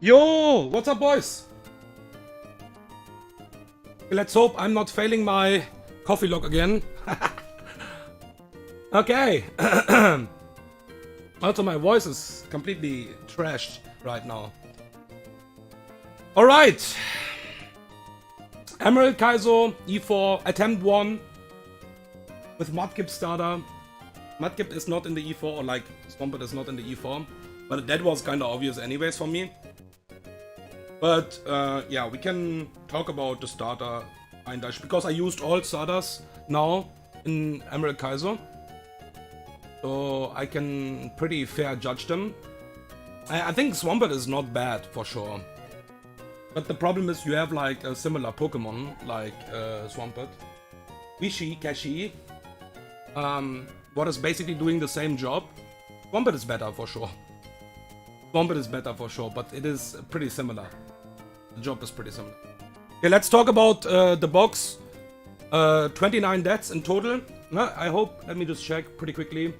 Yo, what's up, boys? Let's hope I'm not failing my coffee log again. Okay. Also, my voice is completely trashed right now. Alright. Emerald Kaizo, E4, attempt 1 with Mudkip starter. Mudkip is not in the E4, or like Swampert is not in the E4, but that was kind of obvious anyways for me. But yeah, we can talk about the starter because I used all starters now in Emerald Kaizo, so I can pretty fair judge them. I think Swampert is not bad for sure, but the problem is you have like a similar Pokemon like Swampert, Wishi, Kashi, what is basically doing the same job. Swampert is better for sure. Swampert is better for sure, but it is pretty similar. The job is pretty similar. Okay, let's talk about the box. 29 deaths in total. I hope. Let me just check pretty quickly.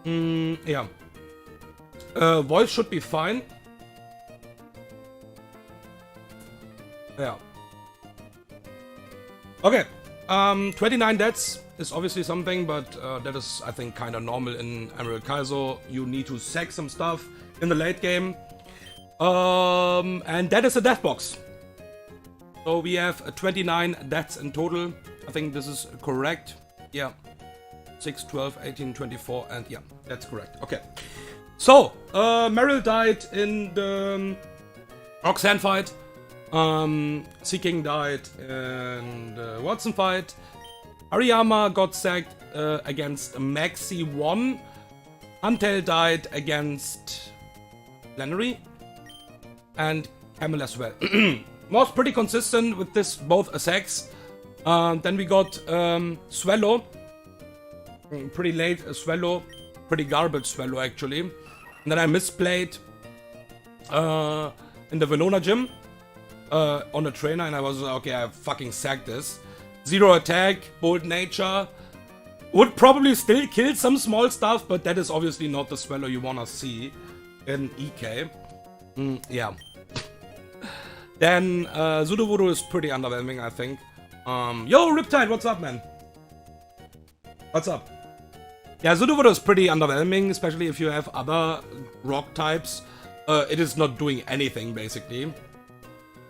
Yeah. Voice should be fine. Yeah. Okay. 29 deaths is obviously something, but that is, I think, kind of normal in Emerald Kaizo. You need to sack some stuff in the late game. And that is a death box. So we have 29 deaths in total. I think this is correct. Yeah. 6, 12, 18, 24, and yeah, that's correct. Okay. So, Meryl died in the Roxanne fight. Seeking died in the Watson fight. Ariyama got sacked against Maxi 1. Antel died against Flannery. And Camel as well. Was pretty consistent with this, both sacks. Then we got Swallow. Pretty late Swallow. Pretty garbage Swallow actually. And then I misplayed in the Venona gym on the trainer, and I was okay, I fucking sacked this. 0 attack, bold nature. Would probably still kill some small stuff, but that is obviously not the Swallow you wanna see in EK. Yeah. Then Sudowoodo is pretty underwhelming, I think. Yo, Riptide, what's up, man? What's up? Yeah, Sudowoodo is pretty underwhelming, especially if you have other rock types. It is not doing anything, basically.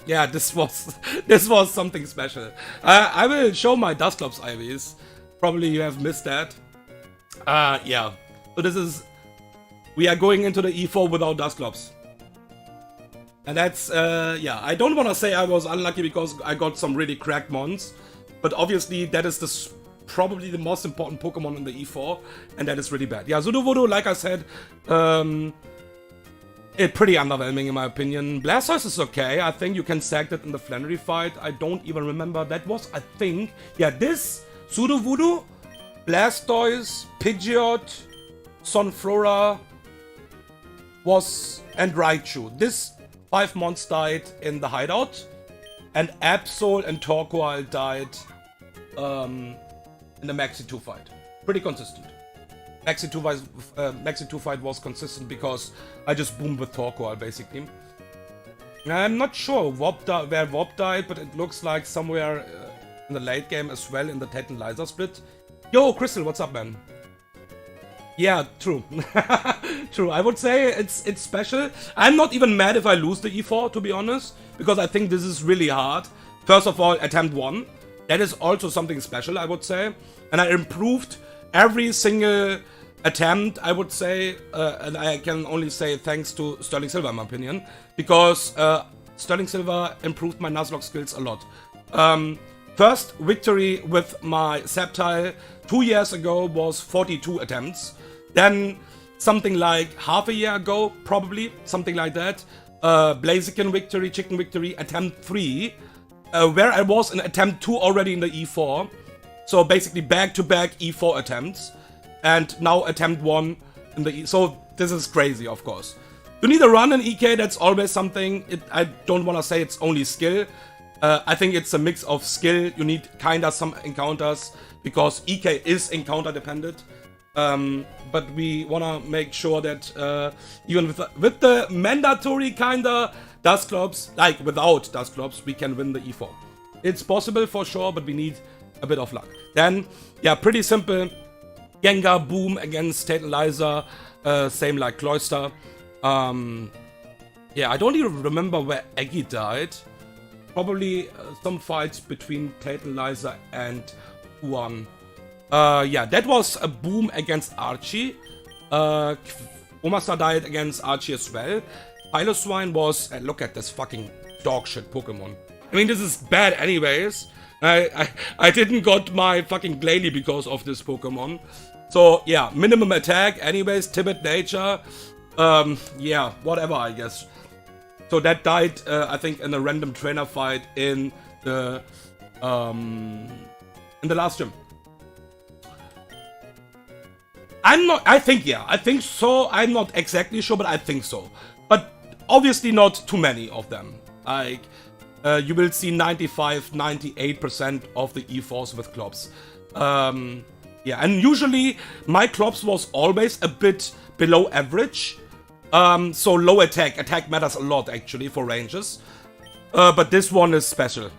Yeah, this was something special. I will show my Dusclops IVs. Probably you have missed that. Yeah. So this is... We are going into the E4 without Dusclops. And that's, yeah, I don't want to say I was unlucky because I got some really cracked mons. But obviously that is probably the most important Pokemon in the E4. And that is really bad. Yeah, Sudowoodo, like I said, it's pretty underwhelming in my opinion. Blastoise is okay. I think you can sack that in the Flannery fight. I don't even remember. That was, I think, yeah, this, Sudowoodo, Blastoise, Pidgeot, Sunflora was, and Raichu. This 5 mons died in the hideout, and Absol and Torkoal died in the Maxi 2 fight. Pretty consistent. Maxi 2 fight was consistent because I just boomed with Torkoal basically. I'm not sure where Wop died, but it looks like somewhere in the late game as well in the Ted and Liza split. Yo, Crystal, what's up, man? Yeah, true. True. I would say it's special. I'm not even mad if I lose the E4, to be honest, because I think this is really hard. First of all, attempt 1. That is also something special, I would say. And I improved every single attempt, I would say. And I can only say thanks to Sterling Silver, in my opinion, because Sterling Silver improved my Nuzlocke skills a lot. First victory with my Sceptile 2 years ago was 42 attempts. Then something like half a year ago, probably, something like that. Blaziken victory, Chicken victory, attempt 3. Where I was in attempt 2 already in the E4. So basically back-to-back E4 attempts. And now attempt 1 in the E. So this is crazy, of course. You need a run in EK, that's always something. I don't want to say it's only skill. I think it's a mix of skill. You need kinda some encounters because EK is encounter dependent. But we wanna make sure that even with the mandatory kinda Dusclops, like without Dusclops, we can win the E4. It's possible for sure, but we need a bit of luck. Then, yeah, pretty simple. Gengar, Boom against Tantalizer, same like Cloyster. Yeah, I don't even remember where Eggy died. Probably some fights between Tantalizer and Huan. Yeah, that was a Boom against Archie. Omasa died against Archie as well. Piloswine was... look at this fucking dog shit Pokemon. I mean, this is bad anyways. I didn't got my fucking Glalie because of this Pokemon. So, yeah, minimum attack anyways, timid nature. Yeah, whatever, I guess. So that died, I think, in a random trainer fight in the last gym. I think so. I'm not exactly sure, but I think so. But obviously not too many of them. Like, you will see 95, 98% of the E4s with Clops. Yeah, and usually my Clops was always a bit below average. So low attack. Attack matters a lot, actually, for ranges. But this one is special.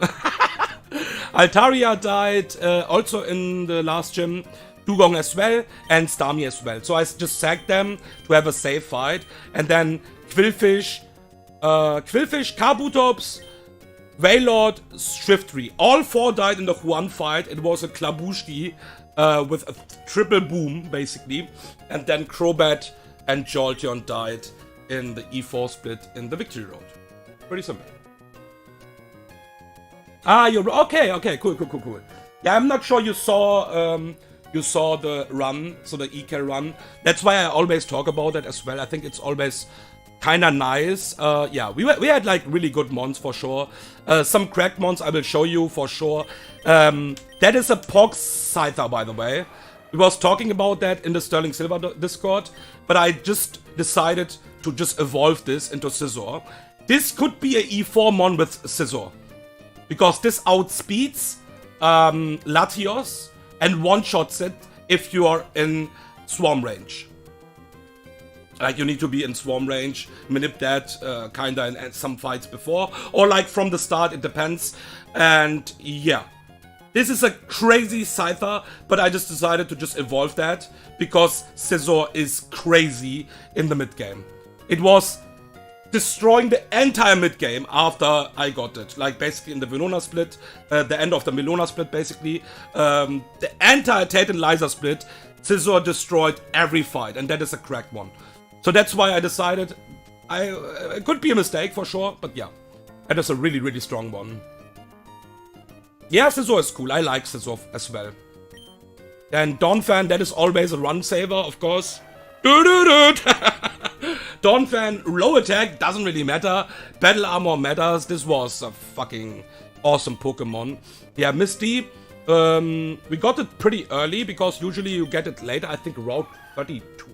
Altaria died also in the last gym. Dugong as well, and Starmie as well. So I just sacked them to have a safe fight. And then Quillfish, Kabutops, Wailord, Shiftry. All 4 died in the Huan fight. It was a Klabushki with a triple boom, basically. And then Crobat and Jolteon died in the E4 split in the Victory Road. Pretty simple. Ah, you're... Okay, cool. Yeah, I'm not sure you saw... You saw the run, so the EK run. That's why I always talk about it as well. I think it's always kind of nice. Yeah, we had like really good mons for sure. Some cracked mons I will show you for sure. That is a Pox Scyther, by the way. We was talking about that in the Sterling Silver Discord, but I just decided to just evolve this into Scizor. This could be a E4 mon with Scizor, because this outspeeds Latios and one-shots it if you are in swarm range. Like, you need to be in swarm range, manip that kinda in some fights before, or like from the start, it depends. And yeah, this is a crazy Scyther, but I just decided to just evolve that, because Scizor is crazy in the mid-game. It was destroying the entire mid-game after I got it. Like, basically in the Venona split, the end of the Melona split, basically. The entire Tantalizer split, Scizor destroyed every fight, and that is a cracked one. So that's why I decided, it could be a mistake for sure, but yeah. That is a really, really strong one. Yeah, Scizor is cool. I like Scizor as well. And Donphan, that is always a run saver, of course. Donphan, low attack, doesn't really matter. Battle armor matters. This was a fucking awesome Pokemon. Yeah, Misty, we got it pretty early, because usually you get it later, I think Route 32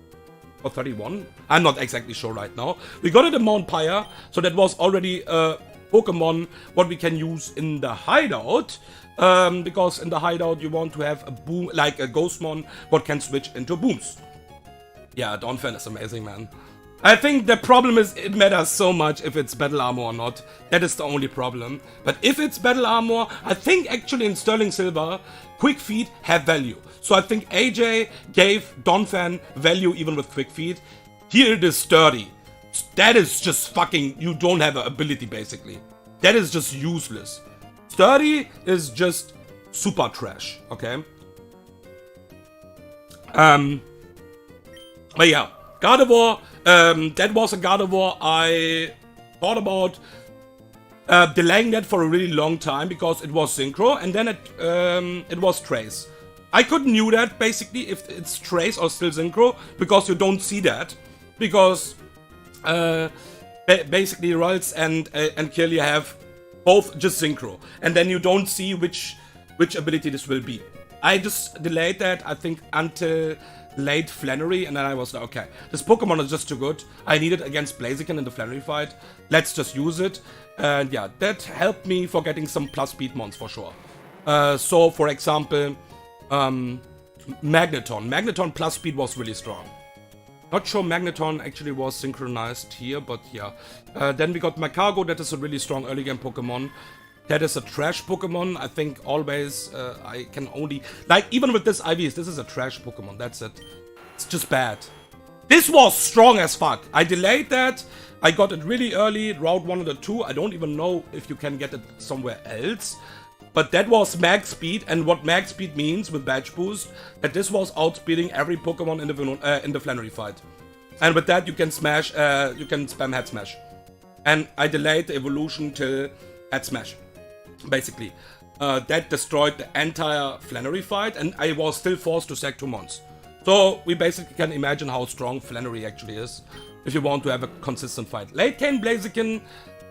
or 31. I'm not exactly sure right now. We got it in Mount Pyre, so that was already a Pokemon what we can use in the hideout. Because in the hideout you want to have a boom, like a Ghostmon, what can switch into booms. Yeah, Donphan is amazing, man. I think the problem is it matters so much if it's battle armor or not. That is the only problem. But if it's battle armor, I think actually in Sterling Silver, Quick Feet have value. So I think AJ gave Donphan value even with Quick Feet. Here it is sturdy. That is just fucking, you don't have an ability basically. That is just useless. Sturdy is just super trash, okay? But yeah, Gardevoir, that was a Gardevoir I thought about delaying that for a really long time, because it was Synchro, and then it was Trace. I couldn't knew that, basically, if it's Trace or still Synchro, because you don't see that. Because basically Ralts and Kirlia have both just Synchro, and then you don't see which ability this will be. I just delayed that, I think, until late Flannery, and then I was like, okay, this Pokemon is just too good. I need it against Blaziken in the Flannery fight. Let's just use it. And yeah, that helped me for getting some plus speed mons for sure. So, for example, Magneton. Magneton plus speed was really strong. Not sure Magneton actually was synchronized here, but yeah. Then we got Macago, that is a really strong early game Pokemon. That is a trash Pokemon. I think always I can only... Like, even with this IVs, this is a trash Pokemon, that's it. It's just bad. This was strong as fuck. I delayed that. I got it really early, Route 1 or 2. I don't even know if you can get it somewhere else. But that was max speed, and what max speed means with Badge Boost, that this was outspeeding every Pokemon in the Flannery fight. And with that you can smash, you can spam Head Smash. And I delayed the evolution till Head Smash, basically. That destroyed the entire Flannery fight, and I was still forced to sack 2 mons. So we basically can imagine how strong Flannery actually is, if you want to have a consistent fight. Late game Blaziken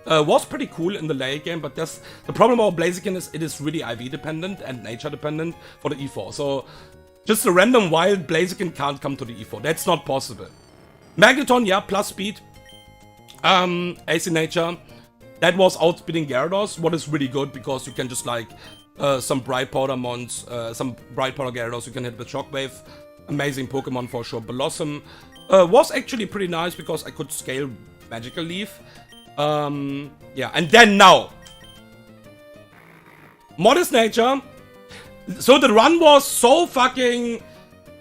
was pretty cool in the late game, but the problem about Blaziken is it is really IV dependent and nature dependent for the E4. So just a random wild Blaziken can't come to the E4. That's not possible. Magneton, yeah, plus speed. AC nature. That was outspeeding Gyarados, what is really good because you can just like some Bright Powder mons, some Bright Powder Gyarados you can hit with Shockwave. Amazing Pokemon for sure. Blossom was actually pretty nice because I could scale Magical Leaf. Yeah, and then now Modest Nature. So the run was so fucking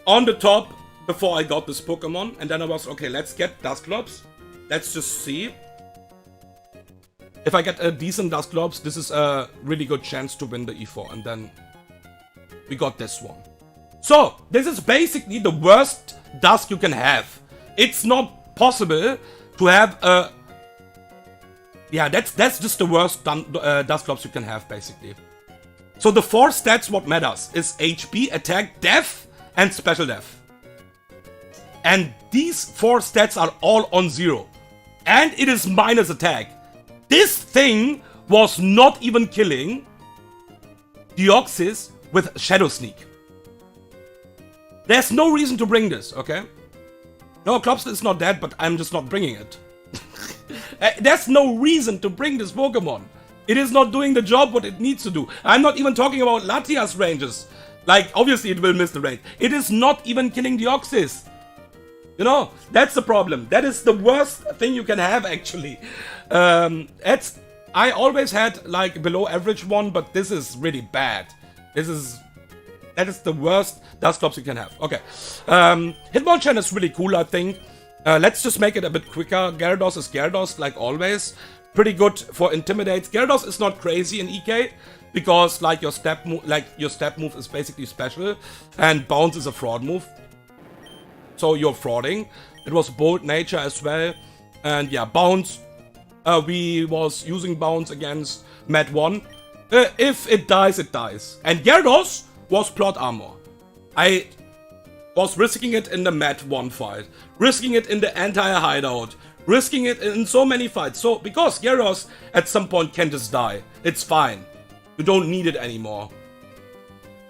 on the top before I got this Pokemon, and then I was okay, let's get Dusclops. Let's just see. If I get a decent Dusclops, this is a really good chance to win the E4, and then we got this one. So this is basically the worst Dusk you can have. It's not possible to have a... Yeah, that's just the worst Dusclops you can have, basically. So the 4 stats what matters is HP, Attack, Def, and Special Def. And these 4 stats are all on 0. And it is minus Attack. This thing was not even killing Deoxys with Shadow Sneak. There's no reason to bring this, okay? No, Clopsless is not dead, but I'm just not bringing it. There's no reason to bring this Pokemon. It is not doing the job what it needs to do. I'm not even talking about Latias ranges. Like, obviously it will miss the range. It is not even killing Deoxys. You know, that's the problem. That is the worst thing you can have, actually. I always had, like, below average one, but this is really bad. That is the worst Dusclops you can have. Okay. Hitmonchan is really cool, I think. Let's just make it a bit quicker. Gyarados is Gyarados, like always. Pretty good for Intimidates. Gyarados is not crazy in EK, because like your step move is basically special, and Bounce is a fraud move. So you're frauding. It was Bold Nature as well. And yeah, Bounce. We was using Bounce against Mat 1. If it dies, it dies. And Gyarados was Plot Armor. I was risking it in the Mat 1 fight. Risking it in the entire hideout. Risking it in so many fights. So, because Gyarados at some point can just die. It's fine. You don't need it anymore.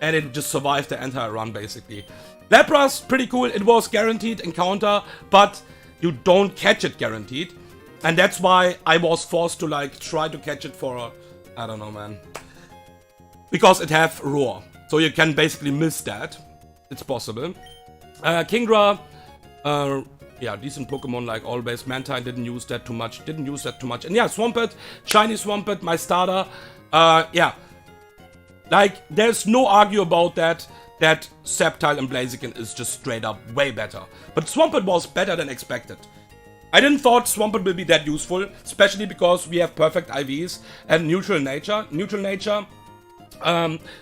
And it just survived the entire run, basically. Lapras, pretty cool. It was guaranteed encounter, but you don't catch it guaranteed. And that's why I was forced to, like, try to catch it for, I don't know, man. Because it have Roar. So you can basically miss that. It's possible. Kingdra, yeah, decent Pokemon like always. Mantine didn't use that too much. And yeah, Swampert, Shiny Swampert, my starter. Yeah. Like, there's no argue about that. That Sceptile and Blaziken is just straight up way better. But Swampert was better than expected. I didn't thought Swampert will be that useful, especially because we have perfect IVs and neutral nature.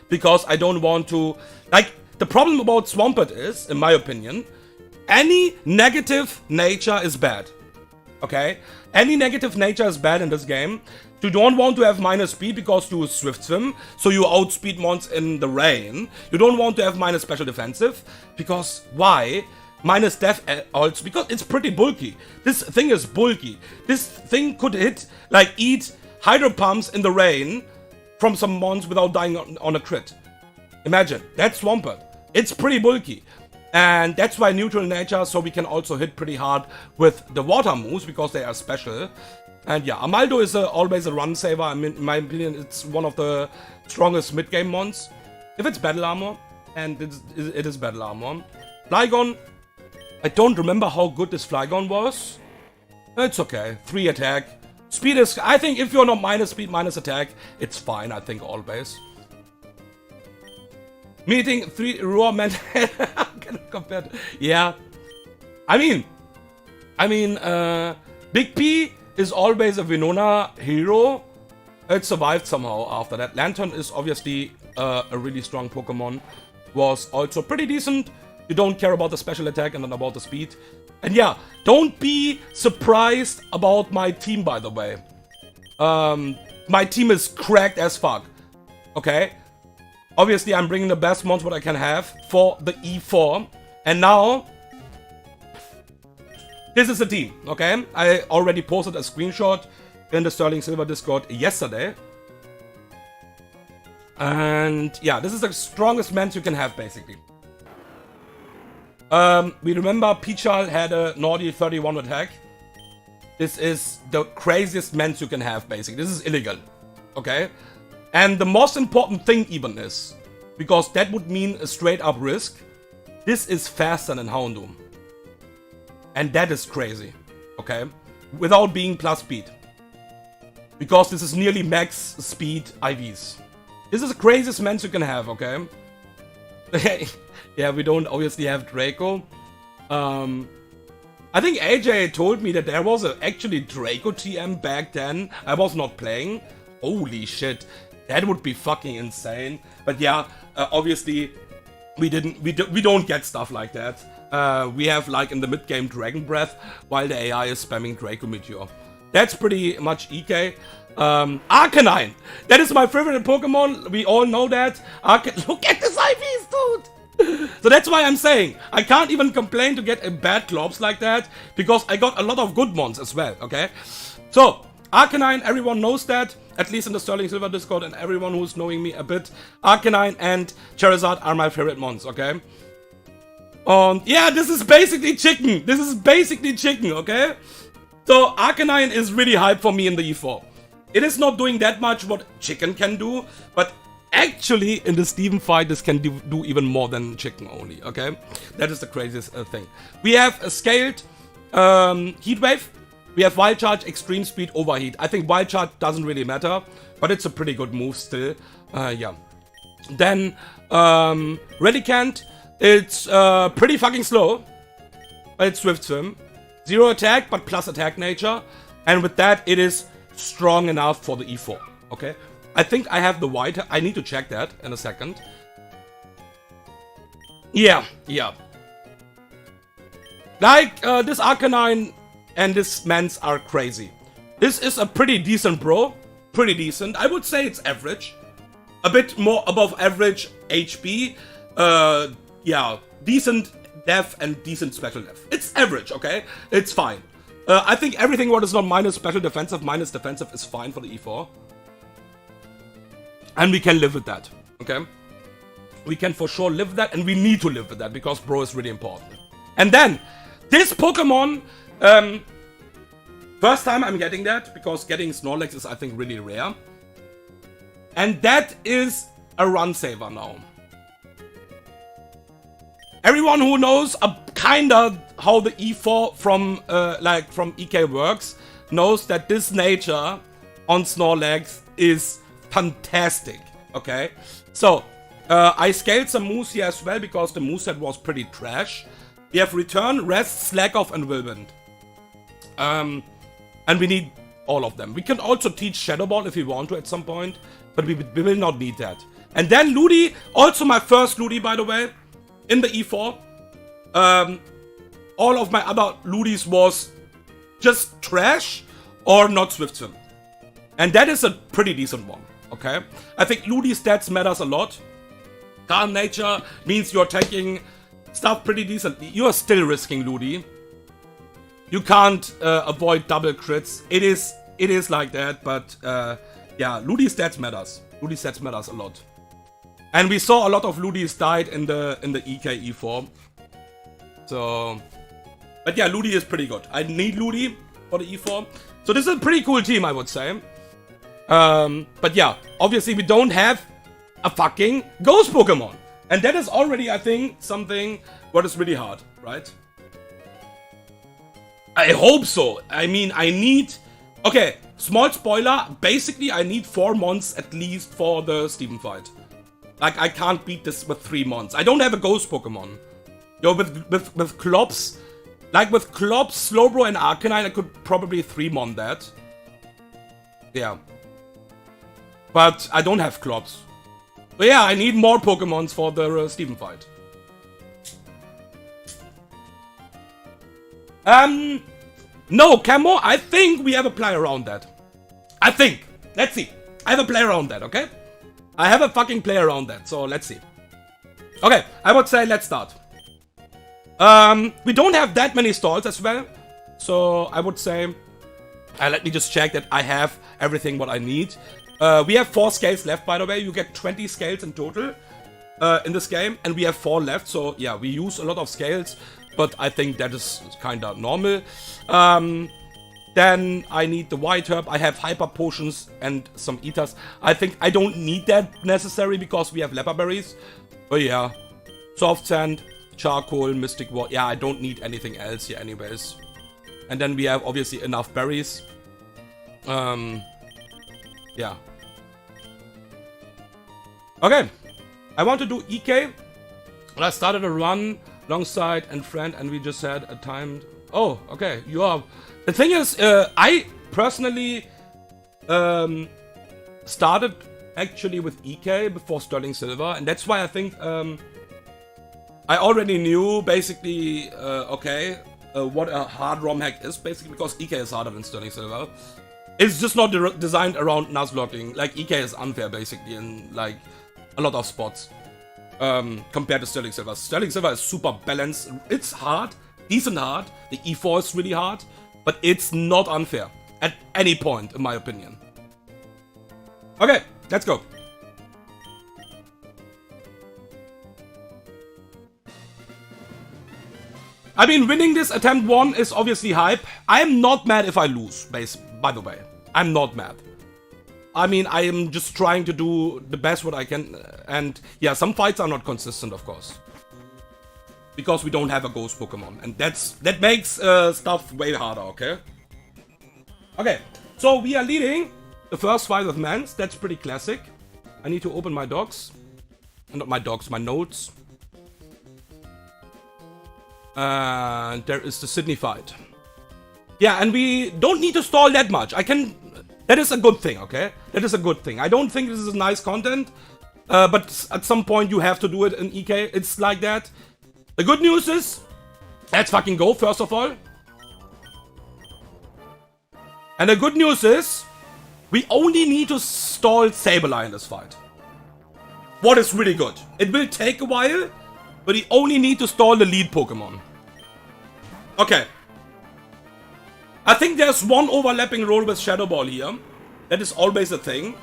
Because I don't want to... Like, the problem about Swampert is, in my opinion, any negative nature is bad. Okay? Any negative nature is bad in this game. You don't want to have minus speed because you Swift Swim, so you outspeed mons in the rain. You don't want to have minus special defensive, because why? Minus def also, because it's pretty bulky. This thing is bulky. This thing could hit, like, eat Hydro Pumps in the rain from some mons without dying on a crit. Imagine, that's Swampert. It's pretty bulky. And that's why neutral nature, so we can also hit pretty hard with the water moves, because they are special. And yeah, Amaldo is always a run saver. I mean, in my opinion, it's one of the strongest mid-game mons. If it's battle armor, and it is battle armor. Flygon, I don't remember how good this Flygon was. It's okay. 3 attack. Speed is... I think if you're not minus speed, minus attack, it's fine, I think, always. Meeting 3 raw men... compared... Yeah. I mean, Big P is always a Venona hero. It survived somehow after that. Lantern is obviously a really strong Pokemon. Was also pretty decent. You don't care about the special attack and then about the speed. And yeah, don't be surprised about my team, by the way. My team is cracked as fuck. Okay? Obviously, I'm bringing the best mons what I can have for the E4. And now... this is the team, okay? I already posted a screenshot in the Sterling Silver Discord yesterday. And yeah, this is the strongest mans you can have, basically. We remember Pichal had a naughty 31 attack. This is the craziest mans you can have, basically. This is illegal, okay? And the most important thing even is, because that would mean a straight up risk, this is faster than Houndoom. And that is crazy, okay? Without being plus speed. Because this is nearly max speed IVs. This is the craziest mans you can have, okay? Yeah, we don't obviously have Draco. I think AJ told me that there was actually Draco TM back then. I was not playing. Holy shit. That would be fucking insane. But yeah, obviously, we don't get stuff like that. We have, like, in the mid-game Dragon Breath, while the AI is spamming Draco Meteor. That's pretty much EK. Arcanine! That is my favorite Pokemon, we all know that. Look at this IVs, dude! So that's why I'm saying, I can't even complain to get a bad Clops like that, because I got a lot of good ones as well, okay? So, Arcanine, everyone knows that, at least in the Sterling Silver Discord, and everyone who's knowing me a bit. Arcanine and Charizard are my favorite mons, okay? Yeah, this is basically chicken. This is basically chicken, okay? So, Arcanine is really hype for me in the E4. It is not doing that much what chicken can do, but actually, in the Steven fight, this can do even more than chicken only, okay? That is the craziest thing. We have a scaled Heat Wave. We have Wild Charge, Extreme Speed, Overheat. I think Wild Charge doesn't really matter, but it's a pretty good move still. Yeah. Then, Relicant. It's pretty fucking slow, but it's Swift Swim. 0 attack, but plus attack nature. And with that, it is strong enough for the E4, okay? I think I have the white. I need to check that in a second. Yeah. Like, this Arcanine and this Mans are crazy. This is a pretty decent bro. Pretty decent. I would say it's average. A bit more above average HP. Yeah, decent def and decent special def. It's average, okay? It's fine. I think everything what is not minus special defensive, minus defensive is fine for the E4. And we can live with that, okay? We can for sure live with that, and we need to live with that, because bro is really important. And then, this Pokemon, first time I'm getting that, because getting Snorlax is, I think, really rare. And that is a run saver now. Everyone who knows kinda how the E4 from EK works knows that this nature on Snorlax is fantastic, okay? So, I scaled some moves here as well because the moveset was pretty trash. We have Return, Rest, Slack Off, and Whirlwind. And we need all of them. We can also teach Shadow Ball if we want to at some point, but we will not need that. And then Ludi, also my first Ludi, by the way, in the E4. All of my other Ludis was just trash or not Swift Swim. And that is a pretty decent one, okay? I think Ludi stats matters a lot. Calm Nature means you're taking stuff pretty decently. You are still risking Ludi. You can't avoid double crits. It is like that, but yeah, Ludi stats matters. Ludi stats matters a lot. And we saw a lot of Ludis died in the EK E4. So, but yeah, Ludi is pretty good. I need Ludi for the E4. So this is a pretty cool team, I would say. But yeah, obviously we don't have a fucking Ghost Pokemon. And that is already, I think, something what is really hard, right? I hope so. I mean, I need... Okay, small spoiler. Basically, I need 4 months at least for the Steven fight. Like, I can't beat this with 3 months. I don't have a ghost Pokemon. Yo, with Clops... Like, with Clops, Slowbro, and Arcanine, I could probably 3-mon that. Yeah. But I don't have Clops. But yeah, I need more Pokemons for the Steven fight. No, Camo, I think we have a play around that. I think. Let's see. I have a play around that, okay? I have a fucking play around that, so let's see. Okay, I would say let's start. We don't have that many stalls as well. So I would say... let me just check that I have everything what I need. We have 4 scales left, by the way. You get 20 scales in total in this game. And we have 4 left, so yeah, we use a lot of scales. But I think that is kinda normal. Then I need the white herb. I have hyper potions and some eaters. I think I don't need that necessary because we have leper berries. But yeah, soft sand, charcoal, mystic water. Yeah, I don't need anything else here anyways. And then we have obviously enough berries. Yeah. Okay. I want to do EK. I started a run alongside and friend, and we just had a timed... Oh, okay. You are... The thing is, I personally started actually with EK before Sterling Silver, and that's why I think I already knew basically, what a hard ROM hack is, basically because EK is harder than Sterling Silver. It's just not designed around Nuzlocking. Like, EK is unfair basically in like a lot of spots compared to Sterling Silver. Sterling Silver is super balanced. It's hard, decent hard. The E4 is really hard, but it's not unfair at any point, in my opinion. Okay, let's go. I mean, winning this attempt 1 is obviously hype. I'm not mad if I lose, by the way. I'm not mad. I mean, I am just trying to do the best what I can. And yeah, some fights are not consistent, of course. Because we don't have a ghost Pokemon. And that makes stuff way harder, okay? Okay, so we are leading the first fight with Mans. That's pretty classic. I need to open my docs. Not my docs, my notes. And there is the Sydney fight. Yeah, and we don't need to stall that much. That is a good thing, okay? That is a good thing. I don't think this is nice content. But at some point you have to do it in EK. It's like that. The good news is, let's fucking go, first of all. And the good news is, we only need to stall Sableye in this fight. What is really good. It will take a while, but we only need to stall the lead Pokemon. Okay. I think there's one overlapping role with Shadow Ball here. That is always a thing.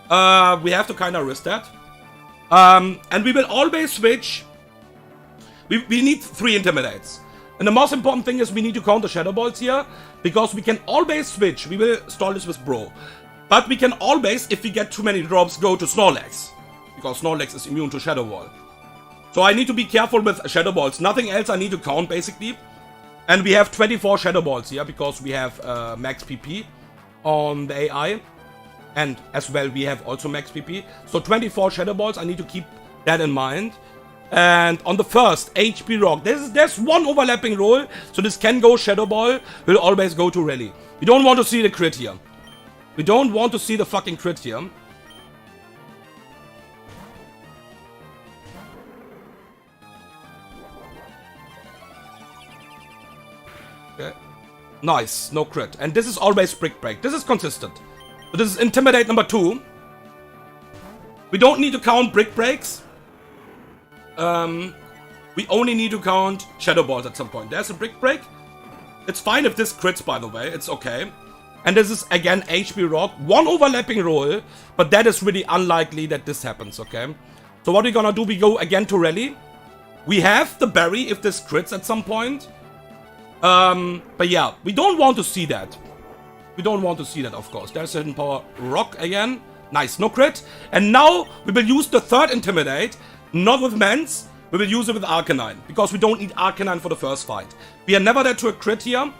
We have to kind of risk that. And we will always switch. We need 3 Intimidates. And the most important thing is we need to count the Shadow Balls here. Because we can always switch. We will stall this with Bro. But we can always, if we get too many drops, go to Snorlax. Because Snorlax is immune to Shadow Ball. So I need to be careful with Shadow Balls. Nothing else I need to count, basically. And we have 24 Shadow Balls here, because we have max PP on the AI. And as well, we have also max PP. So 24 Shadow Balls, I need to keep that in mind. And on the first, HP Rock, there's one overlapping roll. So this can go Shadow Ball, will always go to Rally. We don't want to see the crit here. We don't want to see the fucking crit here. Okay. Nice, no crit. And this is always Brick Break. This is consistent. So this is Intimidate number 2. We don't need to count Brick Breaks. We only need to count Shadow Balls at some point. There's a Brick Break. It's fine if this crits, by the way. It's okay. And this is, again, HP Rock. One overlapping roll. But that is really unlikely that this happens, okay? So what we're gonna do, we go again to Rally. We have the Berry if this crits at some point. But yeah, we don't want to see that. We don't want to see that, of course. There's Hidden Power Rock again. Nice, no crit. And now we will use the third Intimidate. Not with Mans, we will use it with Arcanine, because we don't need Arcanine for the first fight. We are never there to a crit here,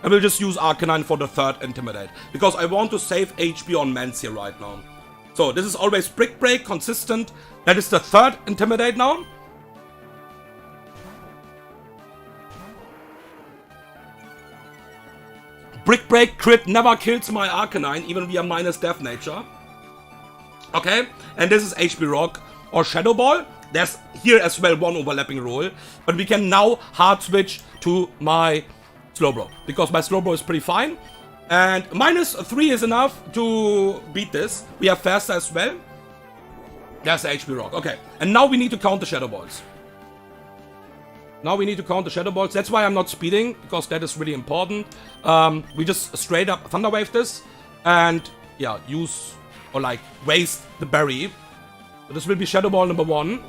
and we'll just use Arcanine for the third Intimidate, because I want to save HP on Mance here right now. So this is always Brick Break, consistent. That is the third Intimidate now. Brick Break crit never kills my Arcanine, even via minus Death Nature. Okay, and this is HP Rock or Shadow Ball. There's here as well one overlapping role, but we can now hard switch to my Slowbro, because my Slowbro is pretty fine. And -3 is enough to beat this. We have faster as well. There's the HP Rock. Okay, and now we need to count the Shadow Balls. Now we need to count the Shadow Balls. That's why I'm not speeding, because that is really important. We just straight up Thunder Wave this, and yeah, use or like waste the berry. So this will be Shadow Ball number 1.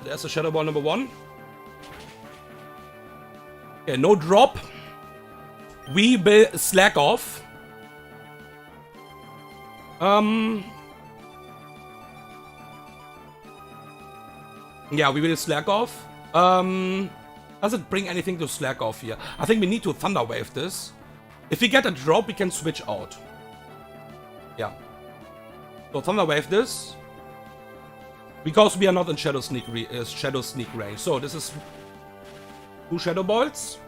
There's the Shadow Ball number 1. Okay, no drop. We will slack off. Yeah, we will slack off. Does it bring anything to slack off here? I think we need to Thunder Wave this. If we get a drop, we can switch out. Yeah. So Thunder Wave this. Because we are not in Shadow Sneak range. So this is 2 Shadow Balls.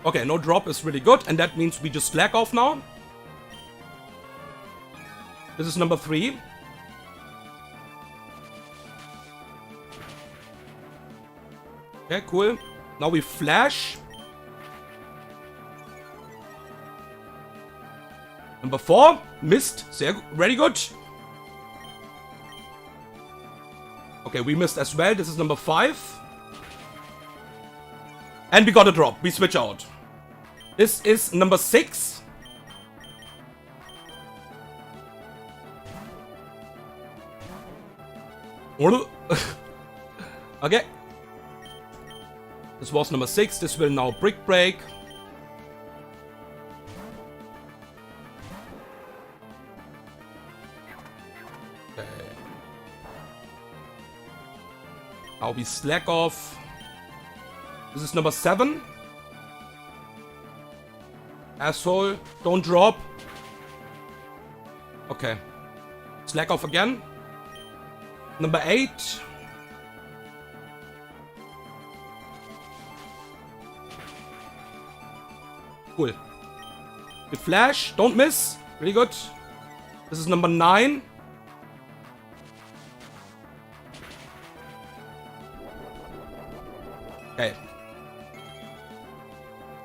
Okay, no drop is really good, and that means we just slack off now. This is number 3. Okay, cool. Now we flash. Number 4, missed. Very good. Okay, we missed as well. This is number 5. And we got a drop. We switch out. This is number 6. Okay. This was number 6. This will now Brick Break. Okay. Now we slack off. This is number 7. Asshole, don't drop. Okay. Slack off again. Number 8. Cool. We flash, don't miss. Really good. This is number 9. Okay.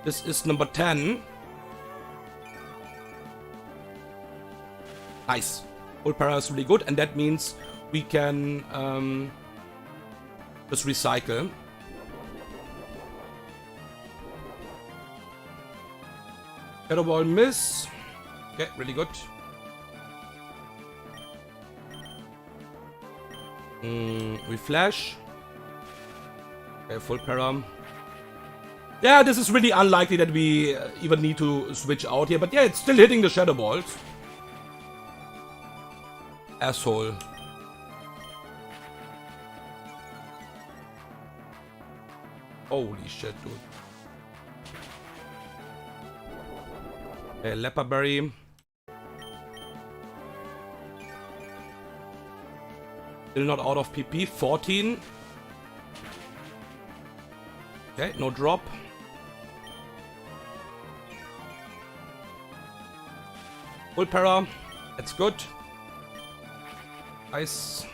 This is number 10. Nice. Full para is really good, and that means we can just recycle. Shadow Ball miss. Okay, really good. We flash. Okay, full para. Yeah, this is really unlikely that we even need to switch out here, but yeah, it's still hitting the Shadow Balls. Asshole. Holy shit, dude. Okay, Leperberry. Still not out of PP. 14. Okay, no drop. Full para. That's good. Nice.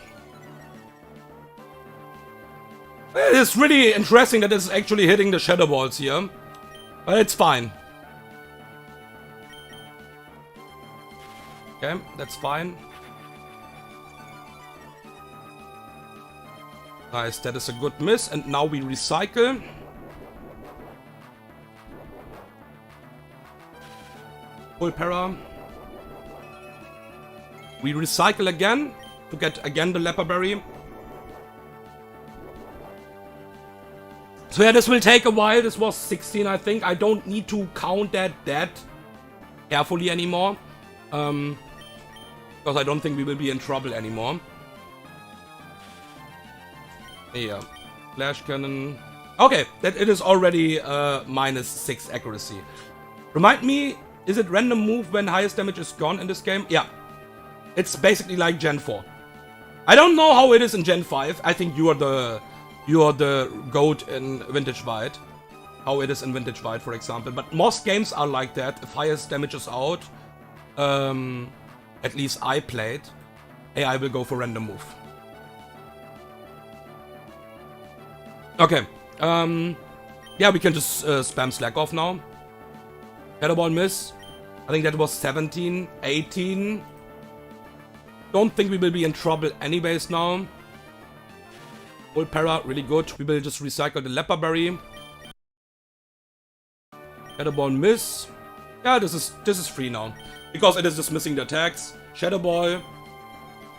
It's really interesting that it's actually hitting the Shadow Balls here. But it's fine. Okay, that's fine. Nice, that is a good miss. And now we recycle. Full para. We recycle again to get again the Leperberry. So yeah, this will take a while. This was 16, I think. I don't need to count that. Yeah, carefully anymore. Because I don't think we will be in trouble anymore. Yeah. Flash cannon. Okay, that it is already -6 accuracy. Remind me, is it random move when highest damage is gone in this game? Yeah. It's basically like Gen 4. I don't know how it is in Gen 5. I think you are the goat in Vintage White. How it is in Vintage White, for example. But most games are like that. If highest damage is out, at least I played, AI will go for random move. Okay. Yeah, we can just spam Slack off now. Shadow Ball miss. I think that was 17, 18. Don't think we will be in trouble anyways now. Full para, really good. We will just recycle the Leper Berry. Shadow Ball miss. Yeah, this is free now. Because it is just missing the attacks. Shadow Ball.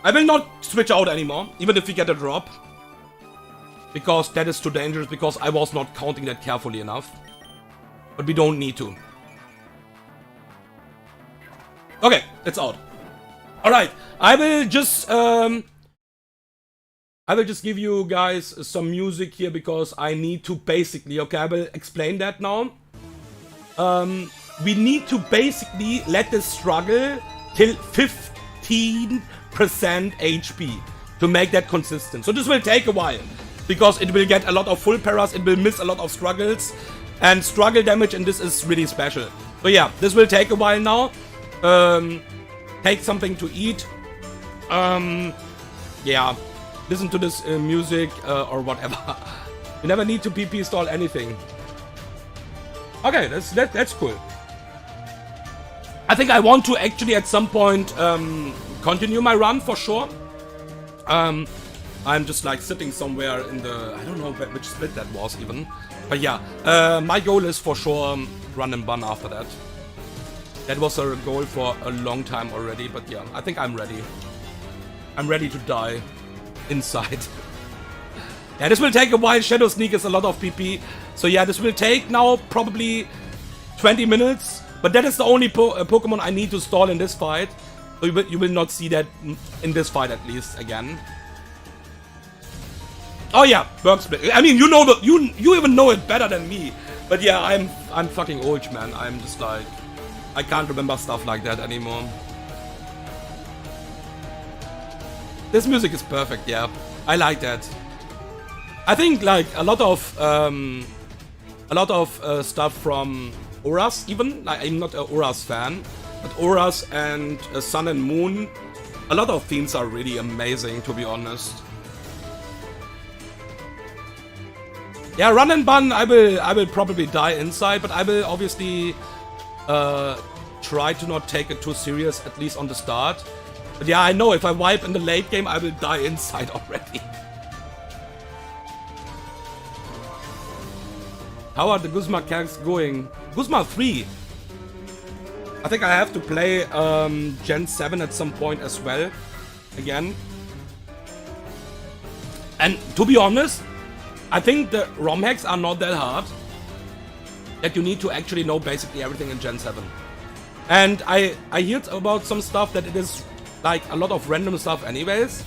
I will not switch out anymore, even if we get a drop. Because that is too dangerous, because I was not counting that carefully enough. But we don't need to. Okay, it's out. Alright, I will just give you guys some music here, because I need to basically, okay, I will explain that now. We need to basically let this struggle till 15% HP to make that consistent. So this will take a while, because it will get a lot of full paras, it will miss a lot of struggles, and struggle damage, and this is really special. So yeah, this will take a while now. Take something to eat. Yeah, listen to this music or whatever. You never need to PP stall anything. Okay, that's cool. I think I want to actually at some point continue my run for sure. I'm just like sitting somewhere in the, I don't know which split that was even. But yeah, my goal is for sure run and bun after that. That was a goal for a long time already, but yeah, I think I'm ready. I'm ready to die inside. Yeah, this will take a while. Shadow Sneak is a lot of PP. So yeah, this will take now probably 20 minutes. But that is the only Pokemon I need to stall in this fight. So you will not see that in this fight at least again. Oh yeah, Berg Split. I mean, you know that you even know it better than me. But yeah, I'm fucking old, man. I'm just like, I can't remember stuff like that anymore. This music is perfect, yeah. I like that. I think like a lot of stuff from Auras even. Like, I'm not an Auras fan, but Auras and Sun and Moon, a lot of themes are really amazing, to be honest. Yeah, run and bun, I will probably die inside, but I will obviously try to not take it too serious, at least on the start. But yeah, I know if I wipe in the late game, I will die inside already. How are the Guzma calcs going? Guzma 3. I think I have to play Gen 7 at some point as well. Again. And to be honest, I think the ROM hacks are not that hard. That you need to actually know basically everything in Gen 7. And I heard about some stuff that it is like a lot of random stuff anyways.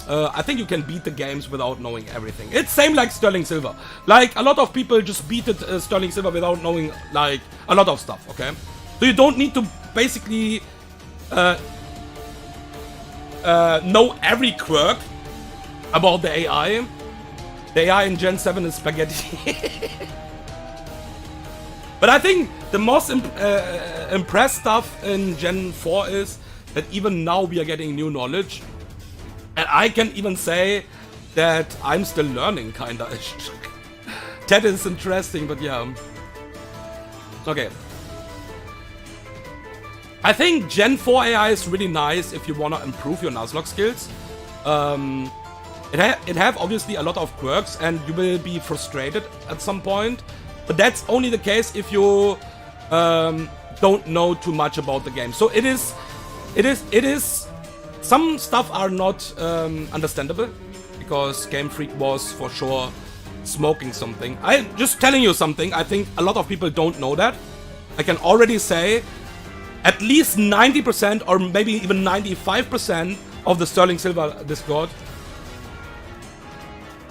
I think you can beat the games without knowing everything. It's same like Sterling Silver. Like, a lot of people just beat it, Sterling Silver without knowing, like, a lot of stuff, okay? So you don't need to basically know every quirk about the AI. The AI in Gen 7 is spaghetti. But I think the most impressed stuff in Gen 4 is that even now we are getting new knowledge. And I can even say that I'm still learning, kinda. That is interesting, but yeah. Okay. I think Gen 4 AI is really nice if you wanna improve your Nuzlocke skills. It have obviously a lot of quirks, and you will be frustrated at some point. But that's only the case if you don't know too much about the game. So it is. Some stuff are not understandable, because Game Freak was for sure smoking something. I'm just telling you something. I think a lot of people don't know that. I can already say at least 90% or maybe even 95% of the Sterling Silver Discord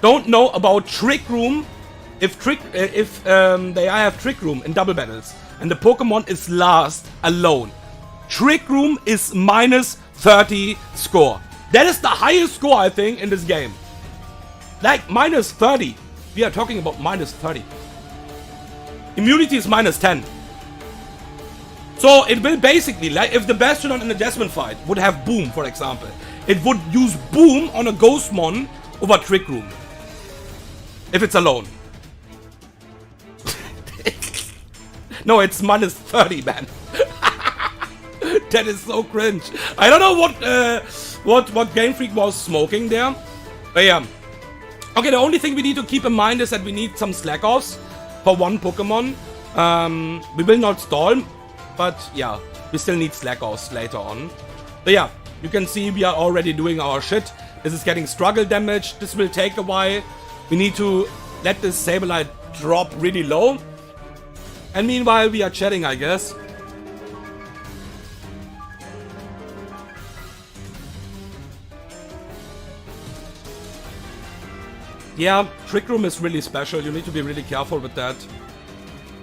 don't know about Trick Room. If they have Trick Room in double battles and the Pokemon is last alone, Trick Room is minus 30 score. That is the highest score, I think, in this game. Like minus 30. We are talking about minus 30. Immunity is minus 10. So it will basically, like if the Bastion in a Desmond fight would have Boom, for example, it would use Boom on a Ghostmon over Trick Room. If it's alone. No, it's minus 30, man. That is so cringe. I don't know what Game Freak was smoking there. But yeah. Okay, the only thing we need to keep in mind is that we need some slack-offs for one Pokemon. We will not stall, but yeah, we still need slack-offs later on. But yeah, you can see we are already doing our shit. This is getting struggle damage. This will take a while. We need to let this Sableye drop really low. And meanwhile, we are chatting, I guess. Yeah, Trick Room is really special. You need to be really careful with that.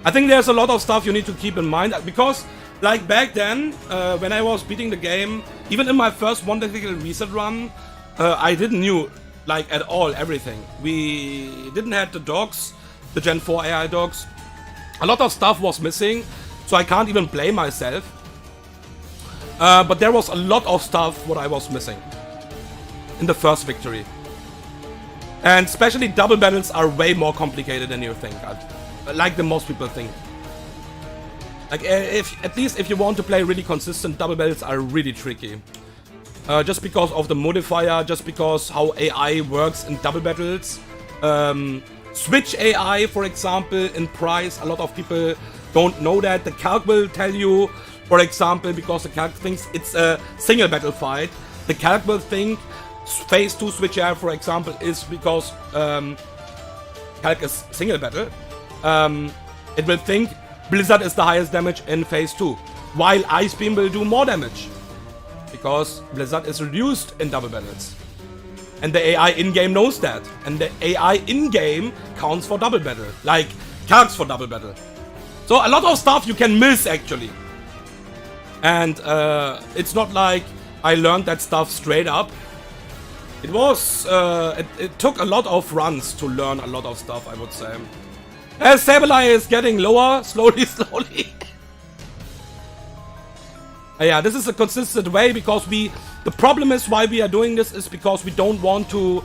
I think there's a lot of stuff you need to keep in mind. Because, like back then, when I was beating the game, even in my first one technical reset run, I didn't knew, like, at all everything. We didn't have the dogs, the Gen 4 AI dogs. A lot of stuff was missing, so I can't even blame myself. But there was a lot of stuff what I was missing in the first victory. And especially double battles are way more complicated than you think. Like the most people think. Like at least if you want to play really consistent, double battles are really tricky. Just because of the modifier, just because how AI works in double battles. Switch AI, for example, in price, a lot of people don't know that. The calc will tell you, for example, because the calc thinks it's a single battle fight. The calc will think phase 2 switch AI, for example, is because calc is single battle. It will think Blizzard is the highest damage in phase 2, while Ice Beam will do more damage because Blizzard is reduced in double battles. And the AI in-game knows that. And the AI in-game counts for double battle. Like, calcs for double battle. So a lot of stuff you can miss, actually. And it's not like I learned that stuff straight up. It was... it took a lot of runs to learn a lot of stuff, I would say. As Sableye is getting lower, slowly, slowly. Yeah, this is a consistent way because the problem is why we are doing this is because we don't want to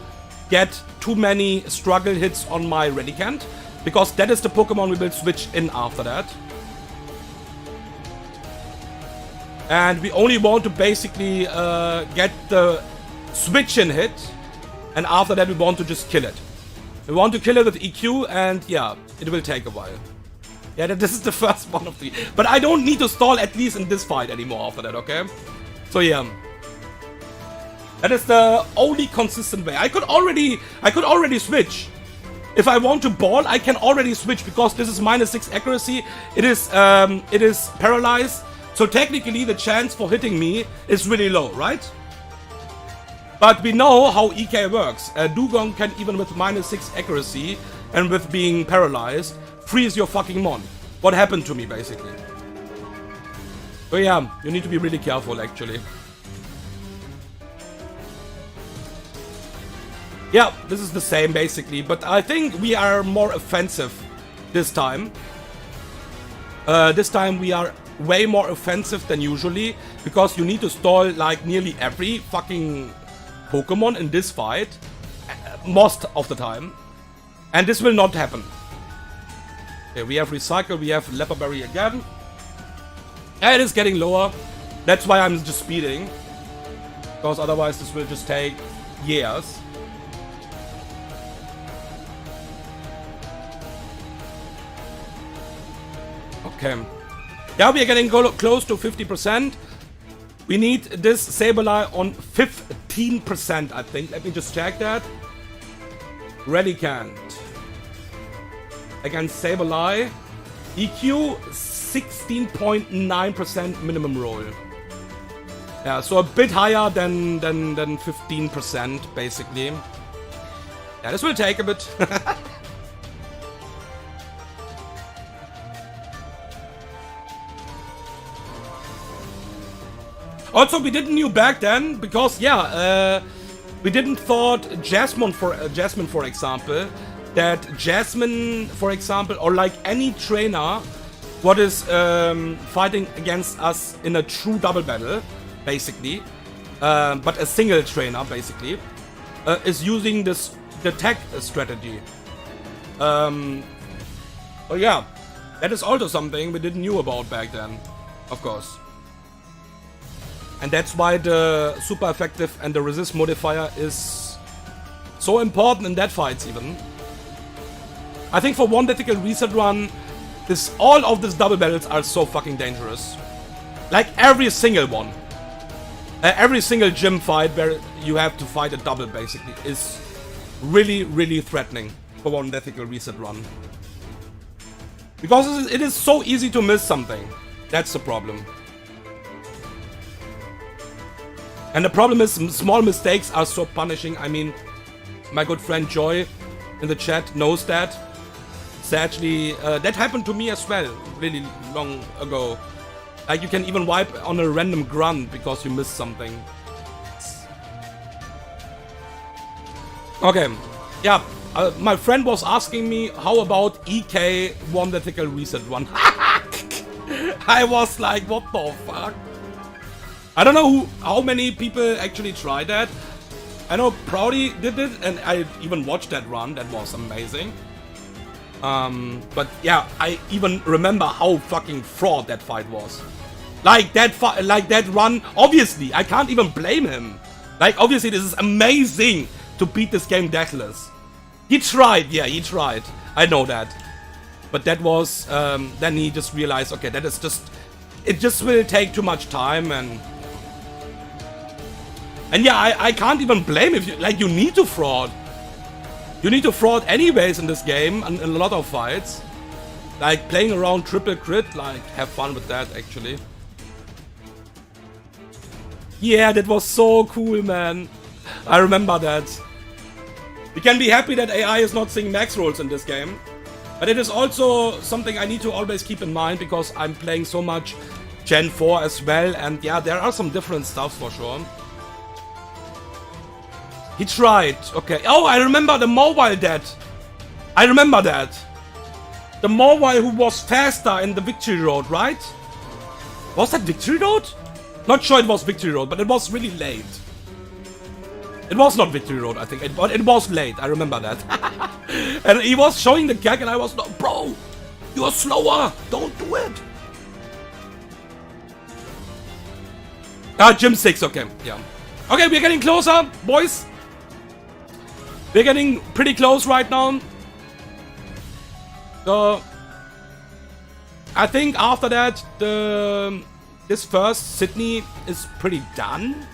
get too many struggle hits on my Relicanth, because that is the Pokemon we will switch in after that. And we only want to basically get the switch in hit, and after that we want to just kill it. We want to kill it with EQ, and yeah, it will take a while. Yeah, this is the first one of the... But I don't need to stall at least in this fight anymore after that, okay? So yeah. That is the only consistent way. I could already switch. If I want to ball, I can already switch because this is minus 6 accuracy. It is paralyzed. So technically the chance for hitting me is really low, right? But we know how EK works. Dugong can, even with minus 6 accuracy and with being paralyzed, freeze your fucking mon. What happened to me, basically. So yeah, you need to be really careful, actually. Yeah, this is the same, basically. But I think we are more offensive this time. This time we are way more offensive than usually. Because you need to stall, like, nearly every fucking Pokemon in this fight. Most of the time. And this will not happen. Okay, we have Recycle, we have Leopard Berry again. Yeah, it is getting lower. That's why I'm just speeding. Because otherwise this will just take years. Okay. Yeah, we are getting close to 50%. We need this Sableye on 15%, I think. Let me just check that. Relicanth. Against Sableye. EQ 16.9% minimum roll. Yeah, so a bit higher than 15%, basically. Yeah, this will take a bit. Also, we didn't knew back then because, yeah, we didn't thought Jasmine, for example, that Jasmine, for example, or like any trainer, what is fighting against us in a true double battle, basically, but a single trainer, basically, is using the tech strategy. Oh yeah, that is also something we didn't knew about back then, of course. And that's why the super effective and the resist modifier is so important in that fights even. I think for one tactical reset run, all of these double battles are so fucking dangerous. Like every single one. Every single gym fight where you have to fight a double basically is really, really threatening for one tactical reset run. Because it is so easy to miss something. That's the problem. And the problem is small mistakes are so punishing. I mean, my good friend Joy in the chat knows that. Sadly, that happened to me as well, really long ago. Like you can even wipe on a random grunt because you missed something. Okay, yeah, my friend was asking me how about EK one tactical reset run. I was like, what the fuck? I don't know how many people actually tried that. I know Proudy did it, and I even watched that run. That was amazing. But yeah, I even remember how fucking fraud that fight was. Like that run. Obviously, I can't even blame him. Like obviously, this is amazing to beat this game deathless. He tried. Yeah, he tried. I know that. But that was then he just realized, okay, that is just it just will take too much time and yeah, I can't even blame if you need to fraud. You need to fraud anyways in this game and in a lot of fights. Like playing around triple crit, like have fun with that actually. Yeah, that was so cool, man. I remember that. We can be happy that AI is not seeing max rolls in this game. But it is also something I need to always keep in mind because I'm playing so much Gen 4 as well. And yeah, there are some different stuff for sure. He tried. Okay. Oh, I remember the mobile dead. I remember that. The mobile who was faster in the Victory Road, right? Was that Victory Road? Not sure it was Victory Road, but it was really late. It was not Victory Road, I think, but it was late. I remember that. And he was showing the gag, and I was like, bro, you're slower. Don't do it. Ah, Gym 6. Okay, yeah. Okay, we're getting closer, boys. We're getting pretty close right now. So I think after that, this first Sydney is pretty done.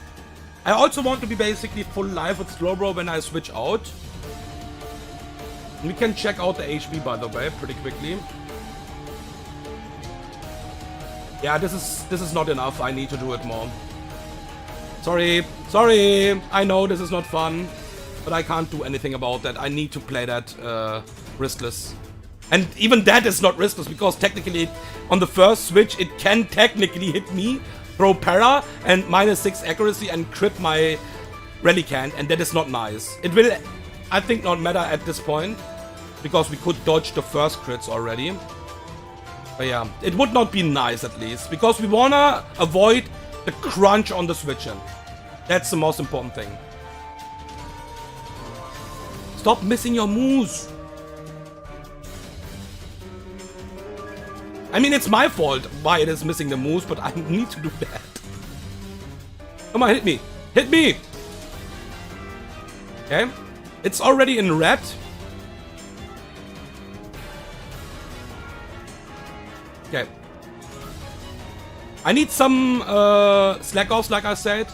I also want to be basically full life with Slowbro when I switch out. We can check out the HP by the way pretty quickly. Yeah, this is not enough. I need to do it more. Sorry. I know this is not fun, but I can't do anything about that. I need to play that riskless. And even that is not riskless because technically on the first switch it can technically hit me, throw para and -6 accuracy and crit my Relicanth, and that is not nice. It will, I think, not matter at this point because we could dodge the first crits already. But yeah, it would not be nice at least because we wanna avoid the crunch on the switch-in. That's the most important thing. Stop missing your moves. I mean, it's my fault why it is missing the moves, but I need to do that. Come on, hit me. Hit me! Okay. It's already in red. Okay. I need some slack offs, like I said,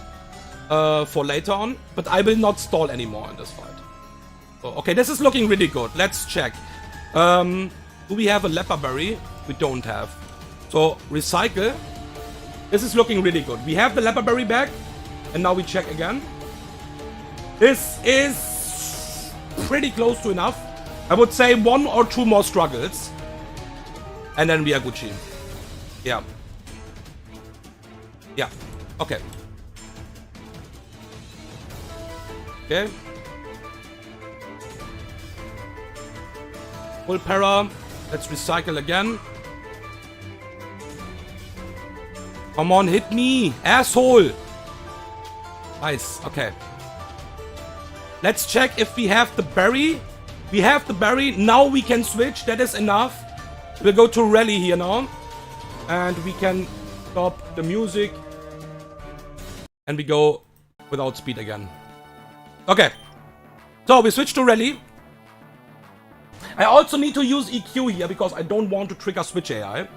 for later on, but I will not stall anymore in this fight. Oh, okay, this is looking really good. Let's check. Do we have a Leper Berry? We don't have. So, recycle. This is looking really good. We have the Leperberry back. And now we check again. This is pretty close to enough. I would say 1 or 2 more struggles. And then we are Gucci. Yeah. Yeah. Okay. Okay. Full para. Let's recycle again. Come on, hit me, asshole. Nice, okay. Let's check if we have the berry. We have the berry. Now we can switch. That is enough. We'll go to rally here now. And we can stop the music. And we go without speed again. Okay. So we switch to rally. I also need to use EQ here because I don't want to trigger switch AI.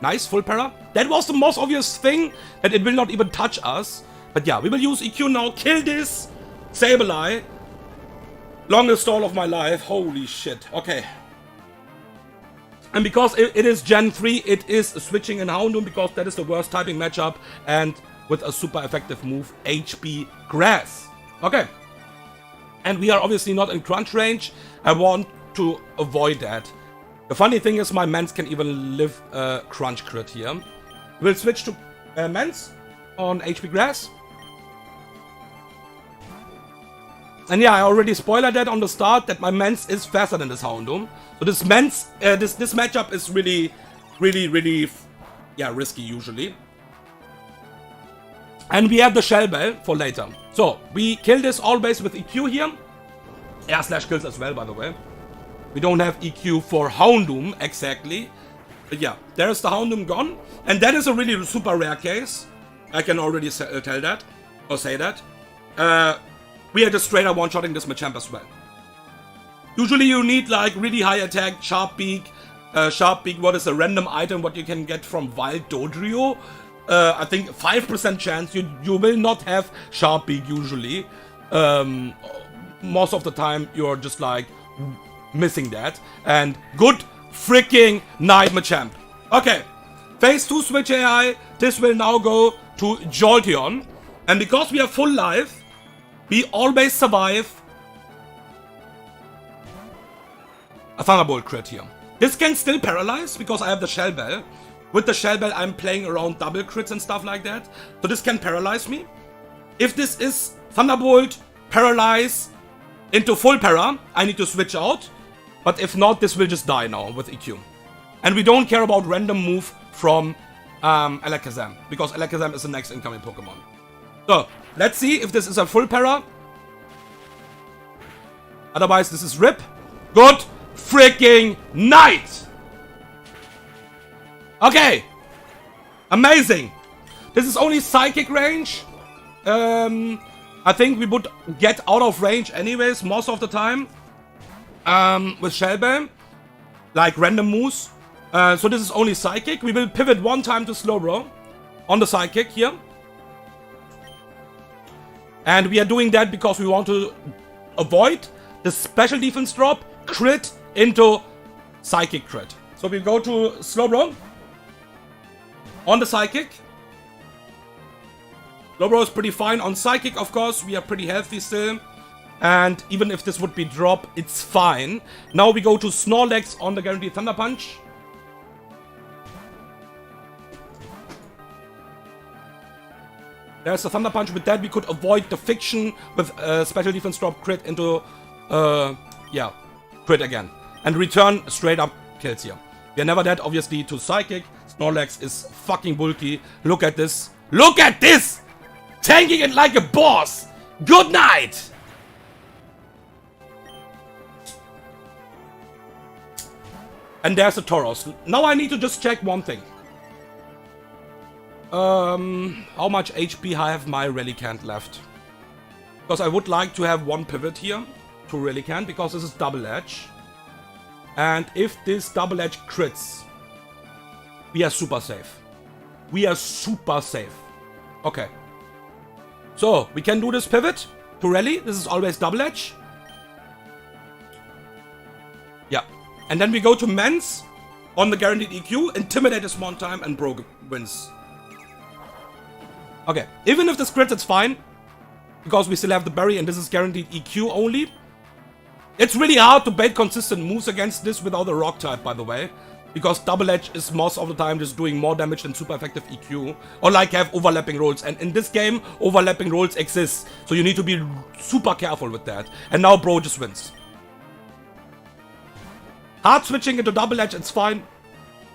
Nice, full para. That was the most obvious thing, that it will not even touch us. But yeah, we will use EQ now. Kill this Sableye. Longest stall of my life. Holy shit. Okay. And because it is Gen 3, it is switching in Houndoom because that is the worst typing matchup. And with a super effective move, HP Grass. Okay. And we are obviously not in crunch range. I want to avoid that. The funny thing is my Mans can even live a crunch crit here. We'll switch to Mans on HP Grass. And yeah, I already spoiled that on the start, that my Mans is faster than this Houndoom. So this Mans, this matchup is really, yeah, risky usually. And we have the Shell Bell for later. So, we kill this always with EQ here. Air slash kills as well, by the way. We don't have EQ for Houndoom, exactly. But yeah, there's the Houndoom gone. And that is a really super rare case. I can already tell that, or say that. We are just straight up one-shotting this Machamp as well. Usually you need like really high attack, Sharp Beak. Sharp Beak, what is a random item what you can get from Wild Dodrio? I think 5% chance you will not have Sharp Beak usually. Most of the time you're just like missing that. And good freaking night, Machamp. Okay, phase 2 switch AI. This will now go to Jolteon. And because we are full life, we always survive a Thunderbolt crit here. This can still paralyze because I have the Shell Bell. With the Shell Bell, I'm playing around double crits and stuff like that. So this can paralyze me. If this is Thunderbolt, paralyze into full para, I need to switch out. But if not, this will just die now with EQ. And we don't care about random move from Alakazam, because Alakazam is the next incoming Pokemon. So, let's see if this is a full para. Otherwise, this is RIP. Good freaking night! Okay! Amazing! This is only Psychic range. I think we would get out of range anyways, most of the time. With Shell Bell. Like random moves. So this is only Psychic. We will pivot one time to Slowbro. On the Psychic here. And we are doing that because we want to avoid the special defense drop, crit into Psychic crit. So we go to Slowbro. On the Psychic. Slowbro is pretty fine. On Psychic, of course, we are pretty healthy still. And even if this would be drop, it's fine. Now we go to Snorlax on the Guaranteed Thunder Punch. There's a Thunder Punch. With that, we could avoid the Fiction with special defense drop crit into, yeah, crit again. And return straight up kills here. We are never dead, obviously, to Psychic. Snorlax is fucking bulky. Look at this. Look at this! Tanking it like a boss! Good night! And there's a Tauros. Now I need to just check one thing. How much HP I have my Relicanth left? Because I would like to have one pivot here to Relicanth, because this is double edge. And if this double edge crits, we are super safe. We are super safe. Okay. So, we can do this pivot to rally. This is always double edge. Yeah. And then we go to Mans. on the guaranteed EQ, Intimidate is one time, and Bro wins. Okay, even if this crits, it's fine. Because we still have the berry and this is guaranteed EQ only. It's really hard to bait consistent moves against this without a rock type, by the way. Because Double Edge is most of the time just doing more damage than super effective EQ. Or like have overlapping rolls. And in this game, overlapping rolls exist. So you need to be super careful with that. And now Bro just wins. Hard switching into Double Edge, it's fine.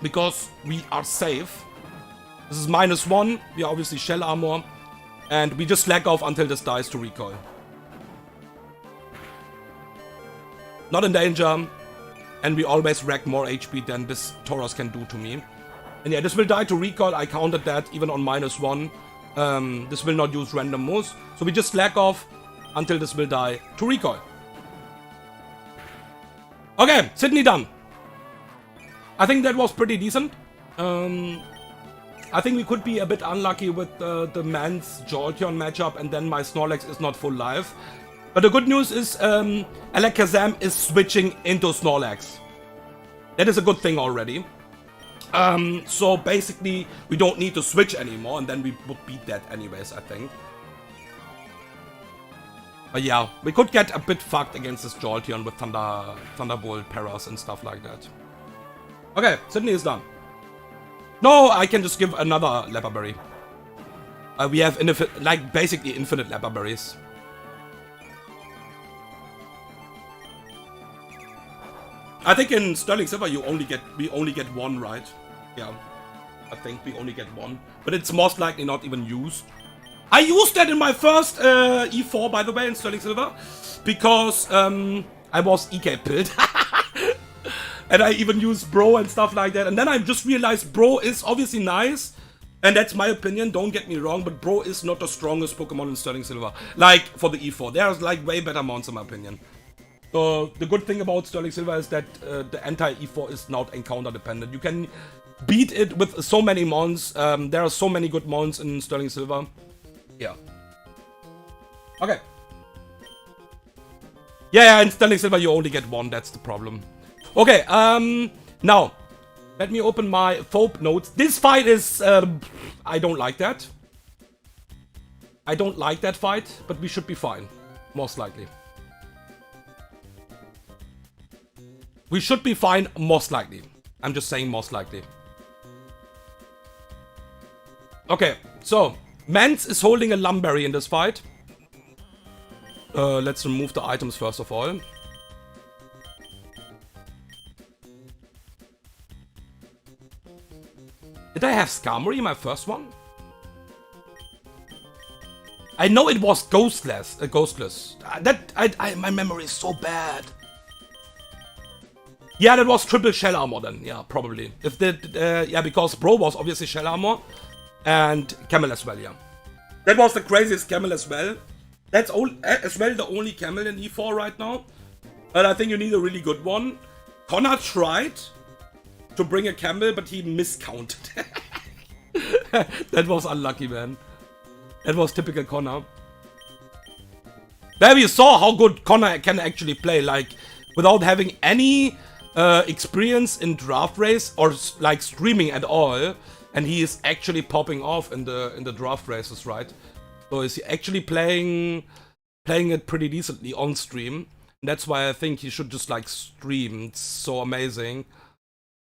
Because we are safe. This is -1. We are obviously Shell Armor. And we just slack off until this dies to recoil. Not in danger. And we always rack more HP than this Tauros can do to me. And yeah, this will die to recoil. I counted that even on -1. This will not use random moves. So we just slack off until this will die to recoil. Okay, Sydney done. I think that was pretty decent. I think we could be a bit unlucky with the Mance Jolteon matchup, and then my Snorlax is not full life. But the good news is Alakazam is switching into Snorlax. That is a good thing already. So basically, we don't need to switch anymore, and then we would beat that anyways, I think. But yeah, we could get a bit fucked against this Jolteon with Thunderbolt, Paras, and stuff like that. Okay, Sydney is done. No, I can just give another Leper Berry. We have basically infinite Leper Berries. I think in Sterling Silver we only get one, right? Yeah, I think we only get one, but it's most likely not even used. I used that in my first E4, by the way, in Sterling Silver, because I was EK pilled. And I even used Bro and stuff like that. And then I just realized Bro is obviously nice. And that's my opinion, don't get me wrong. But Bro is not the strongest Pokemon in Sterling Silver. Like, for the E4. There's, like, way better mons in my opinion. So, the good thing about Sterling Silver is that the anti-E4 is not encounter dependent. You can beat it with so many mons. There are so many good mons in Sterling Silver. Yeah. Okay. Yeah, in Sterling Silver you only get one, that's the problem. Okay, now, let me open my FOB notes. This fight is, I don't like that. I don't like that fight, but we should be fine, most likely. We should be fine, most likely. I'm just saying most likely. Okay, so, Mance is holding a Lumberry in this fight. Let's remove the items first of all. Did I have Skarmory in my first one? I know it was Ghostless. My memory is so bad. Yeah, that was triple Shell Armor then. Yeah, probably. Yeah, because Bro was obviously Shell Armor. And Camel as well, yeah. That was the craziest Camel as well. That's as well the only Camel in E4 right now. But I think you need a really good one. Connor tried to bring a Camel, but he miscounted. That was unlucky, man. That was typical Connor. There we saw how good Connor can actually play, like, without having any experience in draft race or like streaming at all, and he is actually popping off in the draft races, right? So is he actually playing it pretty decently on stream? And that's why I think he should just like stream. It's so amazing.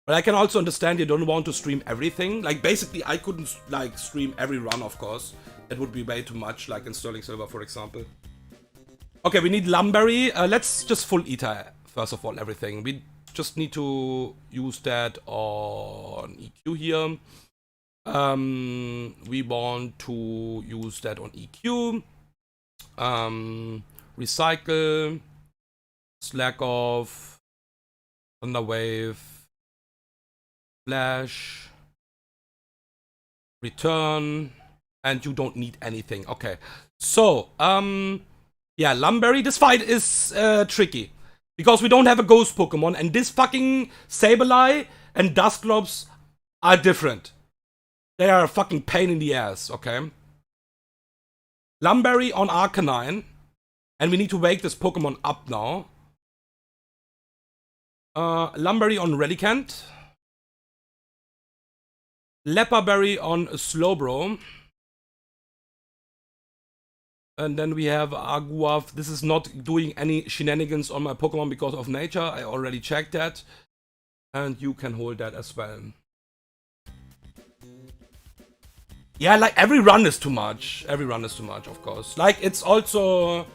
But I can also understand you don't want to stream everything. Like, basically, I couldn't, like, stream every run, of course. That would be way too much, like in Sterling Silver, for example. Okay, we need Lumberry. Let's just full Ether, first of all, everything. We just need to use that on EQ here. We want to use that on EQ. Recycle. Slack off. Thunder Wave. Flash, return, and you don't need anything. Okay, so, yeah, Lumberry. This fight is tricky, because we don't have a ghost Pokemon, and this fucking Sableye and Dusclops are different. They are a fucking pain in the ass, okay? Lumberry on Arcanine, and we need to wake this Pokemon up now. Lumberry on Relicanth. Leperberry on Slowbro. And then we have Aguav. This is not doing any shenanigans on my Pokemon because of nature. I already checked that. And you can hold that as well. Yeah, like every run is too much. Every run is too much, of course. Like it's also...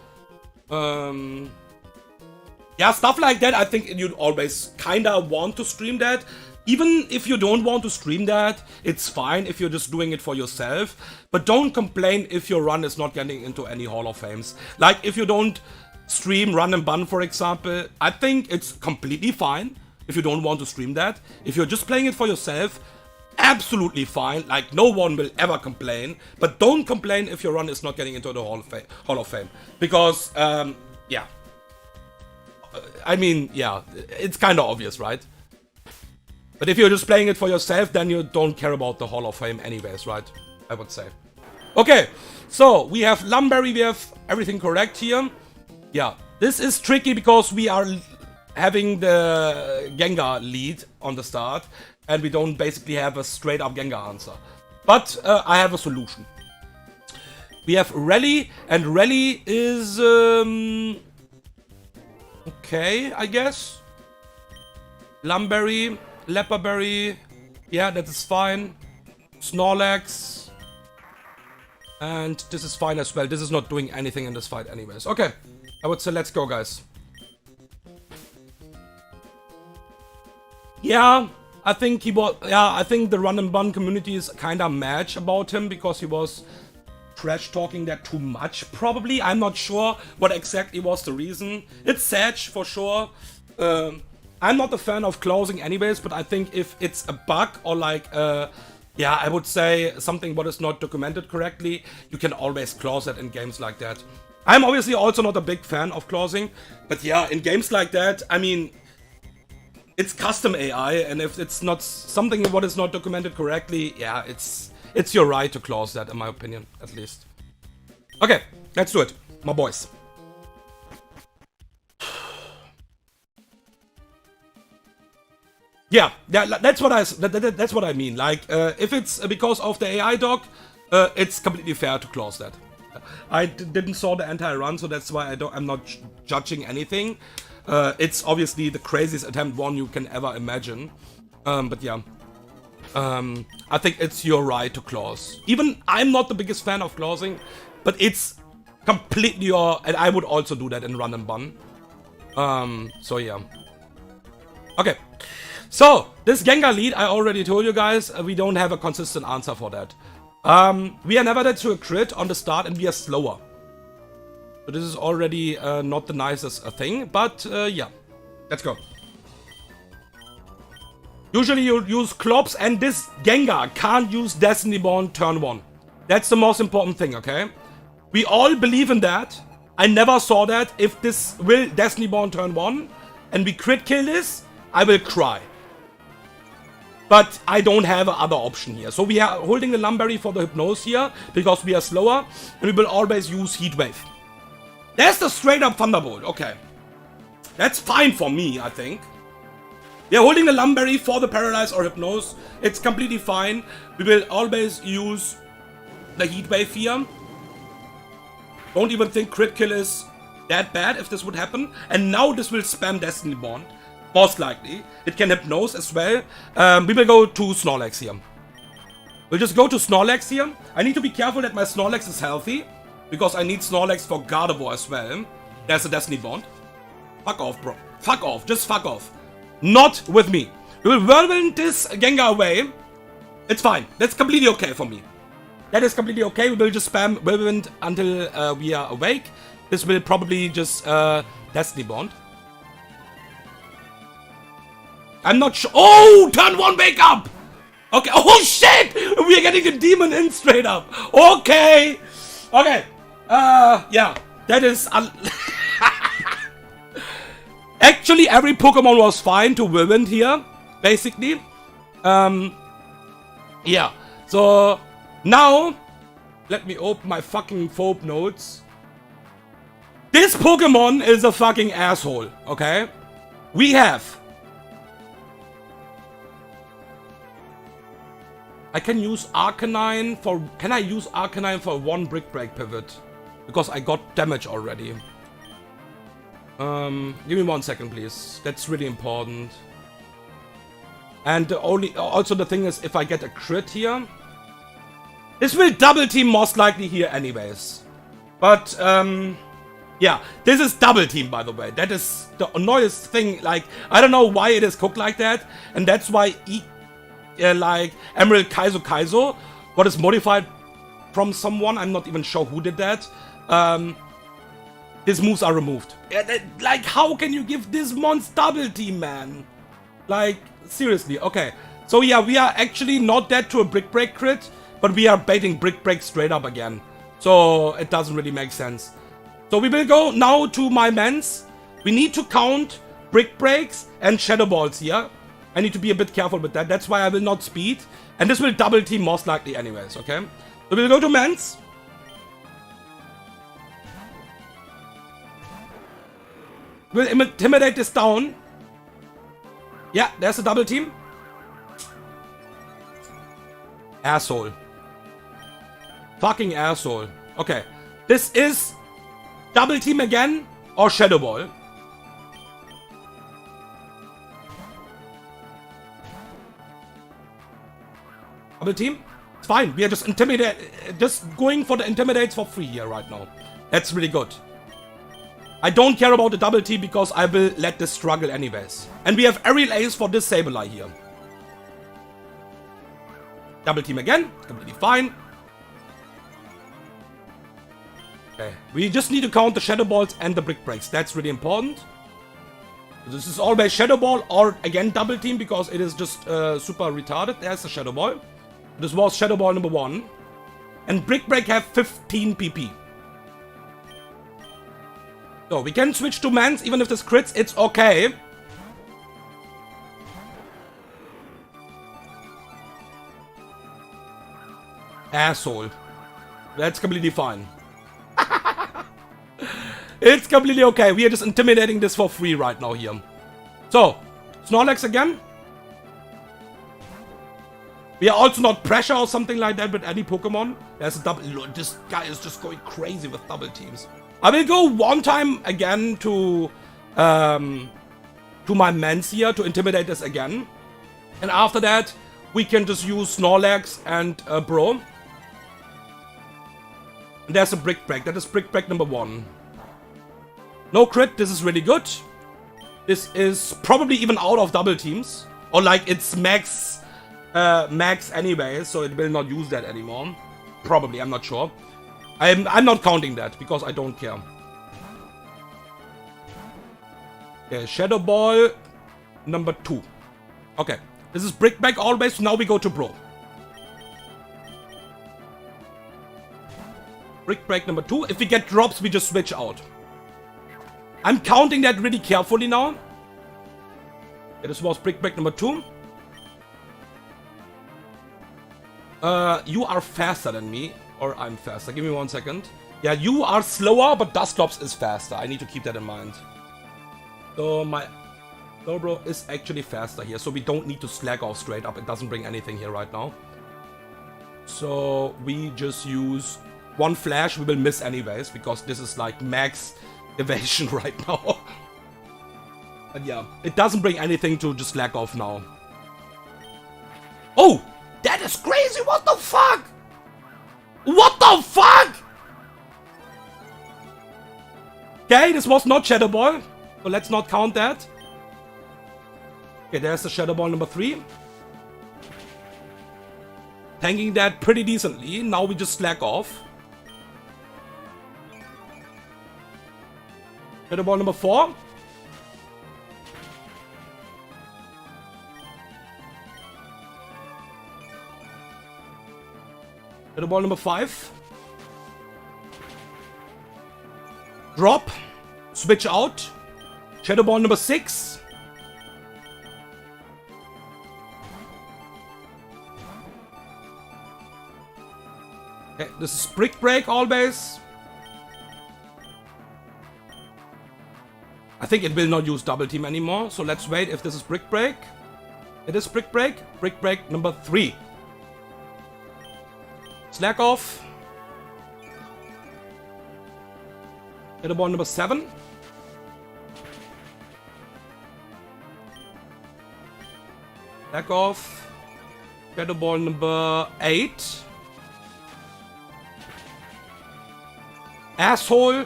yeah, stuff like that, I think you'd always kinda want to stream that. Even if you don't want to stream that, it's fine if you're just doing it for yourself. But don't complain if your run is not getting into any Hall of Fames. Like, if you don't stream Run and Bun, for example, I think it's completely fine if you don't want to stream that. If you're just playing it for yourself, absolutely fine. Like, no one will ever complain. But don't complain if your run is not getting into the Hall of Fame. Because, yeah. I mean, yeah, it's kind of obvious, right? But if you're just playing it for yourself, then you don't care about the Hall of Fame anyways, right? I would say. Okay, so we have Lumberry, we have everything correct here. Yeah, this is tricky because we are having the Gengar lead on the start, and we don't basically have a straight up Gengar answer. But I have a solution. We have Rally, and Rally is... okay, I guess. Lumberry, Leperberry, yeah, that is fine. Snorlax. And this is fine as well. This is not doing anything in this fight anyways. Okay, I would say let's go, guys. Yeah, I think he was... yeah, I think the Run and Bun community is kinda mad about him because he was trash talking that too much, probably. I'm not sure what exactly was the reason. It's sad, for sure. I'm not a fan of closing anyways, but I think if it's a bug or like, yeah, I would say something what is not documented correctly, you can always close it in games like that. I'm obviously also not a big fan of closing, but yeah, in games like that, I mean, it's custom AI, and if it's not something what is not documented correctly, yeah, it's your right to close that, in my opinion, at least. Okay, let's do it, my boys. Yeah, that's what I mean. Like, if it's because of the AI dog, it's completely fair to close that. I didn't saw the entire run, so that's why I'm not judging anything. It's obviously the craziest attempt one you can ever imagine. But yeah, I think it's your right to close. Even I'm not the biggest fan of closing, but it's completely your, and I would also do that in Run and Bun. So yeah. Okay. So, this Gengar lead, I already told you guys, we don't have a consistent answer for that. We are never dead to a crit on the start, and we are slower. So this is already not the nicest thing, but yeah. Let's go. Usually you'll use Clops, and this Gengar can't use Destiny Bond turn 1. That's the most important thing, okay? We all believe in that. I never saw that. If this will Destiny Bond turn 1, and we crit kill this, I will cry. But I don't have another option here. So we are holding the Lumberry for the Hypnose here, because we are slower, and we will always use Heat Wave. There's the straight up Thunderbolt, okay. That's fine for me, I think. We are holding the Lumberry for the Paralyze or Hypnose. It's completely fine. We will always use the Heat Wave here. Don't even think crit kill is that bad if this would happen. And now this will spam Destiny Bond. Most likely. It can Hypnose as well. We will go to Snorlax here. We'll just go to Snorlax here. I need to be careful that my Snorlax is healthy, because I need Snorlax for Gardevoir as well. There's a Destiny Bond. Fuck off, bro. Fuck off. Just fuck off. Not with me. We will Whirlwind this Gengar away. It's fine. That's completely okay for me. That is completely okay. We will just spam Whirlwind until we are awake. This will probably just Destiny Bond. I'm not sure. Oh, turn 1, wake up! Okay. Oh, shit! We are getting a demon in straight up. Okay. Okay. Yeah. That is... Actually, every Pokemon was fine to Whirlwind here, basically. Yeah. So, now, let me open my fucking phobe notes. This Pokemon is a fucking asshole, okay? We have... I can use Arcanine for... Can I use Arcanine for 1 Brick Break pivot? Because I got damage already. Give me 1 second, please. That's really important. And also the thing is, if I get a crit here... This will double team most likely here anyways. But, yeah, this is double team, by the way. That is the annoyingest thing. Like, I don't know why it is cooked like that. And that's why, like, Emerald Kaizo, what is modified from someone. I'm not even sure who did that. His moves are removed. Like, how can you give this monster double team, man? Like, seriously. Okay. So, yeah, we are actually not dead to a Brick Break crit. But we are baiting Brick Break straight up again. So, it doesn't really make sense. So, we will go now to my mans. We need to count Brick Breaks and Shadow Balls here. I need to be a bit careful with that. That's why I will not speed. And this will double team most likely anyways, okay? So, we'll go to mans. We'll intimidate this down. Yeah, there's a double team. Asshole. Fucking asshole. Okay. This is double team again or Shadow Ball. Double team? It's fine. We are just just going for the intimidates for free here right now. That's really good. I don't care about the double team because I will let this struggle anyways. And we have Aerial Ace for this Sableye here. Double team again. Completely fine. Okay, we just need to count the Shadow Balls and the Brick Breaks. That's really important. This is always Shadow Ball or again double team because it is just super retarded. There's the Shadow Ball. This was Shadow Ball number 1. And Brick Break have 15 PP. So we can switch to mans even if this crits. It's okay. Asshole. That's completely fine. It's completely okay. We are just intimidating this for free right now here. So, Snorlax again. We are also not pressure or something like that with any Pokemon. There's a double... This guy is just going crazy with double teams. I will go 1 time again to my mans here to intimidate this again. And after that, we can just use Snorlax and Bro. And there's a Brick Break. That is Brick Break number 1. No crit. This is really good. This is probably even out of double teams. Or like it's max anyway, so it will not use that anymore. Probably, I'm not sure. I'm not counting that because I don't care. Okay, Shadow Ball number 2. Okay, this is Brick Break always. Now we go to Bro. Brick Break number 2. If we get drops, we just switch out. I'm counting that really carefully now. Okay, this was Brick Break number 2. You are faster than me. Or I'm faster. Give me 1 second. Yeah, you are slower, but Dusclops is faster. I need to keep that in mind. So my Slowbro is actually faster here. So we don't need to slack off straight up. It doesn't bring anything here right now. So we just use 1 flash. We will miss anyways. Because this is like max evasion right now. But yeah, it doesn't bring anything to just slack off now. Oh! That is crazy! What the fuck? What the fuck? Okay, this was not Shadow Ball. So let's not count that. Okay, there's the Shadow Ball number 3. Tanking that pretty decently. Now we just slack off. Shadow Ball number 4. Shadow Ball number 5. Drop. Switch out. Shadow Ball number 6. Okay, this is Brick Break always. I think it will not use Double Team anymore, so let's wait if this is Brick Break. It is Brick Break. Brick Break number 3. Slack off. Shadow Ball number 7. Slack off. Shadow Ball number 8. Asshole.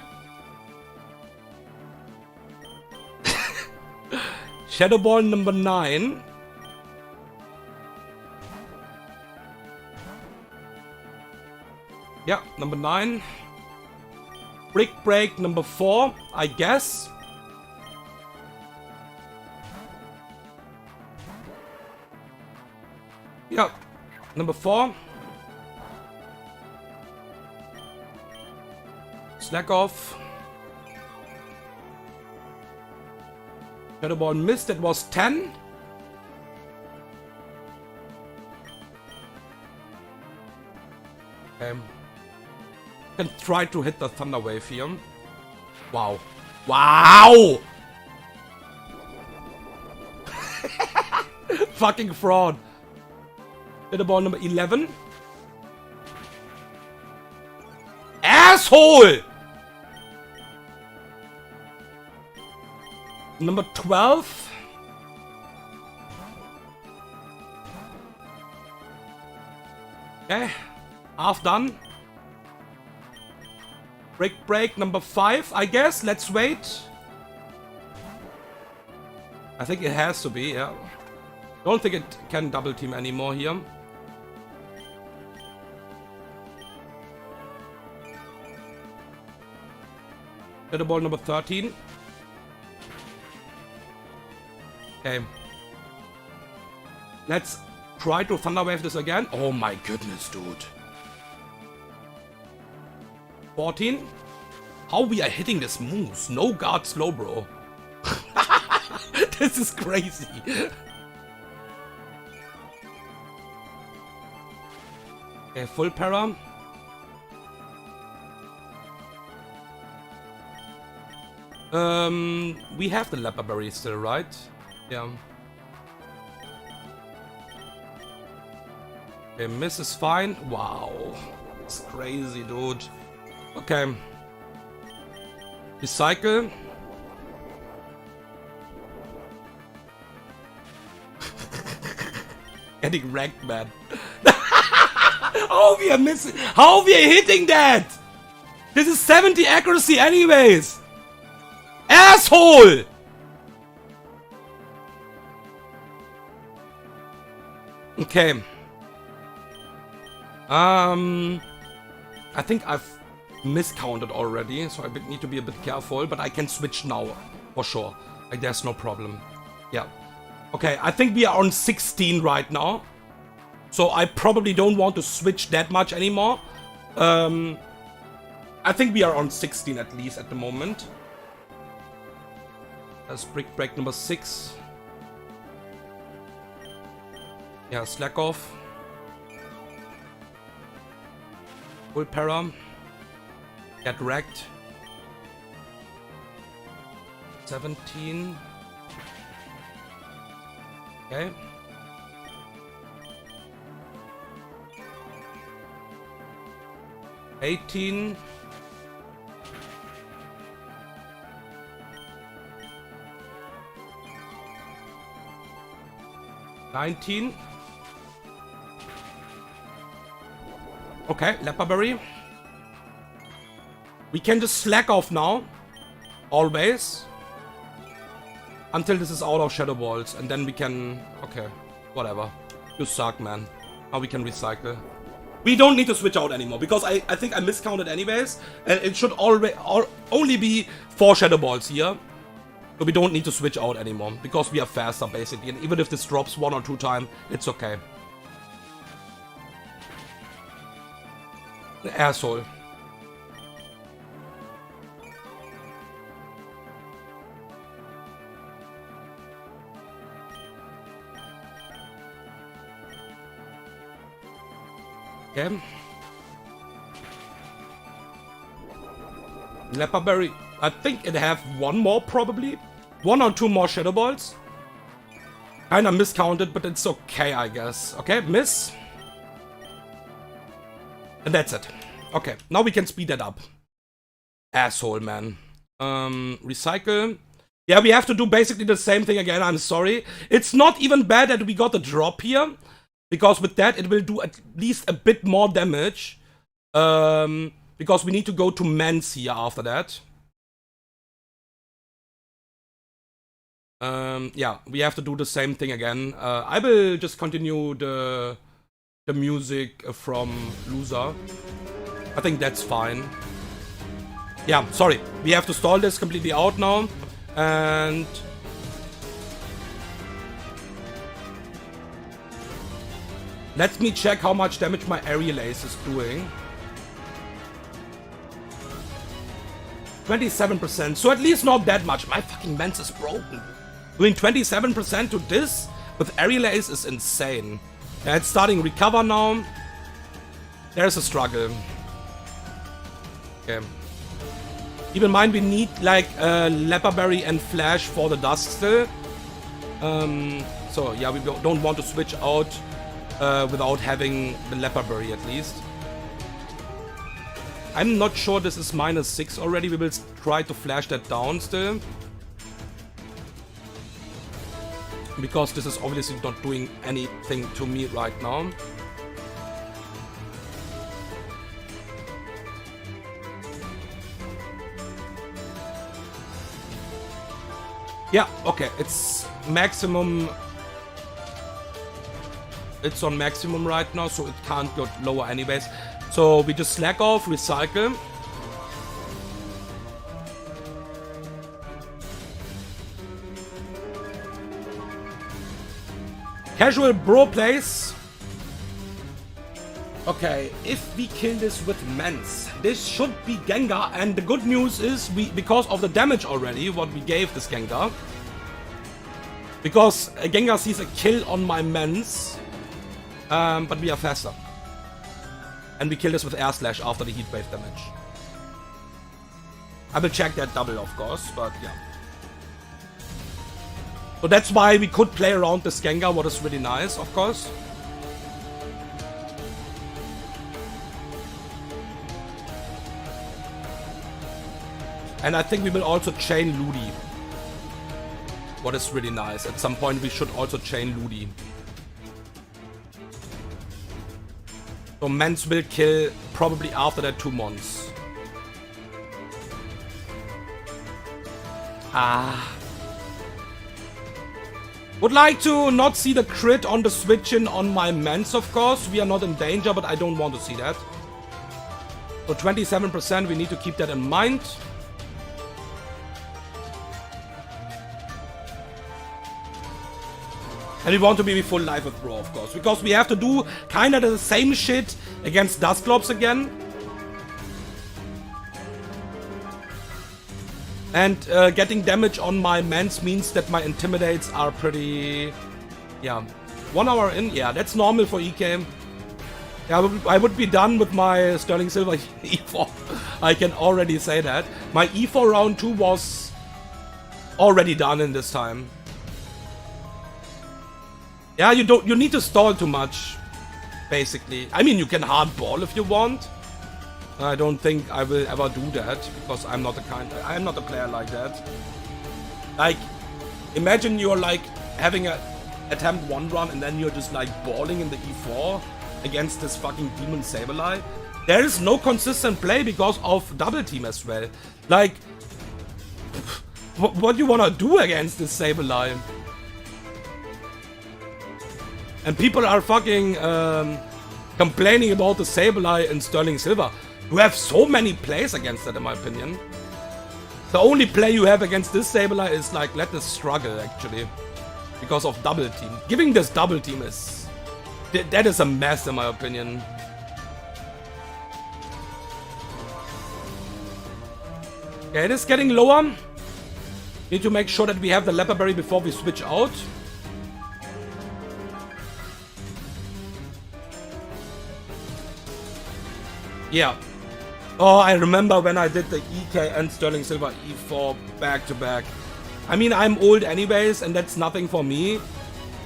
Shadow Ball number 9. Yeah, number 9. Brick Break number 4, I guess. Yeah, number 4. Slack off. Shadow Ball missed, that was 10. Can try to hit the Thunder Wave here. Wow. Wow! Fucking fraud. Shadow Ball number 11. Asshole! Number 12. Okay. Half done. Break number 5, I guess. Let's wait. I think it has to be, yeah. Don't think it can double team anymore here. Shadow Ball number 13. Okay. Let's try to Thunder Wave this again. Oh my goodness, dude. 14. How we are hitting this moves? No guard slow, bro. This is crazy. Okay, full para. We have the Leper Berry still, right? Yeah. Okay, miss is fine. Wow. It's crazy, dude. Okay. Recycle. Getting wrecked, man. How we are missing? How we are hitting that? This is 70 accuracy anyways. Asshole! Okay. I think I've miscounted already, so I need to be a bit careful, but I can switch now, for sure. Like, there's no problem. Yeah. Okay, I think we are on 16 right now. So I probably don't want to switch that much anymore. I think we are on 16 at least at the moment. That's Brick Break number 6. Yeah, slack off. Full para. Get wrecked. 17. Okay. $18. $19. Okay, Leper Berry. We can just slack off now. Always. Until this is out of Shadow Balls. And then we can... Okay, whatever. You suck, man. Now we can recycle. We don't need to switch out anymore. Because I think I miscounted anyways. And it should only be 4 Shadow Balls here. So we don't need to switch out anymore. Because we are faster, basically. And even if this drops 1 or 2 times, it's okay. Asshole. Okay. Leper Berry. I think it have 1 more probably. 1 or 2 more Shadow Balls. Kinda miscounted, but it's okay, I guess. Okay, miss. And that's it. Okay, now we can speed that up. Asshole, man. Recycle. Yeah, we have to do basically the same thing again, I'm sorry. It's not even bad that we got a drop here, because with that it will do at least a bit more damage. Because we need to go to Mens here after that. Yeah, we have to do the same thing again. I will just continue the music from Loser. I think that's fine. Yeah, sorry. We have to stall this completely out now. And let me check how much damage my aerial ace is doing. 27%, so at least not that much. My fucking Mens is broken. Doing 27% to this with aerial ace is insane. Yeah, it's starting recover now. There's a struggle. Okay. Keep in mind we need like Leperberry and Flash for the Dusk still. So yeah, we don't want to switch out without having the Leperberry at least. I'm not sure this is -6 already. We will try to flash that down still. Because this is obviously not doing anything to me right now. Yeah, okay, it's maximum. It's on maximum right now, so it can't go lower anyways. So we just slack off, recycle. Casual bro plays. Okay, if we kill this with Mens, this should be Gengar, and the good news is because of the damage already, what we gave this Gengar. Because Gengar sees a kill on my Mens, but we are faster. And we kill this with Air Slash after the Heat Wave damage. I will check that double, of course, but yeah. So that's why we could play around this Gengar, what is really nice, of course. And I think we will also chain Ludi. What is really nice. At some point we should also chain Ludi. So Mens will kill probably after that 2 months. Would like to not see the crit on the switch-in on my Mens, of course. We are not in danger, but I don't want to see that. So 27%, we need to keep that in mind. And we want to be full life with Bro, of course. Because we have to do kind of the same shit against Dusclops again. And getting damage on my Mens means that my Intimidates are pretty... Yeah. 1 hour in? Yeah, that's normal for EK. Yeah, I would be done with my Sterling Silver E4. I can already say that. My E4 round 2 was already done in this time. Yeah, you need to stall too much, basically. I mean, you can hardball if you want. I don't think I will ever do that because I'm not a player like that. Like, imagine you're like having a attempt 1 run and then you're just like balling in the E4 against this fucking Demon Sableye. There is no consistent play because of double team as well. Like, what do you wanna do against this Sableye? And people are fucking complaining about the Sableye and Sterling Silver. You have so many plays against that, in my opinion. The only play you have against this Sableye is like, let this struggle, actually. Because of double team. Giving this double team is... That is a mess, in my opinion. Okay, it is getting lower. Need to make sure that we have the Leperberry before we switch out. Yeah. Oh, I remember when I did the EK and Sterling Silver E4 back to back. I mean, I'm old anyways, and that's nothing for me.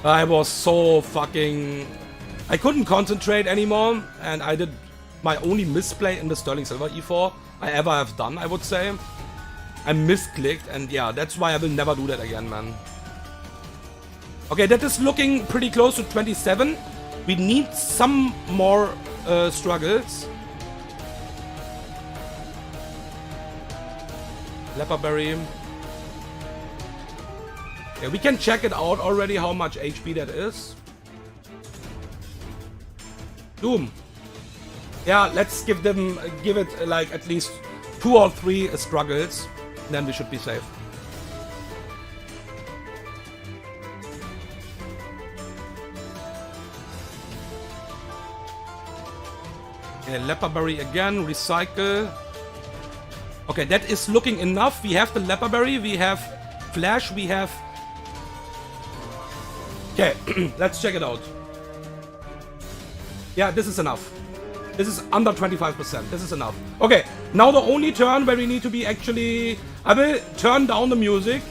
I was so fucking... I couldn't concentrate anymore, and I did my only misplay in the Sterling Silver E4 I ever have done, I would say. I misclicked, and yeah, that's why I will never do that again, man. Okay, that is looking pretty close to 27. We need some more struggles. Leperberry. Yeah, we can check it out already how much HP that is. Doom. Yeah, let's give it like at least 2 or 3 struggles. Then we should be safe. Okay, Leperberry again, recycle. Okay, that is looking enough. We have the Leperberry, we have Flash, we have... Okay, let's check it out. Yeah, this is enough. This is under 25%. This is enough. Okay, now the only turn where we need to be actually... I will turn down the music.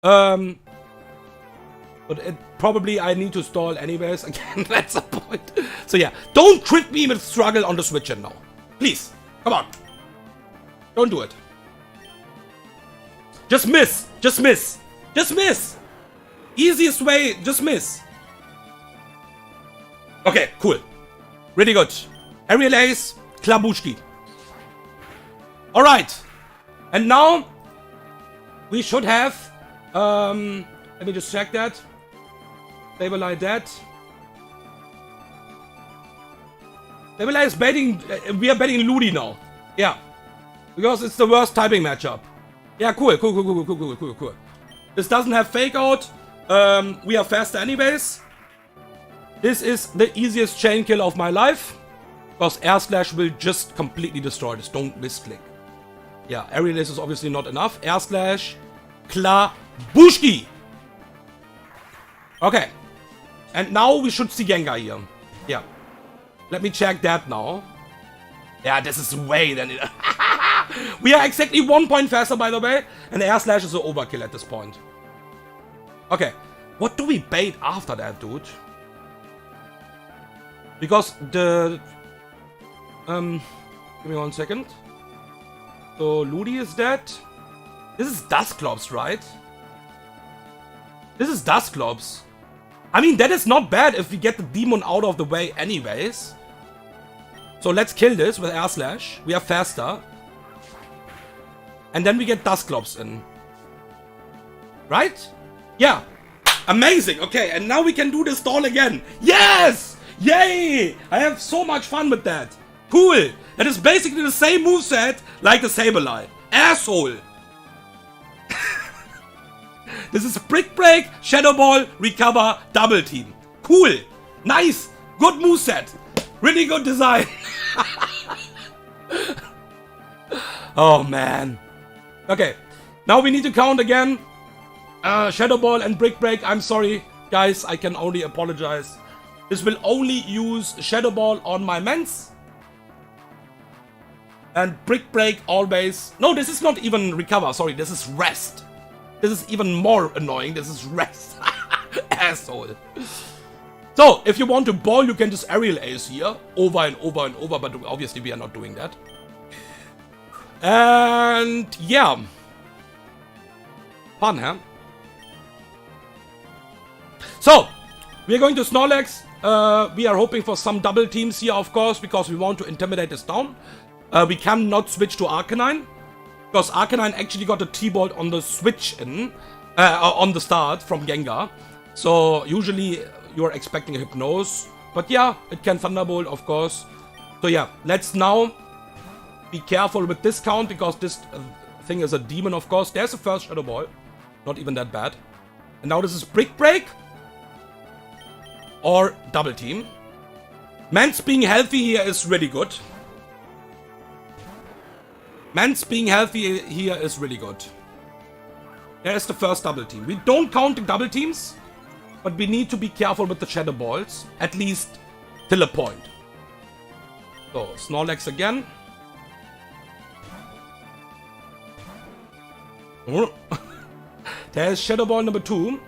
But probably I need to stall anyways. Again, that's the point. So yeah, don't trick me with struggle on the Switch now. Please, come on. Don't do it. Just miss. Just miss. Just miss. Easiest way, just miss. Okay, cool. Really good. Aerial Ace, Klabushki. Alright. And now we should have let me just check that. Stabilize that. Stabilize betting. We are betting Ludi now. Yeah. Because it's the worst typing matchup. Yeah, cool. This doesn't have fake out. We are faster anyways. This is the easiest chain kill of my life. Because Air Slash will just completely destroy this. Don't misclick. Yeah, Aerial Ace is obviously not enough. Air Slash. Klabushki. Okay. And now we should see Gengar here. Yeah. Let me check that now. Yeah, this is way than it. We are exactly 1 point faster, by the way. And Air Slash is an overkill at this point. Okay. What do we bait after that, dude? Because the... give me 1 second. So, Ludi is dead. This is Dusclops, right? This is Dusclops. I mean, that is not bad if we get the demon out of the way anyways. So let's kill this with Air Slash. We are faster. And then we get Dusclops in. Right? Yeah. Amazing. Okay, and now we can do the stall again. Yes! Yay! I have so much fun with that. Cool. That is basically the same moveset like the Sableye. Asshole. This is Brick Break, Shadow Ball, Recover, Double Team. Cool. Nice. Good moveset. Really good design. Oh, man. Okay. Now we need to count again. Shadow Ball and Brick Break. I'm sorry, guys. I can only apologize. This will only use Shadow Ball on my Mens. And Brick Break always... No, this is not even Recover. Sorry, this is Rest. This is even more annoying. This is Rest. Asshole. So, if you want to ball, you can just Aerial Ace here. Over and over and over. But obviously we are not doing that. And yeah. Fun, huh? So, we are going to Snorlax. We are hoping for some double teams here, of course, because we want to intimidate this down. We cannot switch to Arcanine. Because Arcanine actually got a T-Bolt on the switch in, on the start from Gengar. So usually you're expecting a Hypnose. But yeah, it can Thunderbolt, of course. So yeah, let's now be careful with this count, because this thing is a demon, of course. There's the first Shadow Ball. Not even that bad. And now this is Brick Break. Or Double Team. Mans being healthy here is really good. Mans being healthy here is really good. There's the first double team. We don't count the double teams, but we need to be careful with the Shadow Balls, at least till a point. So, Snorlax again. There's Shadow Ball number 2.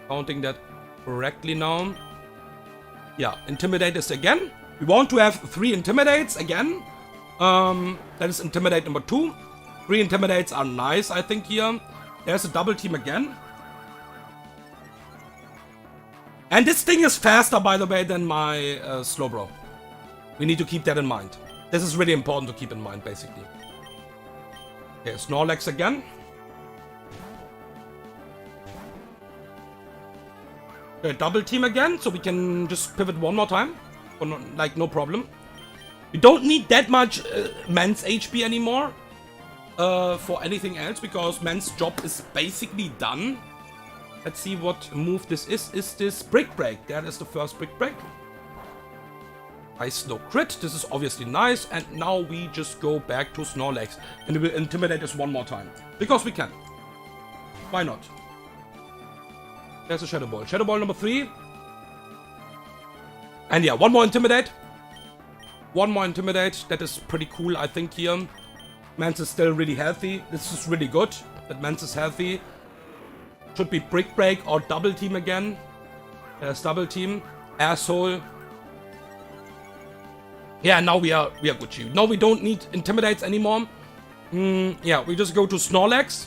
Counting that correctly now. Yeah, Intimidate is again. We want to have 3 Intimidates again. That is Intimidate number 2. 3 Intimidates are nice, I think, here. There's a double team again. And this thing is faster, by the way, than my Slowbro. We need to keep that in mind. This is really important to keep in mind, basically. Okay, Snorlax again. Okay, double team again, so we can just pivot one more time. Or no, like, no problem. We don't need that much Man's HP anymore for anything else, because Man's job is basically done. Let's see what move this is. Is this Brick Break? That is the first Brick Break. Nice, no crit. This is obviously nice. And now we just go back to Snorlax. And we will Intimidate us one more time. Because we can. Why not? There's a Shadow Ball. Shadow Ball number 3. And yeah, one more Intimidate. One more Intimidate. That is pretty cool, I think, here. Mance is still really healthy. This is really good that Mance is healthy. Should be Brick Break or Double Team again. There's Double Team. Asshole. Yeah, now we are Gucci. Now we don't need Intimidates anymore. Yeah, we just go to Snorlax.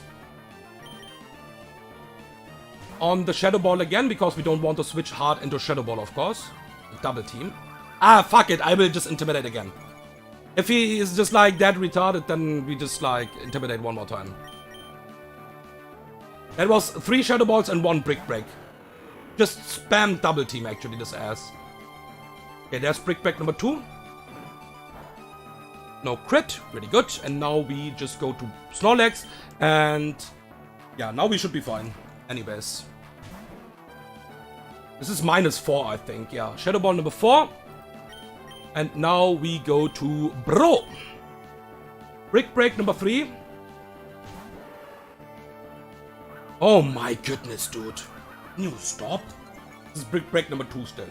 On the Shadow Ball again, because we don't want to switch hard into Shadow Ball, of course. Double team. Ah, fuck it. I will just Intimidate again. If he is just like that retarded, then we just like Intimidate one more time. That was 3 Shadow Balls and 1 Brick Break. Just spam double team, actually, this ass. Okay, there's Brick Break number 2. No crit. Really good. And now we just go to Snorlax. And yeah, now we should be fine. Anyways. This is -4, I think. Yeah, Shadow Ball number 4. And now we go to Bro. Brick Break number 3. Oh my goodness, dude. Can you stop? This is Brick Break number 2 still.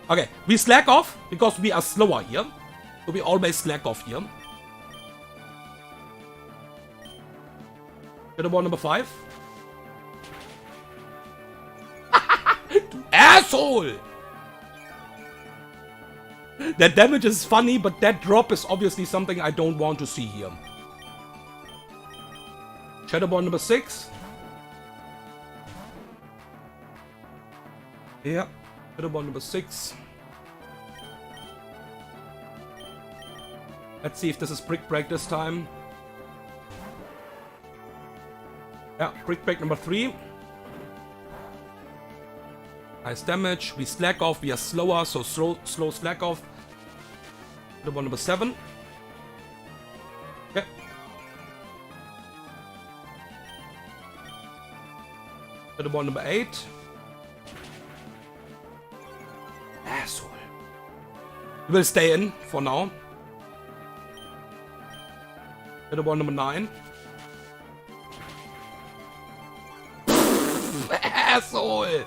Okay, we slack off because we are slower here. So we always slack off here. Shadow Ball number 5. Asshole! That damage is funny, but that drop is obviously something I don't want to see here. Shadow Ball number 6. Yeah, Shadow Ball number 6. Let's see if this is Brick Break this time. Yeah, Brick Break number 3. Nice damage. We slack off. We are slower, so slow slack off. Shadow Ball number 7. Okay. Shadow Ball number 8. Asshole. We will stay in for now. Shadow Ball number 9. Asshole!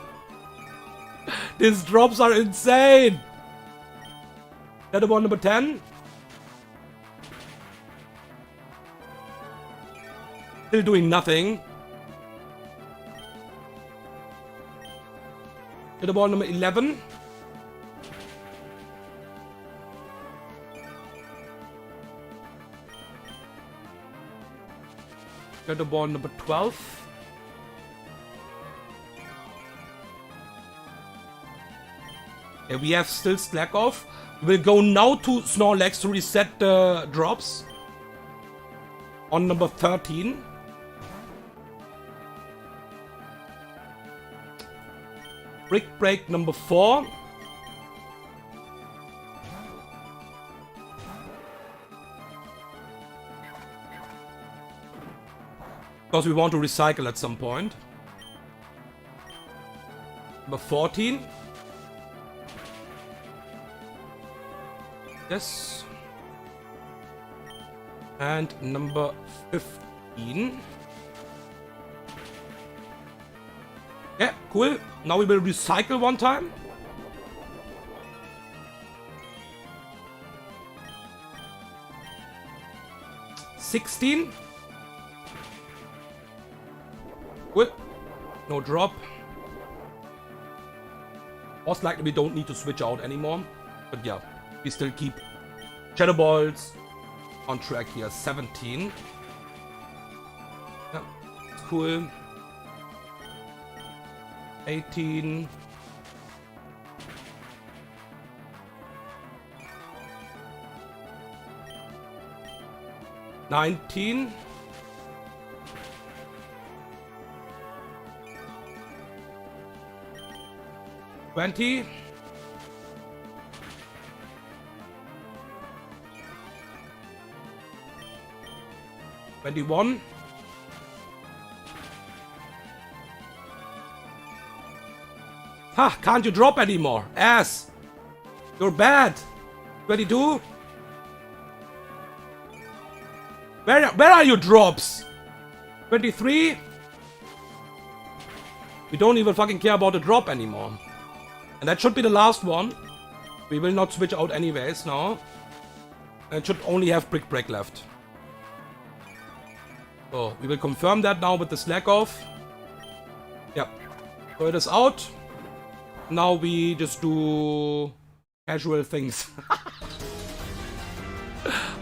These drops are insane! Shadow Ball number 10. Still doing nothing. Shadow Ball number 11. Shadow Ball number 12. Yeah, we have still slack off. We'll go now to Snorlax to reset the drops. On number 13. Brick Break number 4. Because we want to recycle at some point. Number 14. Yes. And number 15. Yeah, cool. Now we will recycle one time. $16. Cool. No drop. Most likely we don't need to switch out anymore. But yeah, we still keep Shadow Balls on track here. 17. Yeah, it's cool. 18. 19. 20. 21. 'Ha! Can't you drop anymore? Ass! You're bad! 22. Where are your drops? 23. We don't even fucking care about the drop anymore. And that should be the last one. We will not switch out anyways now. It should only have Brick Break left. So, we will confirm that now with the slack off. Yep. So it is out. Now we just do casual things.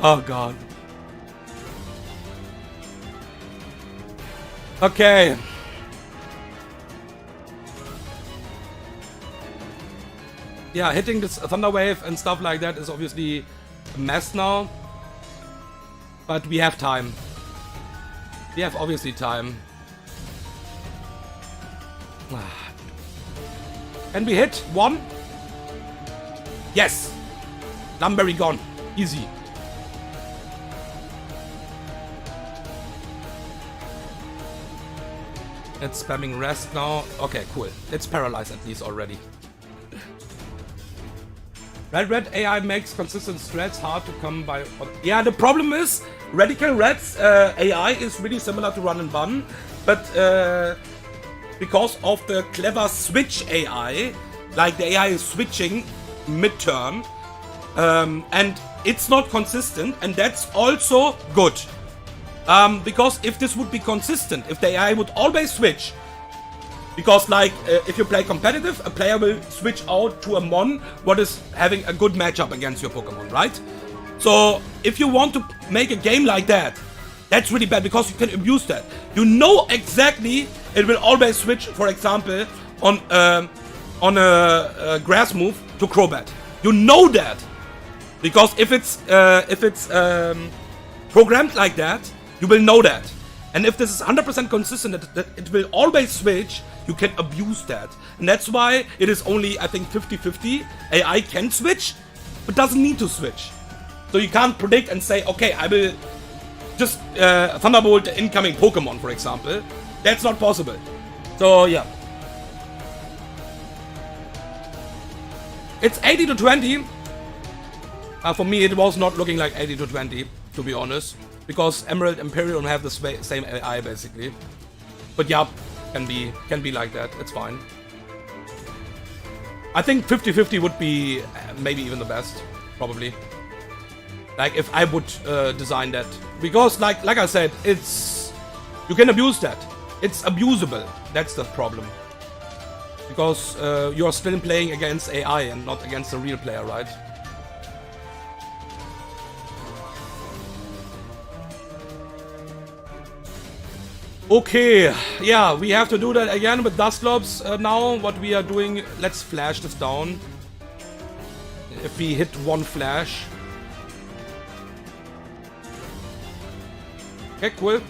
Oh god. Okay. Yeah, hitting this Thunder Wave and stuff like that is obviously a mess now. But we have time. We have obviously time. Can we hit one? Yes! Lumberry gone. Easy. It's spamming rest now. Okay, cool. It's paralyzed at least already. Red AI makes consistent strats hard to come by. Yeah, the problem is Radical Red's AI is really similar to Run and Bun, but because of the clever switch AI, like the AI is switching mid-turn, and it's not consistent, and that's also good. Because if this would be consistent, if the AI would always switch, because like if you play competitive, a player will switch out to a Mon what is having a good matchup against your Pokemon, right? So if you want to make a game like that, that's really bad because you can abuse that. You know exactly it will always switch, for example, on a grass move to Crobat. You know that because if it's programmed like that, you will know that. And if this is 100% consistent, that it will always switch, you can abuse that. And that's why it is only, I think, 50-50. AI can switch, but doesn't need to switch. So you can't predict and say, okay, I will just Thunderbolt the incoming Pokemon, for example. That's not possible. So, yeah. It's 80-20. For me, it was not looking like 80-20, to be honest. Because Emerald Imperium have the same AI basically. But yeah, can be like that. It's fine. I think 50-50 would be maybe even the best, probably. Like if I would design that, because like I said, it's you can abuse that. It's abusable. That's the problem. Because you're still playing against AI and not against a real player, right? Okay, yeah, we have to do that again with Dusclops now. What we are doing, let's flash this down. If we hit one flash. Okay, cool.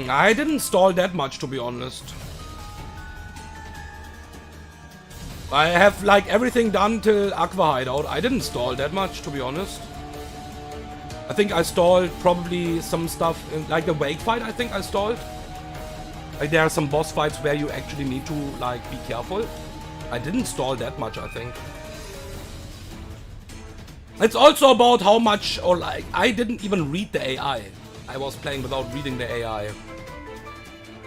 I didn't stall that much, to be honest. I have like everything done till Aqua Hideout. I didn't stall that much, to be honest. I think I stalled probably some stuff in, like the Wake fight. I think I stalled. Like there are some boss fights where you actually need to like be careful. I didn't stall that much, I think. It's also about how much, or like I didn't even read the AI. I was playing without reading the AI.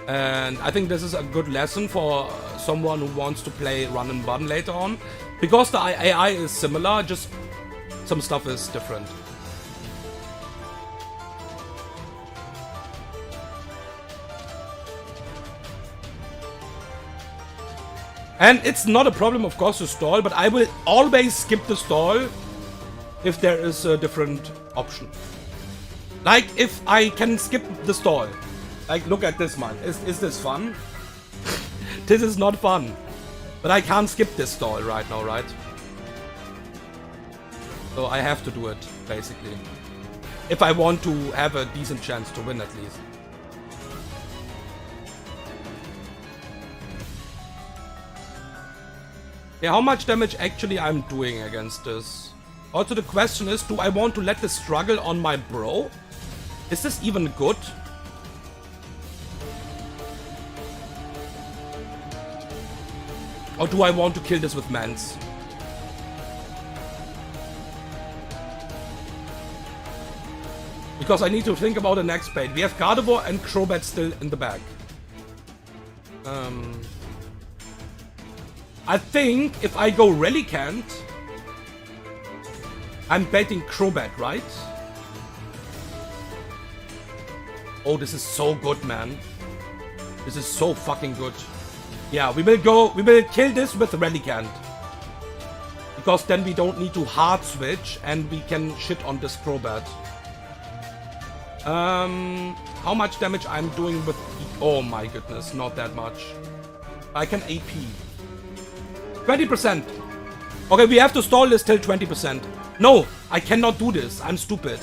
And I think this is a good lesson for someone who wants to play Run and Bun later on. Because the AI is similar, just some stuff is different. And it's not a problem, of course, to stall, but I will always skip the stall if there is a different option. Like, if I can skip the stall. Like, look at this, man. Is this fun? This is not fun. But I can't skip this stall right now, right? So I have to do it, basically. If I want to have a decent chance to win, at least. Yeah, how much damage actually I'm doing against this? Also, the question is, do I want to let this struggle on my bro? Is this even good? Or do I want to kill this with Mance? Because I need to think about the next bait. We have Gardevoir and Crobat still in the bag. I think if I go Relicanth, I'm baiting Crobat, right? Oh, this is so good, man. This is so fucking good. Yeah, we will kill this with Relicanth. Because then we don't need to hard switch and we can shit on this Crobat. How much damage I'm doing with... Oh my goodness, not that much. I can AP. 20%. Okay, we have to stall this till 20%. No, I cannot do this. I'm stupid.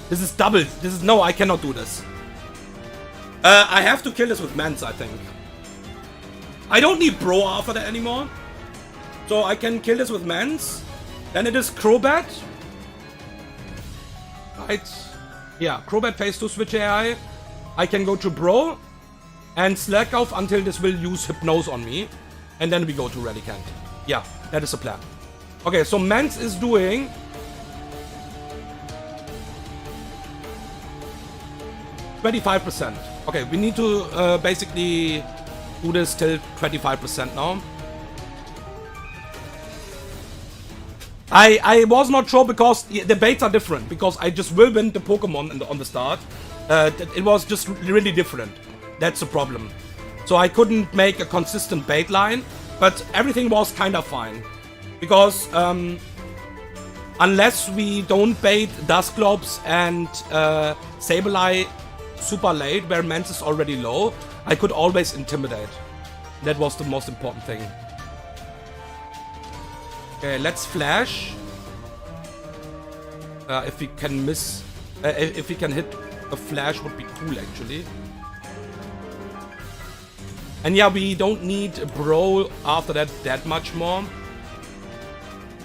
This is double. This is... No, I cannot do this. I have to kill this with Mance, I think. I don't need Bro after that anymore. So I can kill this with Mance. Then it is Crobat. Right. Yeah, Crobat phase 2 switch AI. I can go to Bro. And slack off until this will use Hypnose on me. And then we go to Relicanth. Yeah, that is the plan. Okay, so Mance is doing... 25%. Okay, we need to basically do this till 25% now. I was not sure because the baits are different. Because I just will win the Pokemon on the start. It was just really different. That's the problem. So I couldn't make a consistent bait line. But everything was kind of fine. Because unless we don't bait Dusclops and Sableye super late, where Mance is already low, I could always intimidate. That was the most important thing. Okay, let's flash. If we can miss... if we can hit a flash would be cool, actually. And yeah, we don't need Bro after that much more.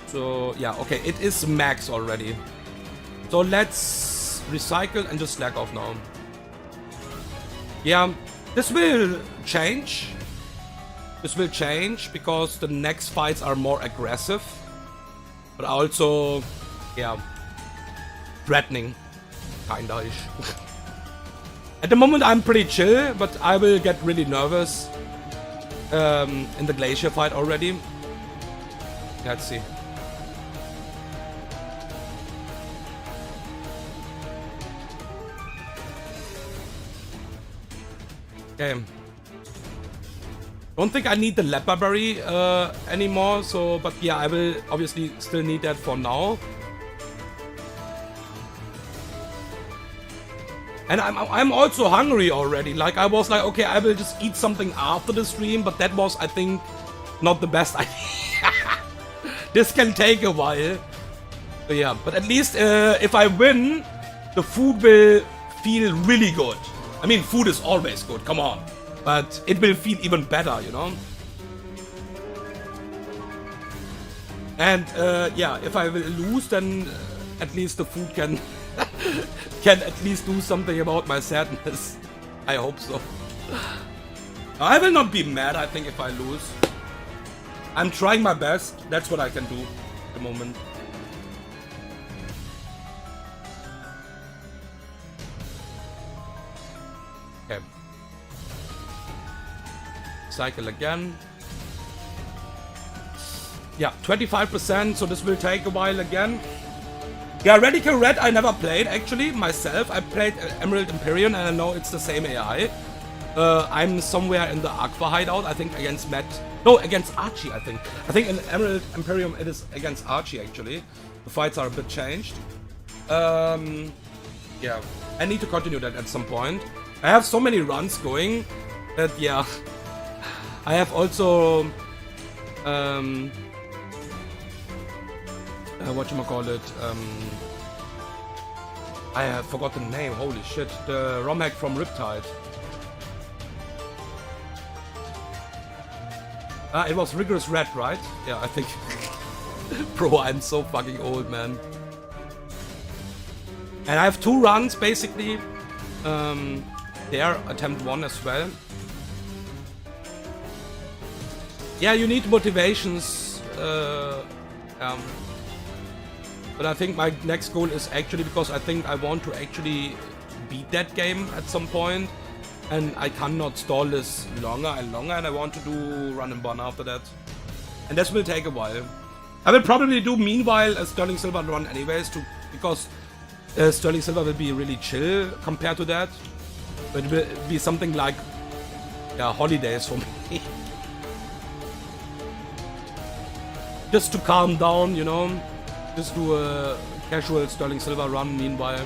So, yeah, okay, it is max already. So let's recycle and just slack off now. Yeah, this will change. This will change because the next fights are more aggressive. But also, yeah, threatening. Kinda-ish. At the moment I'm pretty chill, but I will get really nervous in the Glacier fight already. Let's see. Okay. Don't think I need the Leper Berry anymore, so but yeah, I will obviously still need that for now. And I'm also hungry already. Like I was like, okay, I will just eat something after the stream, but that was, I think, not the best idea. This can take a while. But yeah, but at least if I win, the food will feel really good. I mean, food is always good, come on. But it will feel even better, you know? And yeah, if I will lose, then at least the food can can at least do something about my sadness. I hope so. I will not be mad, I think, if I lose. I'm trying my best. That's what I can do at the moment. Okay. Cycle again. Yeah, 25%, so this will take a while again. Yeah, Radical Red I never played, actually, myself. I played Emerald Empyrean, and I know it's the same AI. I'm somewhere in the Aqua hideout, I think against Matt. No, against Archie, I think. I think in Emerald Imperium it is against Archie, actually. The fights are a bit changed. Yeah, I need to continue that at some point. I have so many runs going that, yeah. I have also... whatchamacallit, I have forgotten the name, holy shit. The ROM hack from Riptide. It was Rigorous Red, right? Yeah, I think. Bro, I'm so fucking old, man. And I have 2 runs, basically. There, attempt 1 as well. Yeah, you need motivations. But I think my next goal is actually, because I think I want to actually beat that game at some point, and I cannot stall this longer and longer, and I want to do run and bun after that. And this will take a while. I will probably do meanwhile a Sterling Silver run anyways, because Sterling Silver will be really chill compared to that. But it will be something like, yeah, holidays for me. Just to calm down, you know. Just do a casual Sterling Silver run meanwhile.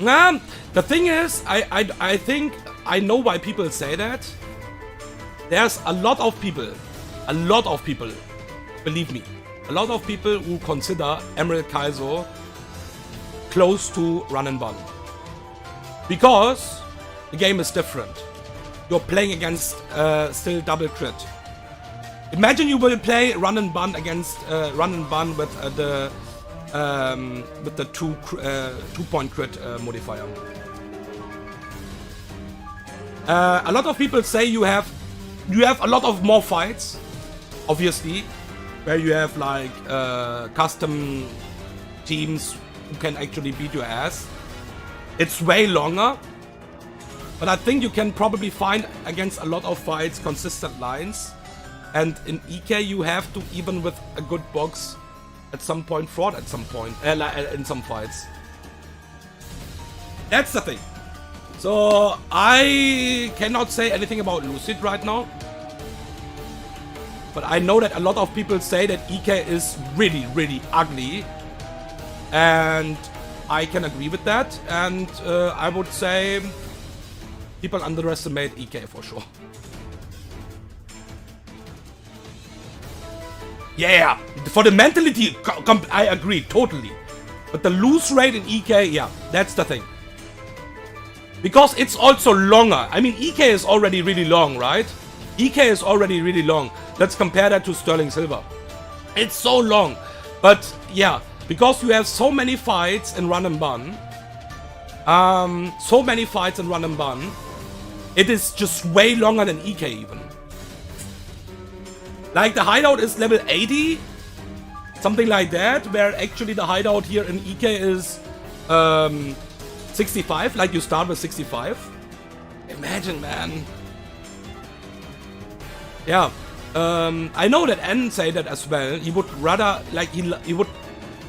The thing is, I think I know why people say that. There's a lot of people, believe me, a lot of people who consider Emerald Kaizo close to run and bun. Because the game is different. You're playing against still double crit. Imagine you will play run and bun against run and bun with the 2-point crit modifier. A lot of people say you have a lot of more fights, obviously, where you have like custom teams who can actually beat your ass. It's way longer. But I think you can probably find against a lot of fights consistent lines. And in EK you have to, even with a good box, at some point fraud at some point, in some fights. That's the thing. So I cannot say anything about Lucid right now. But I know that a lot of people say that EK is really, really ugly. And I can agree with that. And I would say... people underestimate EK for sure. Yeah, for the mentality, I agree, totally. But the lose rate in EK, yeah, that's the thing. Because it's also longer. I mean, EK is already really long, right? EK is already really long. Let's compare that to Sterling Silver. It's so long. But yeah, because you have so many fights in run and bun. It is just way longer than EK even. Like the hideout is level 80, something like that, where actually the hideout here in EK is 65, like you start with 65. Imagine, man. Yeah, I know that N say that as well. He would rather, like, he would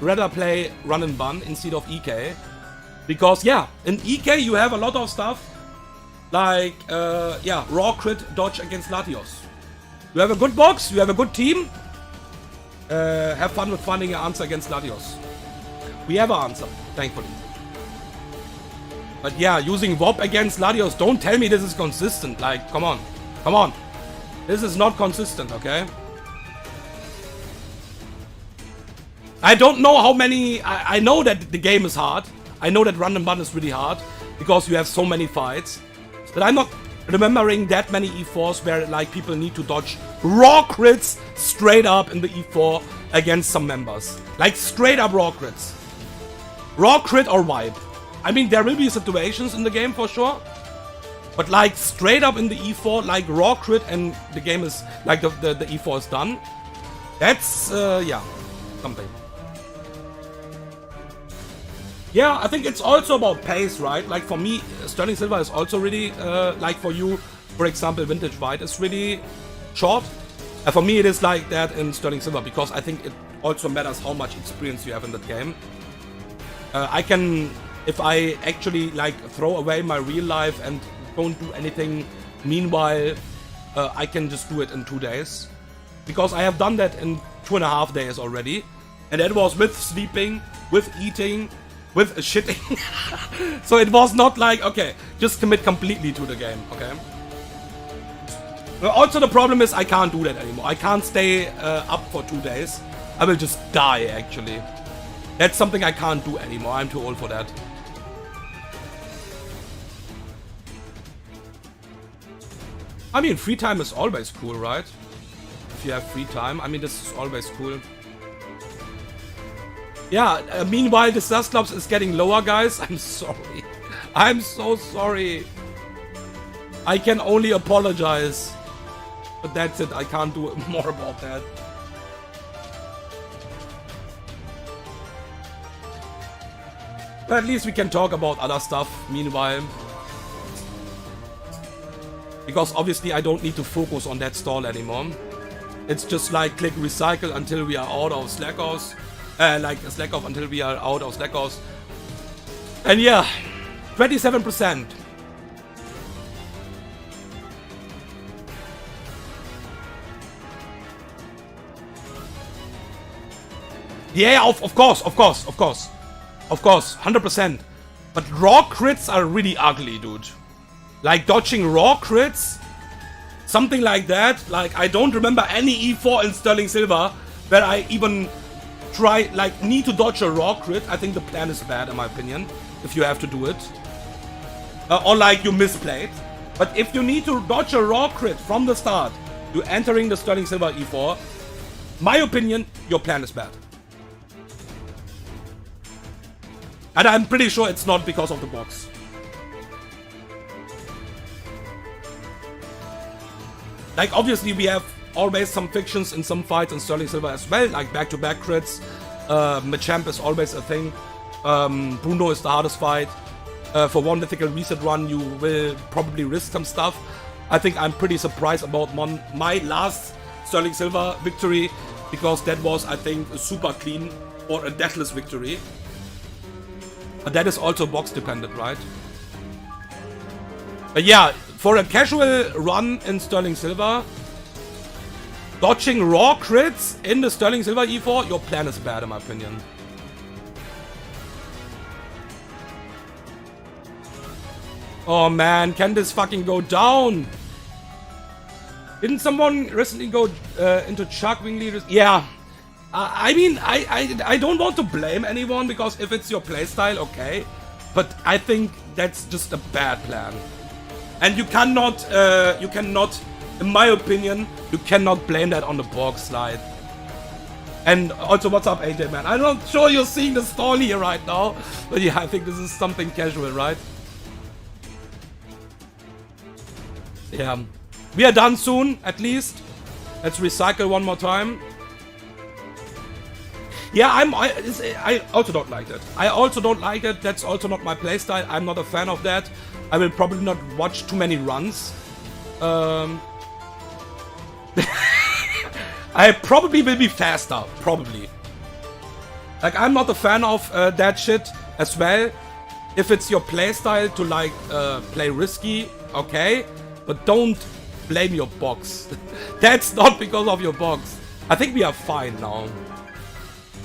rather play run and bun instead of EK. Because, yeah, in EK you have a lot of stuff. Like, yeah, raw crit dodge against Latios. You have a good box, you have a good team. Have fun with finding an answer against Latios. We have an answer, thankfully. But yeah, using WOP against Latios, don't tell me this is consistent. Like, come on. Come on. This is not consistent, okay? I don't know how many... I know that the game is hard. I know that run and bun is really hard. Because you have so many fights. But I'm not remembering that many E4s where like people need to dodge raw crits straight up in the E4 against some members. Like straight up raw crits. Raw crit or wipe. I mean, there will be situations in the game for sure. But like straight up in the E4, like raw crit and the game is, like the E4 is done. That's, yeah, something. Yeah, I think it's also about pace, right? Like for me, Sterling Silver is also really, like for you, for example, Vintage White is really short. For me, it is like that in Sterling Silver because I think it also matters how much experience you have in that game. I can, if I actually like throw away my real life and don't do anything meanwhile, I can just do it in 2 days. Because I have done that in 2.5 days already. And that was with sleeping, with eating, with shitting. So it was not like, okay, just commit completely to the game, okay? Also the problem is I can't do that anymore. I can't stay up for 2 days. I will just die, actually. That's something I can't do anymore. I'm too old for that. I mean, free time is always cool, right? If you have free time, I mean, this is always cool. Yeah, meanwhile, the Dustclops is getting lower, guys. I'm sorry. I'm so sorry. I can only apologize. But that's it. I can't do more about that. But at least we can talk about other stuff meanwhile. Because obviously I don't need to focus on that stall anymore. It's just like click recycle until we are out of Slackers. Like slack off until we are out of Slackers. And yeah, 27%. Yeah, of course, 100%. But raw crits are really ugly, dude. Like dodging raw crits, something like that. Like I don't remember any E4 in Sterling Silver where I even try, like, need to dodge a raw crit. I think the plan is bad in my opinion, if you have to do it. Or like you misplayed. But if you need to dodge a raw crit from the start, you're entering the Sterling Silver E4, my opinion, your plan is bad. And I'm pretty sure it's not because of the box. Like, obviously, we have always some fictions in some fights in Sterling Silver as well, like back-to-back crits. Machamp is always a thing. Bruno is the hardest fight. For one mythical reset run, you will probably risk some stuff. I think I'm pretty surprised about my last Sterling Silver victory, because that was, I think, super clean or a deathless victory. But that is also box dependent, right? But yeah, for a casual run in Sterling Silver, dodging raw crits in the Sterling Silver E4, your plan is bad in my opinion. Oh man, can this fucking go down? Didn't someone recently go into Chuck Wingley? Yeah. I mean, I don't want to blame anyone, because if it's your playstyle, okay. But I think that's just a bad plan. And you cannot, in my opinion, you cannot blame that on the box slide. And also, what's up, AJ, man? I'm not sure you're seeing the stall here right now. But yeah, I think this is something casual, right? Yeah. We are done soon, at least. Let's recycle one more time. Yeah, I also don't like that. I also don't like it. That's also not my playstyle. I'm not a fan of that. I will probably not watch too many runs. I probably will be faster. Probably. Like, I'm not a fan of that shit as well. If it's your playstyle to, like, play risky, okay. But don't blame your box. That's not because of your box. I think we are fine now.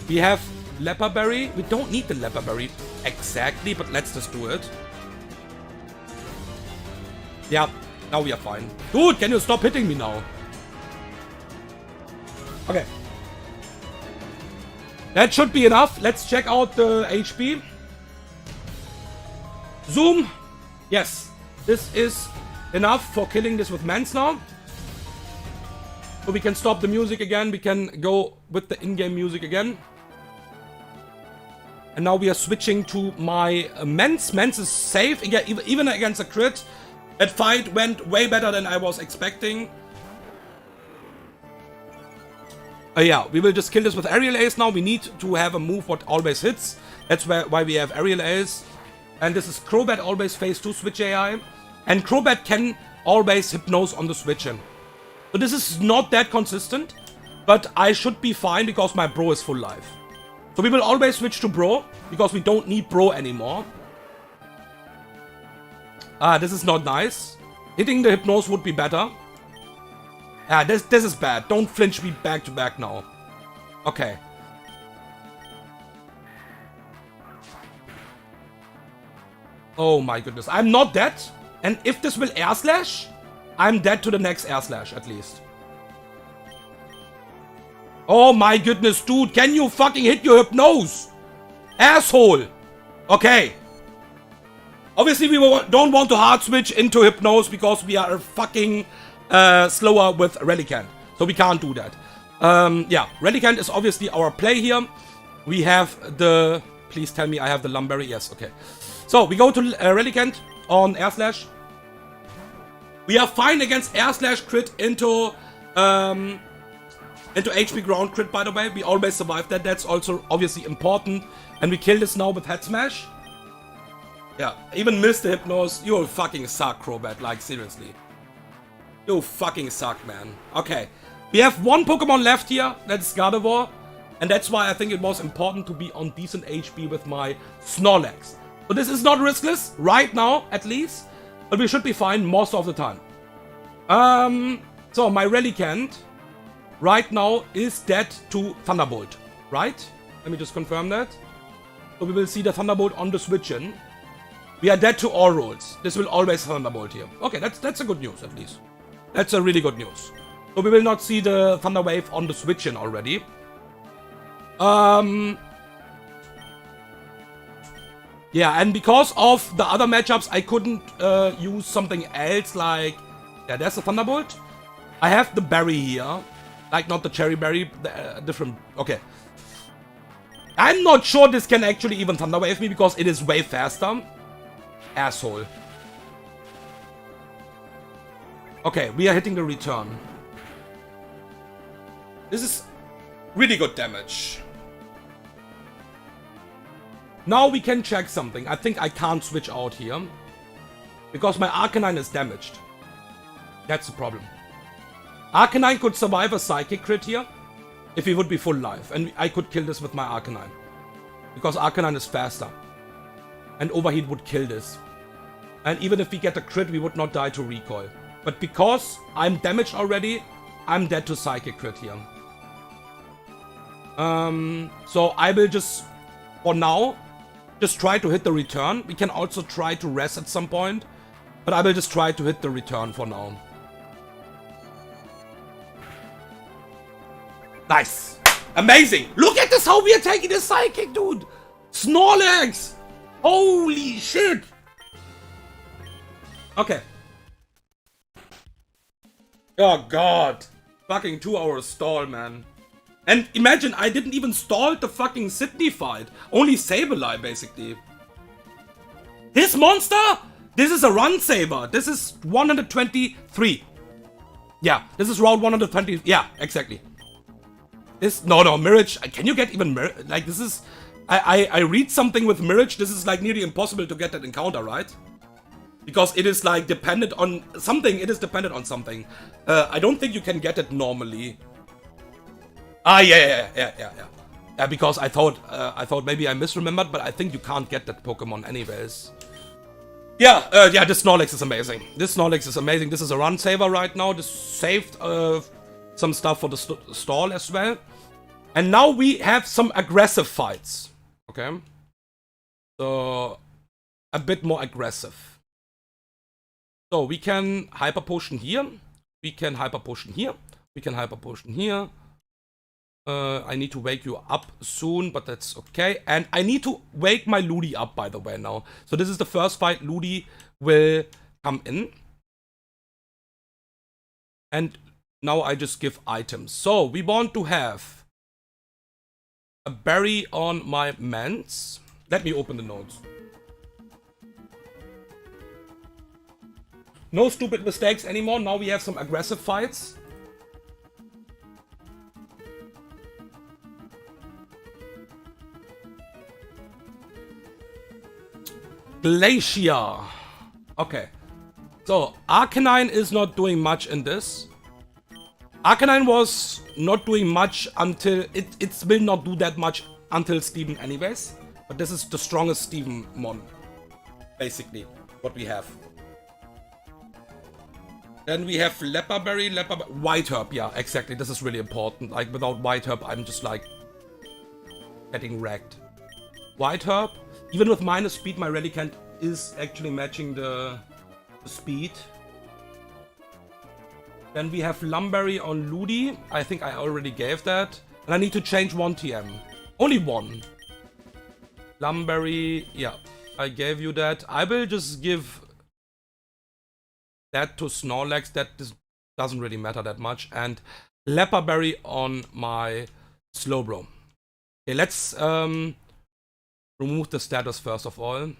We have Leperberry. We don't need the Leperberry exactly, but let's just do it. Yeah, now we are fine. Dude, can you stop hitting me now? Okay. That should be enough. Let's check out the HP. Zoom. Yes, this is enough for killing this with Mans now. So we can stop the music again. We can go with the in-game music again. And now we are switching to my Mans. Mans is safe, even against a crit. That fight went way better than I was expecting. Yeah, we will just kill this with Aerial Ace now. We need to have a move what always hits. That's why we have Aerial Ace. And this is Crobat, always phase 2 switch AI. And Crobat can always Hypnose on the switch in. So this is not that consistent. But I should be fine because my bro is full life. So we will always switch to Bro, because we don't need Bro anymore. This is not nice. Hitting the Hypnose would be better. This is bad. Don't flinch me back to back now. Okay. Oh my goodness. I'm not dead. And if this will Air Slash, I'm dead to the next Air Slash at least. Oh my goodness, dude. Can you fucking hit your Hypnose? Asshole. Okay. Obviously, we don't want to hard switch into Hypnose because we are fucking slower with Relicanth. So we can't do that. Yeah, Relicanth is obviously our play here. We have the... Please tell me I have the Lumberry. Yes, okay. So we go to Relicanth on Air Slash. We are fine against Air Slash crit into HP ground crit, by the way. We always survive that. That's also obviously important. And we kill this now with Head Smash. Yeah, even missed the Hypnose. You fucking suck, Crobat. Like, seriously. You fucking suck, man. Okay. We have one Pokemon left here. That's Gardevoir. And that's why I think it was important to be on decent HP with my Snorlax. So this is not riskless. Right now, at least. But we should be fine most of the time. So my Relicanth right now is dead to Thunderbolt. Right? Let me just confirm that. So we will see the Thunderbolt on the switch in. We are dead to all rolls. This will always Thunderbolt here. Okay, that's a good news at least. That's a really good news. So we will not see the Thunder Wave on the switch in already. Yeah, and because of the other matchups, I couldn't use something else like... Yeah, there's the Thunderbolt. I have the Berry here. Like, not the Cherry Berry, the different... Okay. I'm not sure this can actually even Thunder Wave me because it is way faster. Asshole. Okay, we are hitting the return. This is really good damage. Now we can check something. I think I can't switch out here. Because my Arcanine is damaged. That's the problem. Arcanine could survive a Psychic crit here. If he would be full life. And I could kill this with my Arcanine. Because Arcanine is faster. And Overheat would kill this. And even if we get a crit, we would not die to recoil. But because I'm damaged already, I'm dead to Psychic crit here. So I will just, for now, just try to hit the return. We can also try to rest at some point. But I will just try to hit the return for now. Nice. Amazing. Look at this, how we are taking the Psychic, dude. Snorlax. Holy shit. Okay. Oh god. Fucking 2 hours stall, man. And imagine, I didn't even stall the fucking Sydney fight. Only Sableye, basically. This monster? This is a run saver. This is 123. Yeah, this is round 120. Yeah, exactly. This, no, Mirage. Can you get even Mirage? Like, this is... I read something with Mirage. This is like nearly impossible to get that encounter, right? Because it is like dependent on something. It is dependent on something. I don't think you can get it normally. Ah, yeah, because I thought maybe I misremembered, but I think you can't get that Pokemon anyways. Yeah, this Snorlax is amazing. This Snorlax is amazing. This is a run saver right now. This saved some stuff for the stall as well. And now we have some aggressive fights. Okay. So, a bit more aggressive. So, we can Hyper Potion here. We can Hyper Potion here. We can Hyper Potion here. I need to wake you up soon, but that's okay. And I need to wake my Ludi up, by the way, now. So this is the first fight Ludi will come in. And now I just give items. So we want to have a berry on my Mance. Let me open the notes. No stupid mistakes anymore. Now we have some aggressive fights. Glacier. Okay. So, Arcanine is not doing much in this. Arcanine was not doing much until it will not do that much until Steven anyways. But this is the strongest Steven mon. Basically, what we have. Then we have Leperberry, White Herb, yeah, exactly. This is really important. Like, without White Herb, I'm just like getting wrecked. White Herb, even with minus speed, my Relicanth is actually matching the speed. Then we have Lumberry on Ludi. I think I already gave that. And I need to change one TM. Only one. Lumberry, yeah, I gave you that. I will just give that to Snorlax. That doesn't really matter that much. And Leperberry on my Slowbro. Okay, let's remove the status first of all.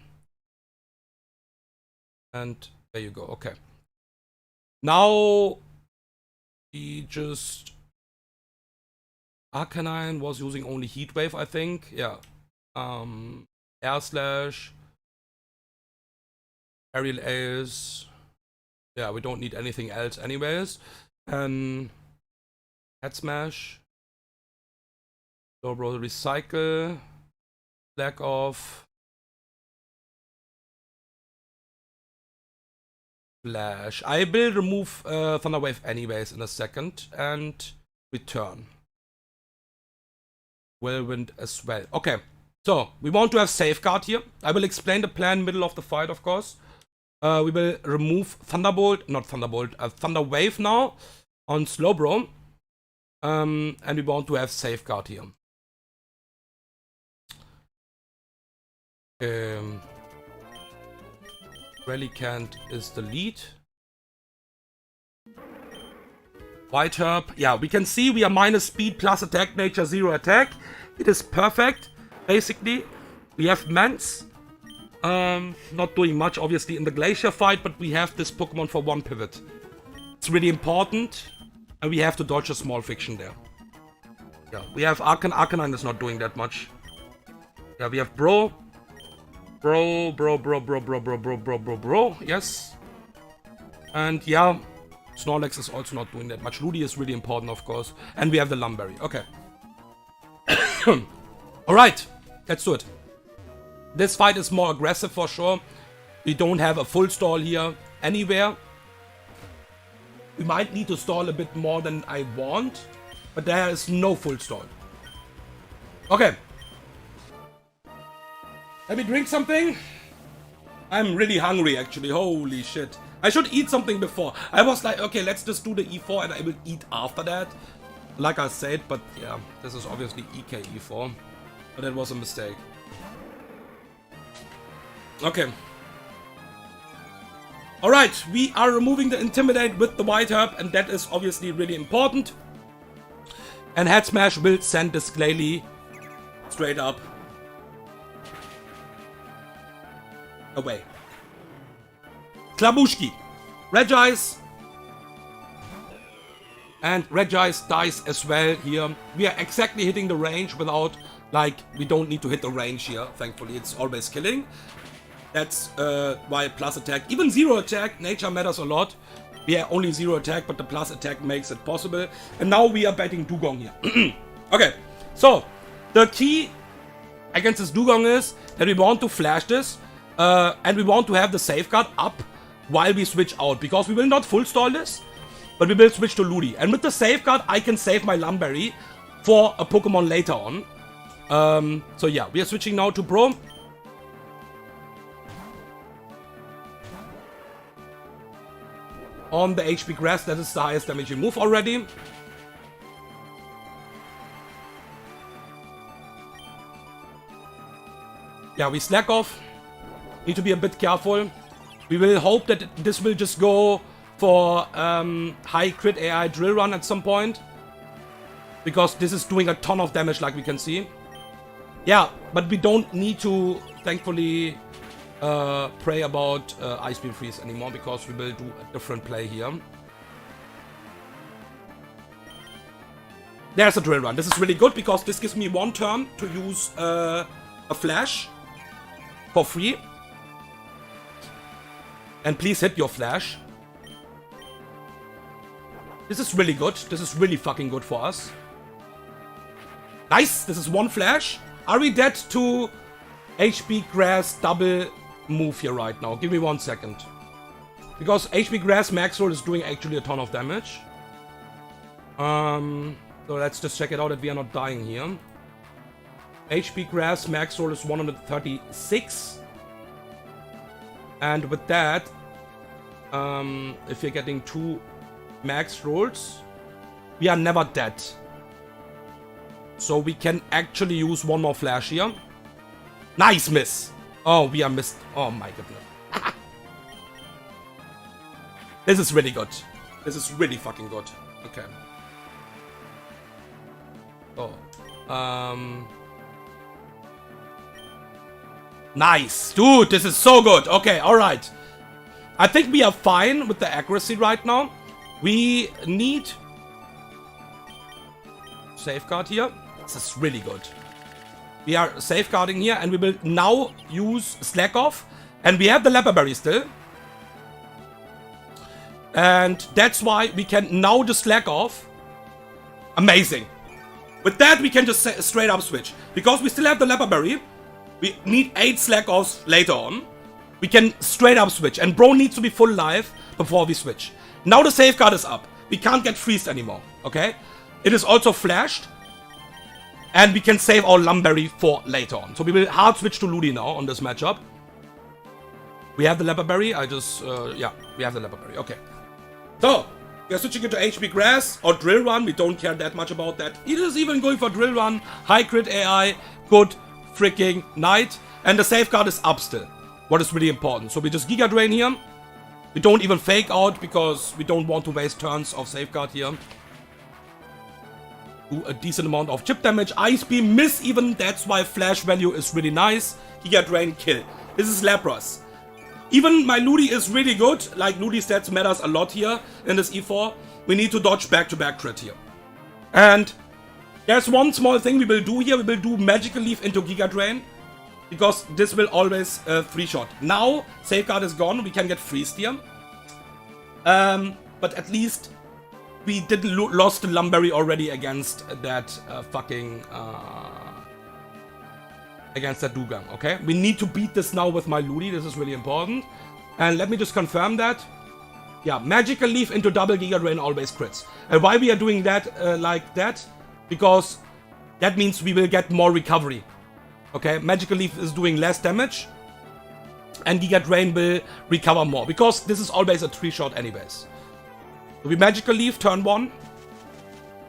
And there you go, okay. Now, we just... Arcanine was using only Heat Wave, I think. Yeah. Air Slash. Aerial Ace. Yeah, we don't need anything else anyways. And Head Smash. Slowbro Recycle. Slack Off. Flash. I will remove Thunder Wave anyways in a second and return. Whirlwind as well. Okay, so we want to have Safeguard here. I will explain the plan middle of the fight, of course. We will remove Thunder Wave now on Slowbro. And we want to have Safeguard here. Relicanth is the lead. White Herb. Yeah, we can see we are minus speed plus attack, nature 0 attack. It is perfect, basically. We have Mance. Not doing much, obviously, in the Glacier fight, but we have this Pokemon for one pivot. It's really important, and we have to dodge a small fiction there. Yeah, we have Arcanine is not doing that much. Yeah, we have Bro, yes. And yeah, Snorlax is also not doing that much. Ludi is really important, of course. And we have the Lumberry. Okay. Alright, let's do it. This fight is more aggressive for sure. We don't have a full stall here anywhere. We might need to stall a bit more than I want. But there is no full stall. Okay. Let me drink something. I'm really hungry actually. Holy shit. I should eat something before. I was like, okay, let's just do the E4 and I will eat after that. Like I said, but yeah, this is obviously EK E4. But that was a mistake. Okay. Alright, we are removing the Intimidate with the White Herb, and that is obviously really important. And Head Smash will send this Glalie straight up away. Klabushki. Regice. And Regice dies as well here. We are exactly hitting the range without, like, we don't need to hit the range here. Thankfully, it's always killing. That's why plus attack, even 0 attack, nature matters a lot. We are only 0 attack, but the plus attack makes it possible. And now we are betting Dugong here. Okay, so the key against this Dugong is that we want to flash this. And we want to have the Safeguard up while we switch out. Because we will not full stall this, but we will switch to Ludi. And with the Safeguard, I can save my Lumberry for a Pokemon later on. So yeah, we are switching now to Bro. On the HP Grass, that is the highest damaging move already. Yeah, we slack off. Need to be a bit careful. We will hope that this will just go for high crit AI Drill Run at some point. Because this is doing a ton of damage like we can see. Yeah, but we don't need to, thankfully, pray about Ice Beam Freeze anymore, because we will do a different play here. There's a Drill Run. This is really good because this gives me one turn to use a Flash for free. And please hit your Flash. This is really good. This is really fucking good for us. Nice! This is one Flash. Are we dead to HP Grass double move here right now? Give me 1 second. Because HP Grass max roll is doing actually a ton of damage. So let's just check it out that we are not dying here. HP Grass max roll is 136. And with that, if you're getting 2 max rolls, we are never dead. So we can actually use 1 more flash here. Nice miss. Oh, we are missed. Oh my goodness. This is really good. This is really fucking good. Okay. Oh. Nice. Dude, this is so good. Okay, alright. I think we are fine with the accuracy right now. We need safeguard here. This is really good. We are safeguarding here and we will now use Slack Off. And we have the Leper Berry still. And that's why we can now just Slack Off. Amazing. With that we can just straight up switch. Because we still have the Leper Berry. We need 8 Slack Offs later on. We can straight up switch. And bro needs to be full life before we switch. Now the safeguard is up. We can't get freezed anymore. Okay? It is also flashed. And we can save our Lumberry for later on. So we will hard switch to Ludi now on this matchup. We have the Leper Berry. Yeah, we have the Leper Berry. Okay. So, we are switching into HP Grass or Drill Run. We don't care that much about that. It is even going for Drill Run. High crit AI. Good freaking night. And the safeguard is up still. What is really important. So we just Giga Drain here. We don't even fake out because we don't want to waste turns of safeguard here. Do a decent amount of chip damage. Ice Beam miss even. That's why flash value is really nice. Giga Drain kill. This is Lapras. Even my Ludi is really good. Like Ludi stats matters a lot here in this E4. We need to dodge back-to-back crit here. And there's one small thing we will do here. We will do Magical Leaf into Giga Drain. Because this will always 3-shot. Now, Safeguard is gone. We can get freezed here. But at least we didn't lost the Lumberry already against that against that Dugong, okay? We need to beat this now with my Ludi. This is really important. And let me just confirm that. Yeah, Magical Leaf into double Giga Drain always crits. And why we are doing that like that? Because that means we will get more recovery. Okay, Magical Leaf is doing less damage. And Giga Drain will recover more. Because this is always a 3-shot anyways. So we Magical Leaf, turn 1.